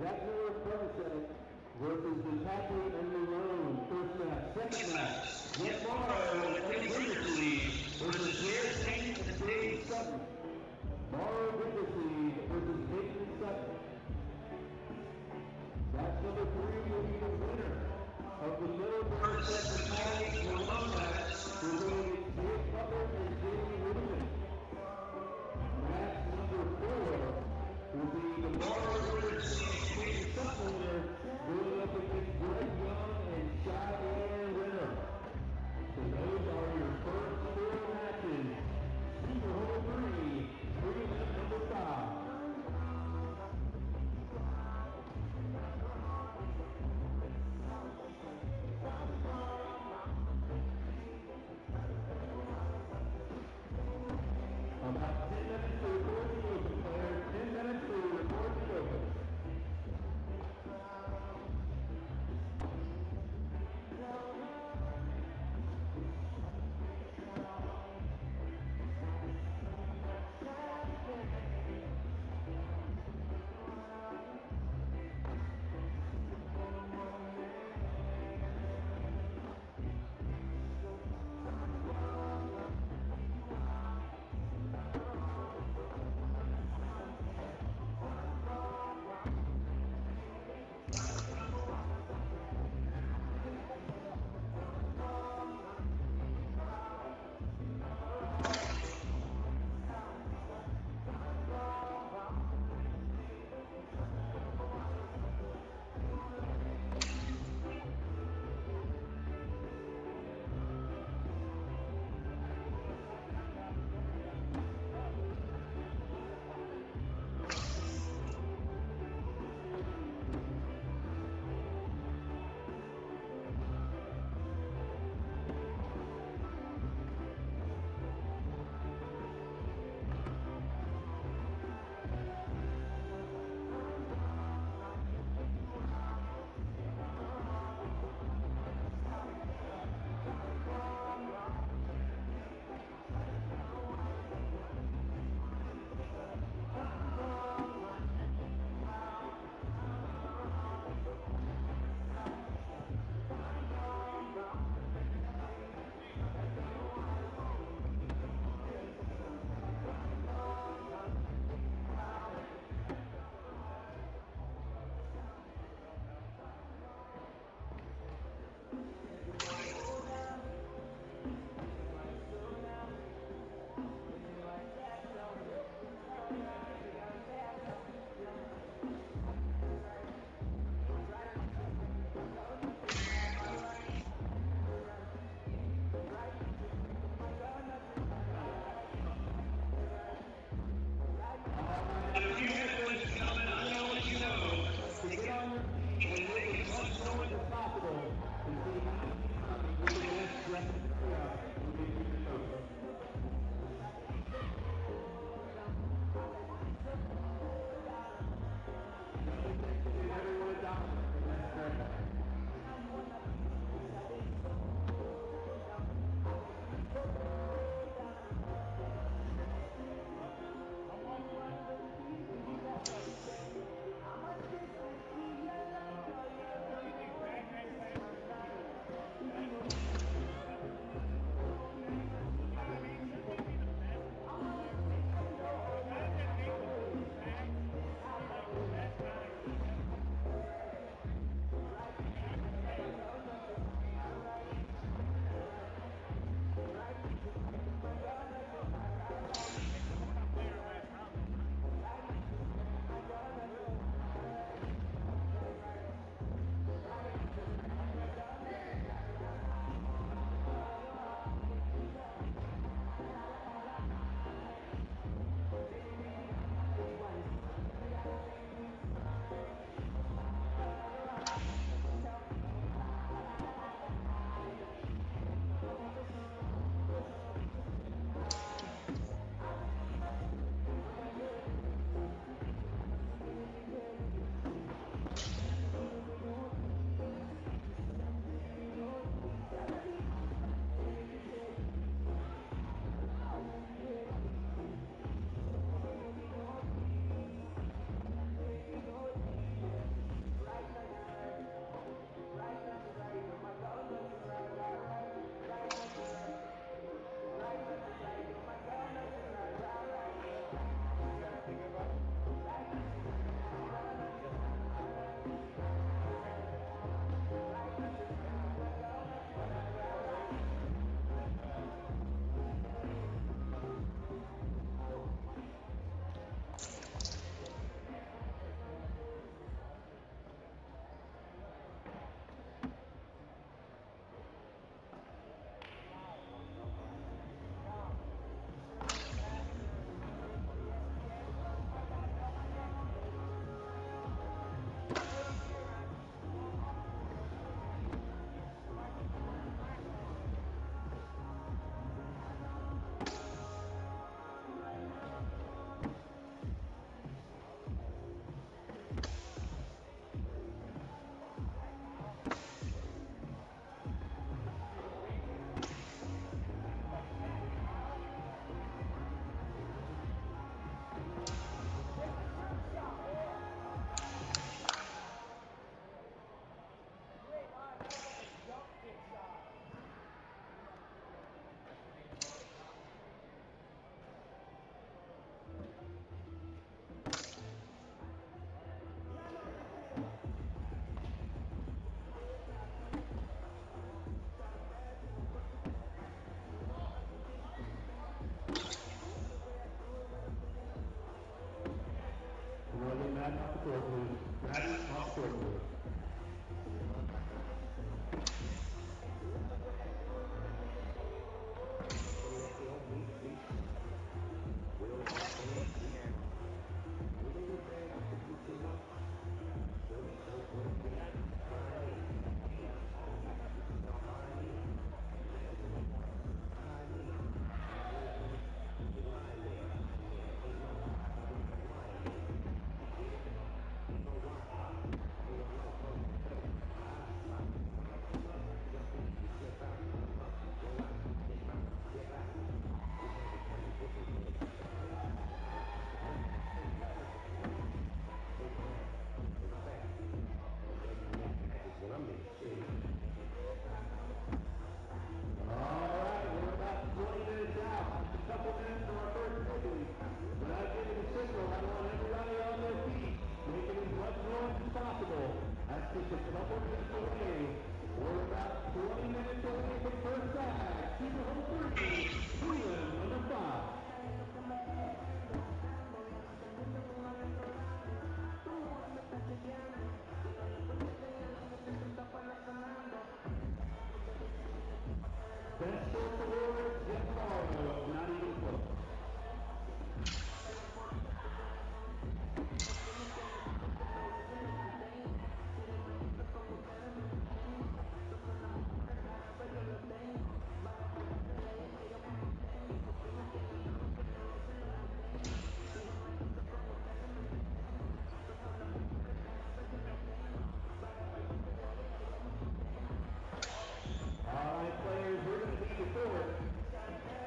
Zach Miller versus the Tackling and Malone. First match. Second match. Jeff Morrow and Eddie Wittersley versus Jared Payne and Dave Sutton. Morrow Wittersley versus Payne and Sutton. Match number 3 will be the winner of the Miller versus Tackling and Malone match. Presenting Dave Butler and Jamie Whitman. Match number 4 will be the Morrow Wittersley winner going up against Greg Young and Cheyenne Renner. So those are your first 4 matches. Super Hole 3, tournament number 5. I'm